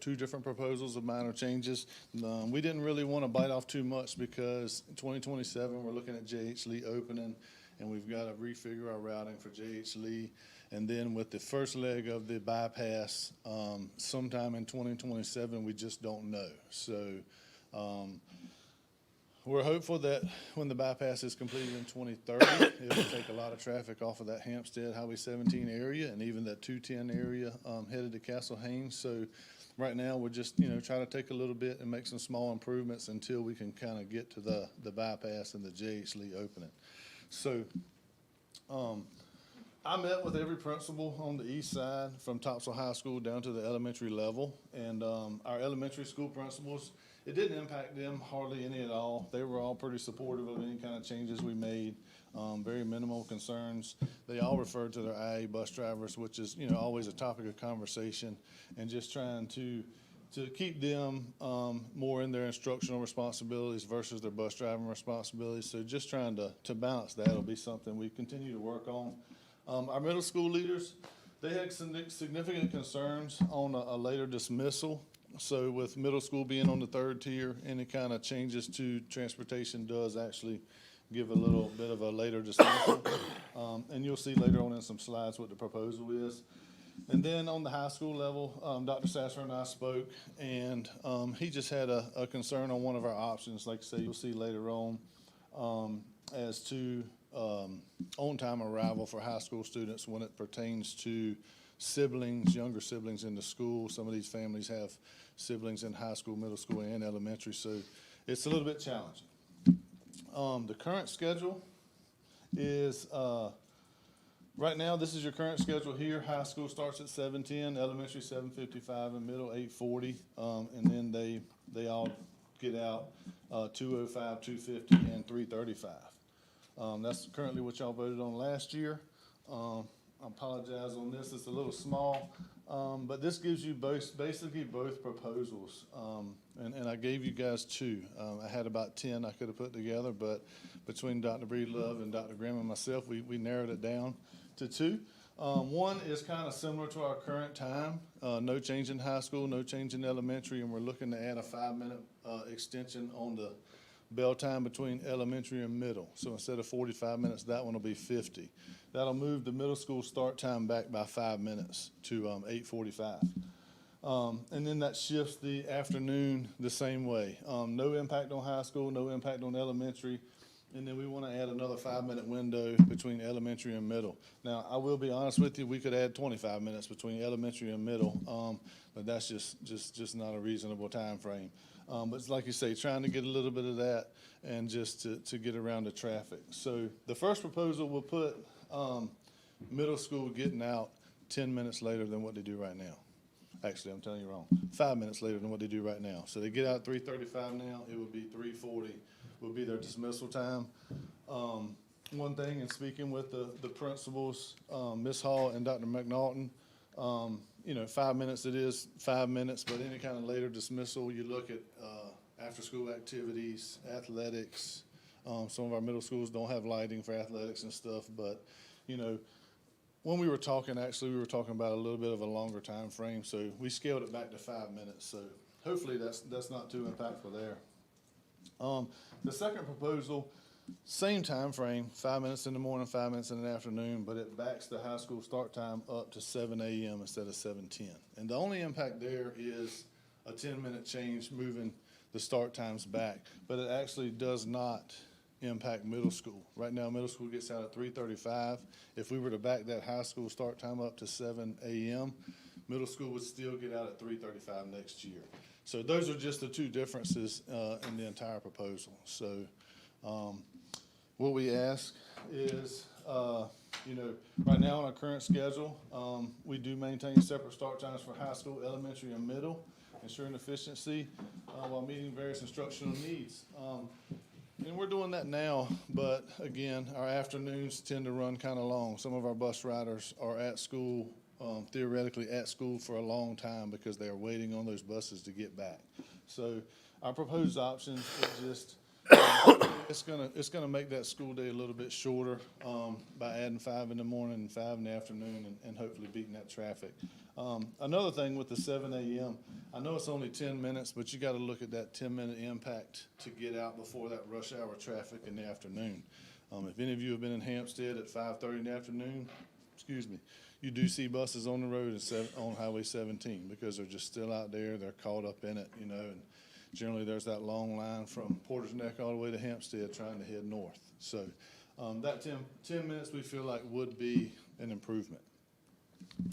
[SPEAKER 11] two different proposals of minor changes. We didn't really want to bite off too much because in 2027, we're looking at J.H. Lee opening, and we've got to refigure our routing for J.H. Lee. And then with the first leg of the bypass, sometime in 2027, we just don't know. So we're hopeful that when the bypass is completed in 2030, it will take a lot of traffic off of that Hampstead Highway 17 area and even that 210 area headed to Castle Haynes. So right now, we're just, trying to take a little bit and make some small improvements until we can kind of get to the bypass and the J.H. Lee opening. So I met with every principal on the east side from Topsail High School down to the elementary level. And our elementary school principals, it didn't impact them hardly any at all. They were all pretty supportive of any kind of changes we made, very minimal concerns. They all referred to their IA bus drivers, which is, always a topic of conversation, and just trying to keep them more in their instructional responsibilities versus their bus driving responsibilities. So just trying to balance that will be something we continue to work on. Our middle school leaders, they had some significant concerns on a later dismissal. So with middle school being on the third tier, any kind of changes to transportation does actually give a little bit of a later dismissal. And you'll see later on in some slides what the proposal is. And then on the high school level, Dr. Sasser and I spoke, and he just had a concern on one of our options. Like I say, you'll see later on as to on-time arrival for high school students when it pertains to siblings, younger siblings in the school. Some of these families have siblings in high school, middle school, and elementary, so it's a little bit challenging. The current schedule is, right now, this is your current schedule here. High school starts at 7:10, elementary 7:55, and middle 8:40, and then they all get out 2:05, 2:50, and 3:35. That's currently what y'all voted on last year. I apologize on this, it's a little small, but this gives you basically both proposals. And I gave you guys two. I had about 10 I could have put together, but between Dr. Breedlove and Dr. Graham and myself, we narrowed it down to two. One is kind of similar to our current time, no change in high school, no change in elementary, and we're looking to add a 5-minute extension on the bell time between elementary and middle. So instead of 45 minutes, that one will be 50. That'll move the middle school start time back by 5 minutes to 8:45. And then that shifts the afternoon the same way. No impact on high school, no impact on elementary. And then we want to add another 5-minute window between elementary and middle. Now, I will be honest with you, we could add 25 minutes between elementary and middle, but that's just not a reasonable time frame. But it's like you say, trying to get a little bit of that and just to get around the traffic. So the first proposal will put middle school getting out 10 minutes later than what they do right now. Actually, I'm telling you wrong. 5 minutes later than what they do right now. So they get out at 3:35 now, it would be 3:40 would be their dismissal time. One thing, in speaking with the principals, Ms. Hall and Dr. McNaughton, 5 minutes, it is 5 minutes, but any kind of later dismissal, you look at after-school activities, athletics. Some of our middle schools don't have lighting for athletics and stuff, but, when we were talking, actually, we were talking about a little bit of a longer time frame, so we scaled it back to 5 minutes. So hopefully that's not too impactful there. The second proposal, same time frame, 5 minutes in the morning, 5 minutes in the afternoon, but it backs the high school start time up to 7 a.m. instead of 7:10. And the only impact there is a 10-minute change moving the start times back, but it actually does not impact middle school. Right now, middle school gets out at 3:35. If we were to back that high school start time up to 7 a.m., middle school would still get out at 3:35 next year. So those are just the two differences in the entire proposal. So what we ask is, right now on our current schedule, we do maintain separate start times for high school, elementary, and middle, ensuring efficiency while meeting various instructional needs. And we're doing that now, but again, our afternoons tend to run kind of long. Some of our bus riders are at school, theoretically at school for a long time because they are waiting on those buses to get back. So our proposed option is just, it's gonna make that school day a little bit shorter by adding 5 in the morning and 5 in the afternoon and hopefully beating that traffic. Another thing with the 7 a.m., I know it's only 10 minutes, but you got to look at that 10-minute impact to get out before that rush hour traffic in the afternoon. If any of you have been in Hampstead at 5:30 in the afternoon, you do see buses on the road on Highway 17 because they're just still out there. They're caught up in it, and generally there's that long line from Porter's Neck all the way to Hampstead trying to head north. So that 10 minutes we feel like would be an improvement.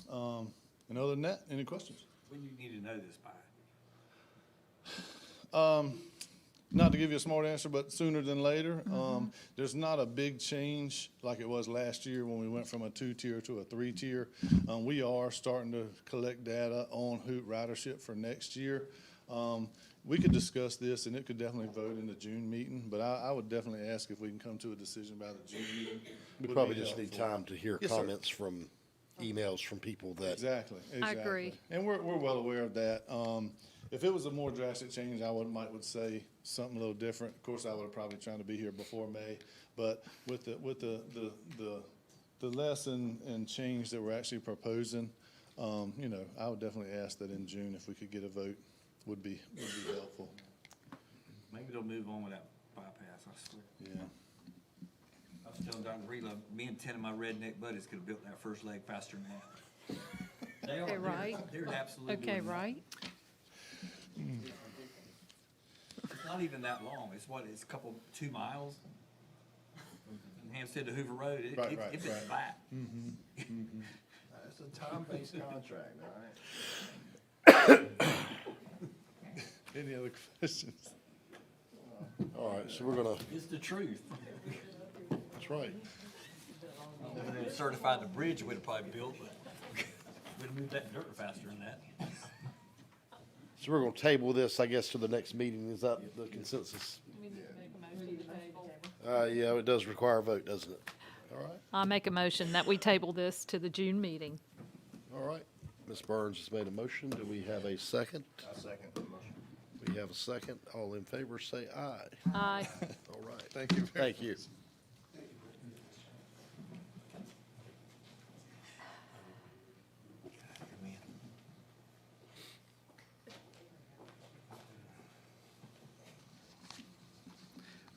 [SPEAKER 11] And other than that, any questions?
[SPEAKER 20] When do you need to know this by?
[SPEAKER 11] Not to give you a smart answer, but sooner than later. There's not a big change like it was last year when we went from a 2-tier to a 3-tier. We are starting to collect data on Hoot ridership for next year. We could discuss this, and it could definitely vote in the June meeting, but I would definitely ask if we can come to a decision by the June meeting.
[SPEAKER 1] We
[SPEAKER 11] Would
[SPEAKER 1] probably
[SPEAKER 11] be
[SPEAKER 1] just need
[SPEAKER 11] helpful.
[SPEAKER 1] time to hear
[SPEAKER 11] Yes, sir.
[SPEAKER 1] comments from emails from people that.
[SPEAKER 11] Exactly.
[SPEAKER 2] I agree.
[SPEAKER 11] And we're well aware of that. If it was a more drastic change, I would say something a little different. Of course, I would have probably tried to be here before May, but with the lesson and change that we're actually proposing, I would definitely ask that in June if we could get a vote would be helpful.
[SPEAKER 20] Maybe they'll move on without bypass, I swear.
[SPEAKER 11] Yeah.
[SPEAKER 20] I was telling Dr. Breedlove, me and 10 of my redneck buddies could have built that first leg faster than that. They
[SPEAKER 2] Okay,
[SPEAKER 20] are,
[SPEAKER 2] right.
[SPEAKER 20] they're absolutely
[SPEAKER 2] Okay,
[SPEAKER 20] doing that.
[SPEAKER 2] right?
[SPEAKER 20] It's not even that long. It's 2 miles? From Hampstead to Hoover Road, if it's that.
[SPEAKER 5] That's a time-based contract, all right?
[SPEAKER 11] Any other questions?
[SPEAKER 1] All right, so we're gonna.
[SPEAKER 20] It's the truth.
[SPEAKER 1] That's right.
[SPEAKER 20] If they had certified the bridge, we'd have probably built, but we'd have moved that dirt faster than that.
[SPEAKER 1] So we're gonna table this, I guess, to the next meeting. Is that the consensus? Yeah, it does require a vote, doesn't it? All right,
[SPEAKER 2] I make a motion that we table this to the June meeting.
[SPEAKER 1] all right. Ms. Burns has made a motion. Do we have a second?
[SPEAKER 5] I second the motion.
[SPEAKER 1] We have a second. All in favor, say aye.
[SPEAKER 2] Aye.
[SPEAKER 1] All right.
[SPEAKER 11] Thank you very
[SPEAKER 1] Thank you.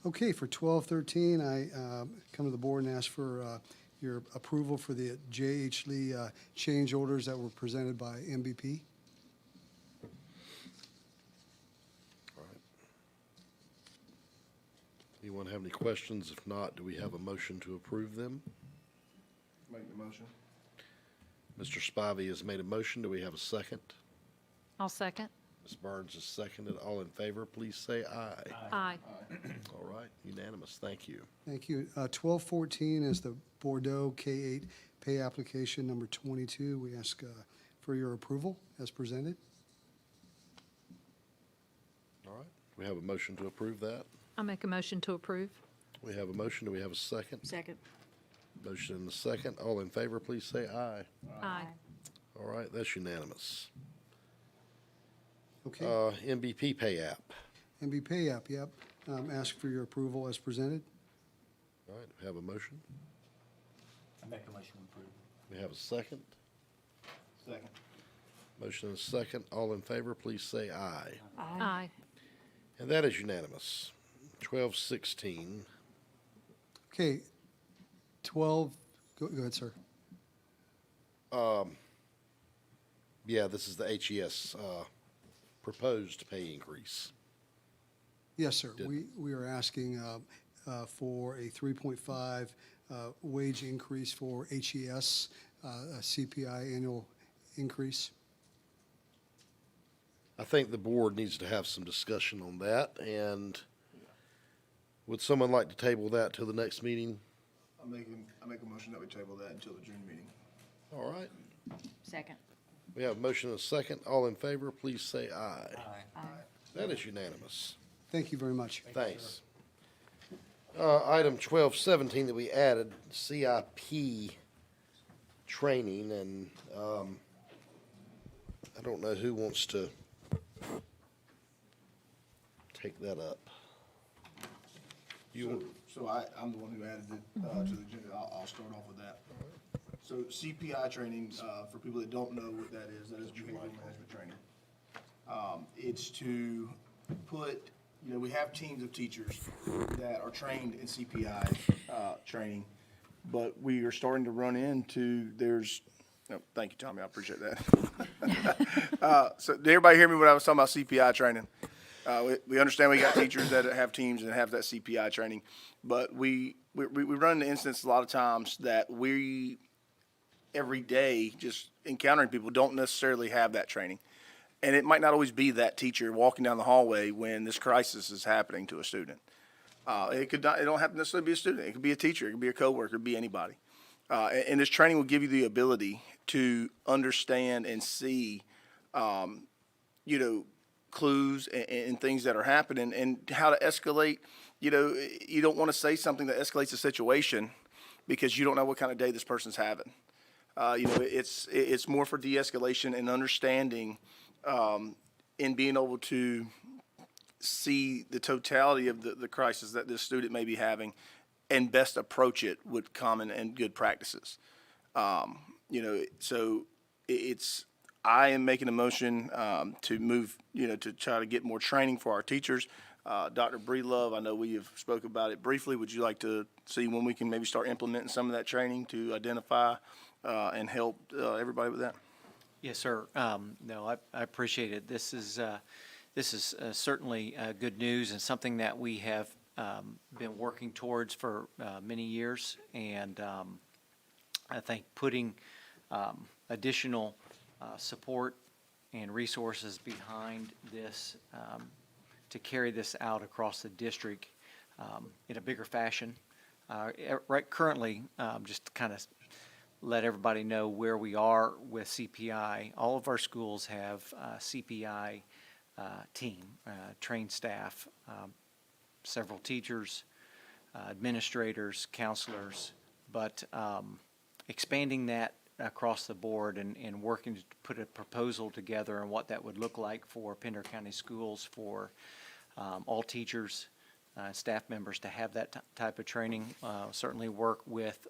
[SPEAKER 18] Okay, for 1213, I come to the board and ask for your approval for the J.H. Lee change orders that were presented by MVP.
[SPEAKER 1] All right. Anyone have any questions? If not, do we have a motion to approve them?
[SPEAKER 5] Make the motion.
[SPEAKER 1] Mr. Spivey has made a motion. Do we have a second?
[SPEAKER 2] I'll second.
[SPEAKER 1] Ms. Burns has seconded. All in favor, please say aye.
[SPEAKER 2] Aye.
[SPEAKER 1] All right, unanimous. Thank you.
[SPEAKER 18] Thank you. 1214 is the Bordeaux K-8 pay application number 22. We ask for your approval as presented.
[SPEAKER 1] All right, we have a motion to approve that.
[SPEAKER 2] I make a motion to approve.
[SPEAKER 1] We have a motion. Do we have a second?
[SPEAKER 3] Second.
[SPEAKER 1] Motion and a second. All in favor, please say aye.
[SPEAKER 2] Aye.
[SPEAKER 1] All right, that's unanimous.
[SPEAKER 18] Okay.
[SPEAKER 1] MVP pay app.
[SPEAKER 18] MB pay app, yep. Ask for your approval as presented.
[SPEAKER 1] All right, we have a motion.
[SPEAKER 20] I make a motion to approve.
[SPEAKER 1] We have a second.
[SPEAKER 5] Second.
[SPEAKER 1] Motion and a second. All in favor, please say aye.
[SPEAKER 2] Aye.
[SPEAKER 1] And that is unanimous. 1216.
[SPEAKER 18] Okay. 12, go ahead, sir.
[SPEAKER 1] Yeah, this is the HES proposed pay increase.
[SPEAKER 18] Yes, sir. We are asking for a 3.5 wage increase for HES, a CPI annual increase.
[SPEAKER 1] I think the board needs to have some discussion on that, and would someone like to table that till the next meeting?
[SPEAKER 5] I make a motion that we table that until the June meeting.
[SPEAKER 1] All right.
[SPEAKER 3] Second.
[SPEAKER 1] We have a motion and a second. All in favor, please say aye.
[SPEAKER 3] Aye.
[SPEAKER 1] That is unanimous.
[SPEAKER 18] Thank you very much.
[SPEAKER 1] Thanks. Item 1217 that we added, CIP training, and I don't know who wants to take that up.
[SPEAKER 5] So I'm the one who added it to the agenda. I'll start off with that. So CPI training, for people that don't know what that is behavioral management training. It's to put, we have teams of teachers that are trained in CPI training, but we are starting to run into, thank you, Tommy, I appreciate that. So did everybody hear me when I was talking about CPI training? We understand we got teachers that have teams and have that CPI training, but we run into instances a lot of times that we, every day, just encountering people, don't necessarily have that training. And it might not always be that teacher walking down the hallway when this crisis is happening to a student. It don't have to necessarily be a student. It could be a teacher. It could be a coworker. It could be anybody. And this training will give you the ability to understand and see, clues and things that are happening and how to escalate. You don't want to say something that escalates a situation because you don't know what kind of day this person's having. It's more for de-escalation and understanding, and being able to see the totality of the crisis that this student may be having and best approach it with common and good practices. So I am making a motion to move, to try to get more training for our teachers. Dr. Breedlove, I know we have spoke about it briefly. Would you like to see when we can maybe start implementing some of that training to identify and help everybody with that?
[SPEAKER 17] Yes, sir. No, I appreciate it. This is certainly good news and something that we have been working towards for many years. And I think putting additional support and resources behind this to carry this out across the district in a bigger fashion. Right currently, just to kind of let everybody know where we are with CPI. All of our schools have a CPI team, trained staff, several teachers, administrators, counselors, but expanding that across the board and working to put a proposal together on what that would look like for Pender County Schools for all teachers, staff members to have that type of training. Certainly work with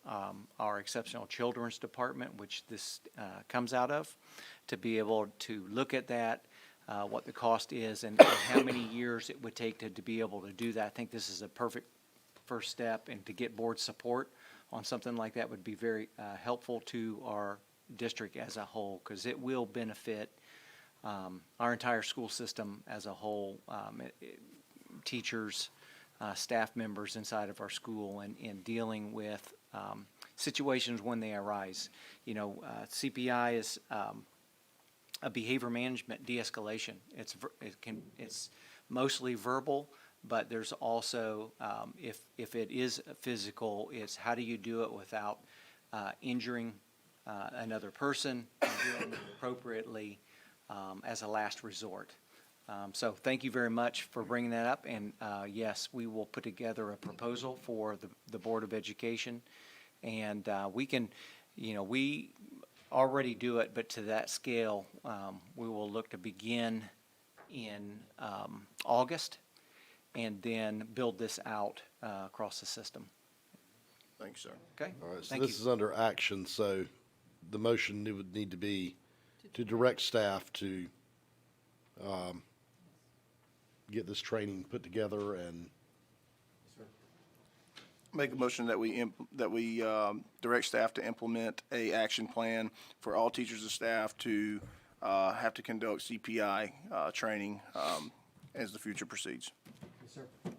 [SPEAKER 17] our Exceptional Children's Department, which this comes out of, to be able to look at that, what the cost is, and how many years it would take to be able to do that. I think this is a perfect first step, and to get board support on something like that would be very helpful to our district as a whole, because it will benefit our entire school system as a whole, teachers, staff members inside of our school, and in dealing with situations when they arise. You know, CPI is a behavior management de-escalation. It's mostly verbal, but there's also, if it is physical, it's how do you do it without injuring another person, and doing it appropriately as a last resort. So thank you very much for bringing that up, and yes, we will put together a proposal for the Board of Education, and we can, you know, we already do it, but to that scale, we will look to begin in August, and then build this out across the system.
[SPEAKER 5] Thanks, sir.
[SPEAKER 17] Okay?
[SPEAKER 1] All right, so
[SPEAKER 17] Thank
[SPEAKER 1] this
[SPEAKER 17] you.
[SPEAKER 1] is under action, so the motion would need to be to direct staff to get this training put together and
[SPEAKER 5] Make a motion that we direct staff to implement a action plan for all teachers and staff to have to conduct CPI training as the future proceeds.
[SPEAKER 9] Yes, sir.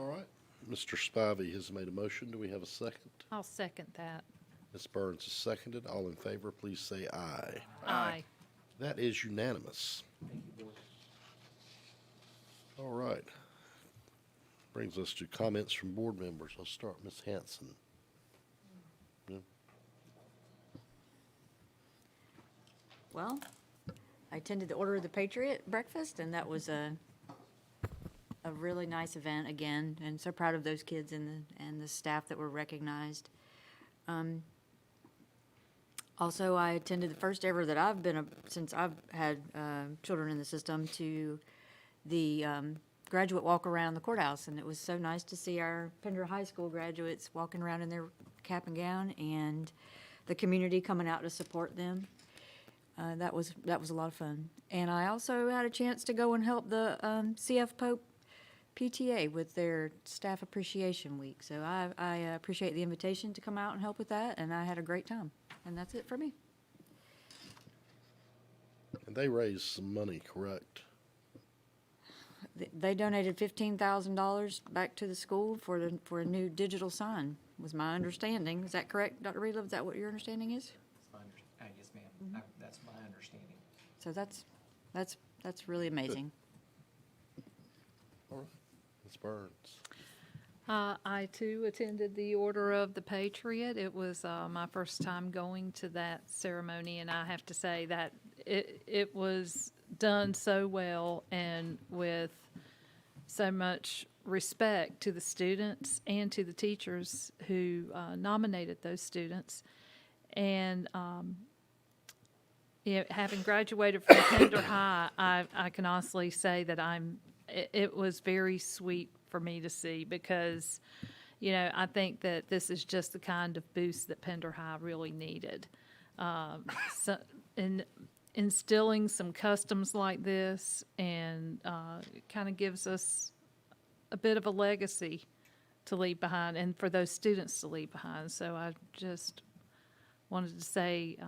[SPEAKER 1] all right. Mr. Spivey has made a motion. Do we have a second?
[SPEAKER 2] I'll second that.
[SPEAKER 1] Ms. Burns has seconded. All in favor, please say aye.
[SPEAKER 2] Aye.
[SPEAKER 1] That is unanimous. All right. Brings us to comments from board members. I'll start with Ms. Hanson. Yeah.
[SPEAKER 3] Well, I attended the Order of the Patriot breakfast, and that was a really nice event again, and so proud of those kids and the staff that were recognized. Also, I attended the first ever that I've been, since I've had children in the system, to the graduate walk around the courthouse, and it was so nice to see our Pender High School graduates walking around in their cap and gown, and the community coming out to support them. That was a lot of fun. And I also had a chance to go and help the CF Pope PTA with their Staff Appreciation Week. So I appreciate the invitation to come out and help with that, and I had a great time. And that's it for me.
[SPEAKER 1] And they raised some money, correct?
[SPEAKER 3] They donated $15,000 back to the school for a new digital sign, was my understanding. Is that correct, Dr. Reedlove? Is that what your understanding is?
[SPEAKER 17] Yes, ma'am. That's my understanding.
[SPEAKER 3] So that's really amazing.
[SPEAKER 1] All right. Ms. Burns.
[SPEAKER 2] I too attended the Order of the Patriot. It was my first time going to that ceremony, and I have to say that it was done so well and with so much respect to the students and to the teachers who nominated those students. And having graduated from Pender High, I can honestly say that it was very sweet for me to see, because, you know, I think that this is just the kind of boost that Pender High really needed. So, in instilling some customs like this, and it kind of gives us a bit of a legacy to leave behind, and for those students to leave behind. So I just wanted to say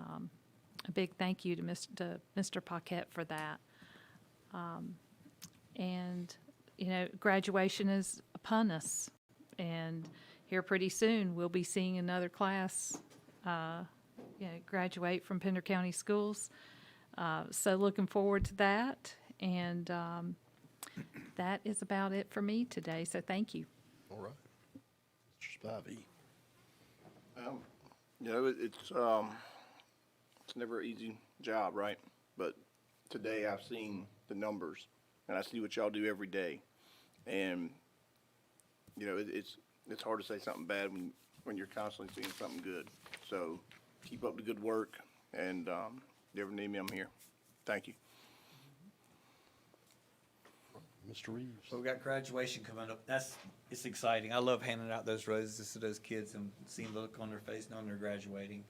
[SPEAKER 2] a big thank you to Mr. Paquette for that. And, you know, graduation is upon us, and here pretty soon we'll be seeing another class graduate from Pender County Schools. So looking forward to that, and that is about it for me today, so thank you.
[SPEAKER 1] All right. Mr. Spivey.
[SPEAKER 5] You know, it's never an easy job, right? But today I've seen the numbers, and I see what y'all do every day. And, you know, it's hard to say something bad when
[SPEAKER 16] when you're constantly seeing something good. So keep up the good work, and if you ever need me, I'm here. Thank you.
[SPEAKER 1] Mr. Reeves.
[SPEAKER 20] So we got graduation coming up. It's exciting. I love handing out those roses to those kids and seeing the look on their face knowing they're graduating.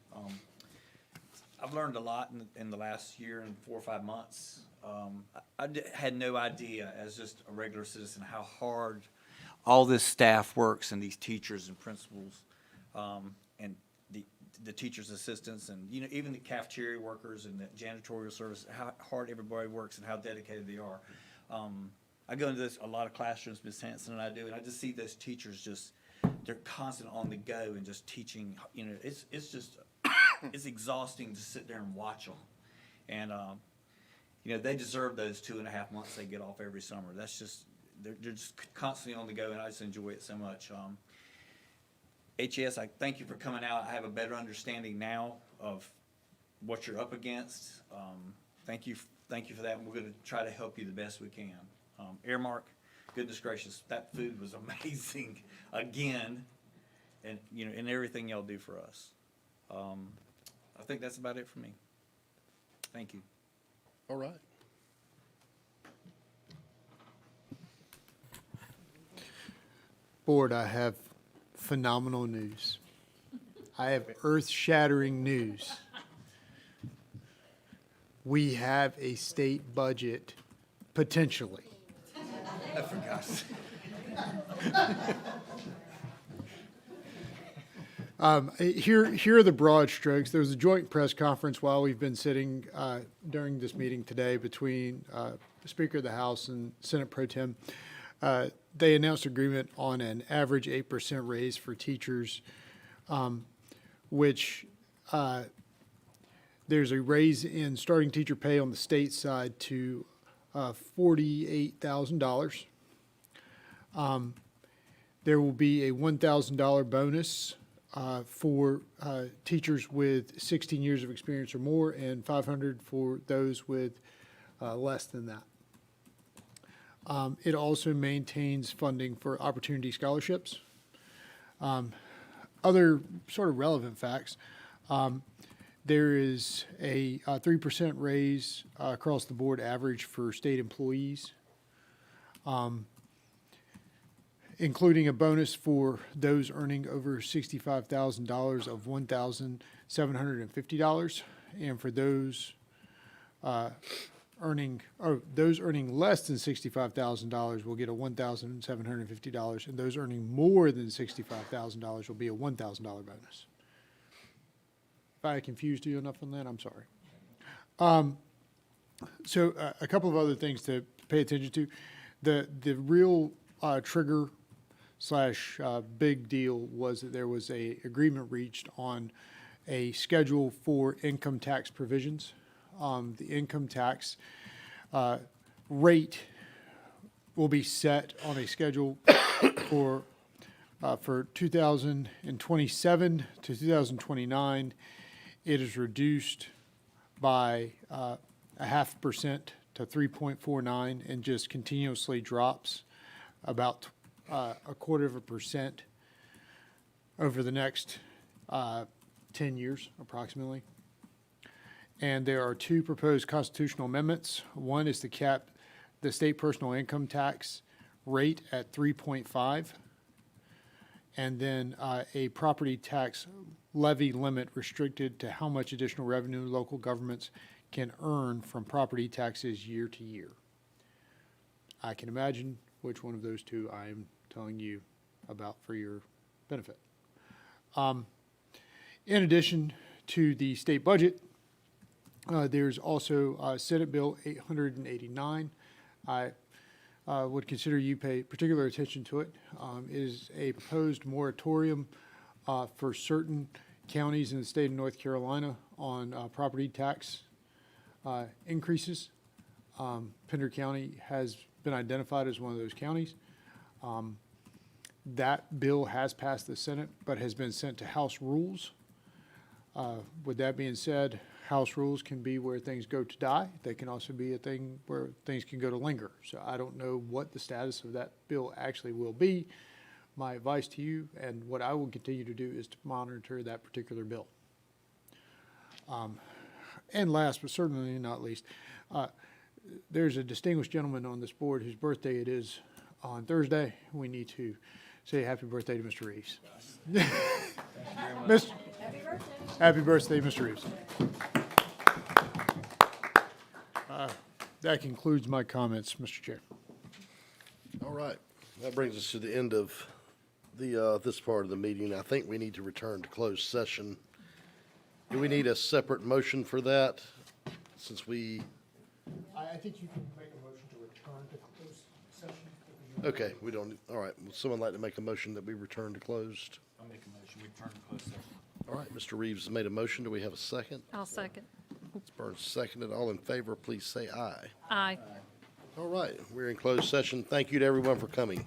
[SPEAKER 20] I've learned a lot in the last year and 4 or 5 months. Had no idea as just a regular citizen how hard all this staff works and these teachers and principals, and the teachers' assistants, and even the cafeteria workers and the janitorial service, how hard everybody works and how dedicated they are. I go into a lot of classrooms, Ms. Hanson and I do, and I just see those teachers they're constant on the go and just teaching. It's just it's exhausting to sit there and watch them, and they deserve those 2.5 months they get off every summer. That's just they're just constantly on the go, and I just enjoy it so much. HES, I thank you for coming out. I have a better understanding now of what you're up against. Thank you for that, and we're going to try to help you the best we can. Airmark, goodness gracious, that food was amazing again, and and everything y'all do for us. I think that's about it for me. Thank you.
[SPEAKER 1] All right.
[SPEAKER 12] Board, I have phenomenal news. I have earth-shattering news. We have a state budget, potentially.
[SPEAKER 20] I forgot.
[SPEAKER 12] Here are the broad strokes. There was a joint press conference while we've been sitting during this meeting today between the Speaker of the House and Senate Pro Tem. They announced agreement on an average 8% raise for teachers, which there's a raise in starting teacher pay on the state side to $48,000. There will be a $1,000 bonus for teachers with 16 years of experience or more, and $500 for those with less than that. It also maintains funding for opportunity scholarships. Other sort of relevant facts, there is a 3% raise across the board average for state employees, including a bonus for those earning over $65,000 of $1,750, and for those earning less than $65,000 will get a $1,750, and those earning more than $65,000 will be a $1,000 bonus. If I confused you enough on that, I'm sorry. So a couple of other things to pay attention to. The real trigger / big deal was that there was a agreement reached on a schedule for income tax provisions. The income tax rate will be set on a schedule for 2027 to 2029. It is reduced by 0.5% to 3.49 and just continuously drops about 0.25% over the next 10 years approximately. And there are 2 proposed constitutional amendments. One is to cap the state personal income tax rate at 3.5, and then a property tax levy limit restricted to how much additional revenue local governments can earn from property taxes year to year. I can imagine which one of those 2 I am telling you about for your benefit. In addition to the state budget, there's also Senate Bill 889. I would consider you pay particular attention to it. It is a proposed moratorium for certain counties in the state of North Carolina on property tax increases. Pender County has been identified as one of those counties. That bill has passed the Senate, but has been sent to House Rules. With that being said, House Rules can be where things go to die. They can also be a thing where things can go to linger. So I don't know what the status of that bill actually will be, my advice to you, and what I will continue to do, is to monitor that particular bill. And last, but certainly not least, there's a distinguished gentleman on this board whose birthday it is on Thursday. We need to say happy birthday to Mr. Reeves. Happy birthday, Mr. Reeves. That concludes my comments, Mr. Chair.
[SPEAKER 1] All right, that brings us to the end of the, this part of the meeting. I think we need to return to closed session. Do we need a separate motion for that, since we,
[SPEAKER 4] I think you can make a motion to return to closed session.
[SPEAKER 1] okay, we don't, all right, would someone like to make a motion that we return to closed?
[SPEAKER 20] I'll make a motion, we turn to closed session.
[SPEAKER 1] All right, Mr. Reeves has made a motion. Do we have a second?
[SPEAKER 2] I'll second.
[SPEAKER 1] Ms. Burns seconded. All in favor, please say aye.
[SPEAKER 2] Aye.
[SPEAKER 1] All right, we're in closed session. Thank you to everyone for coming.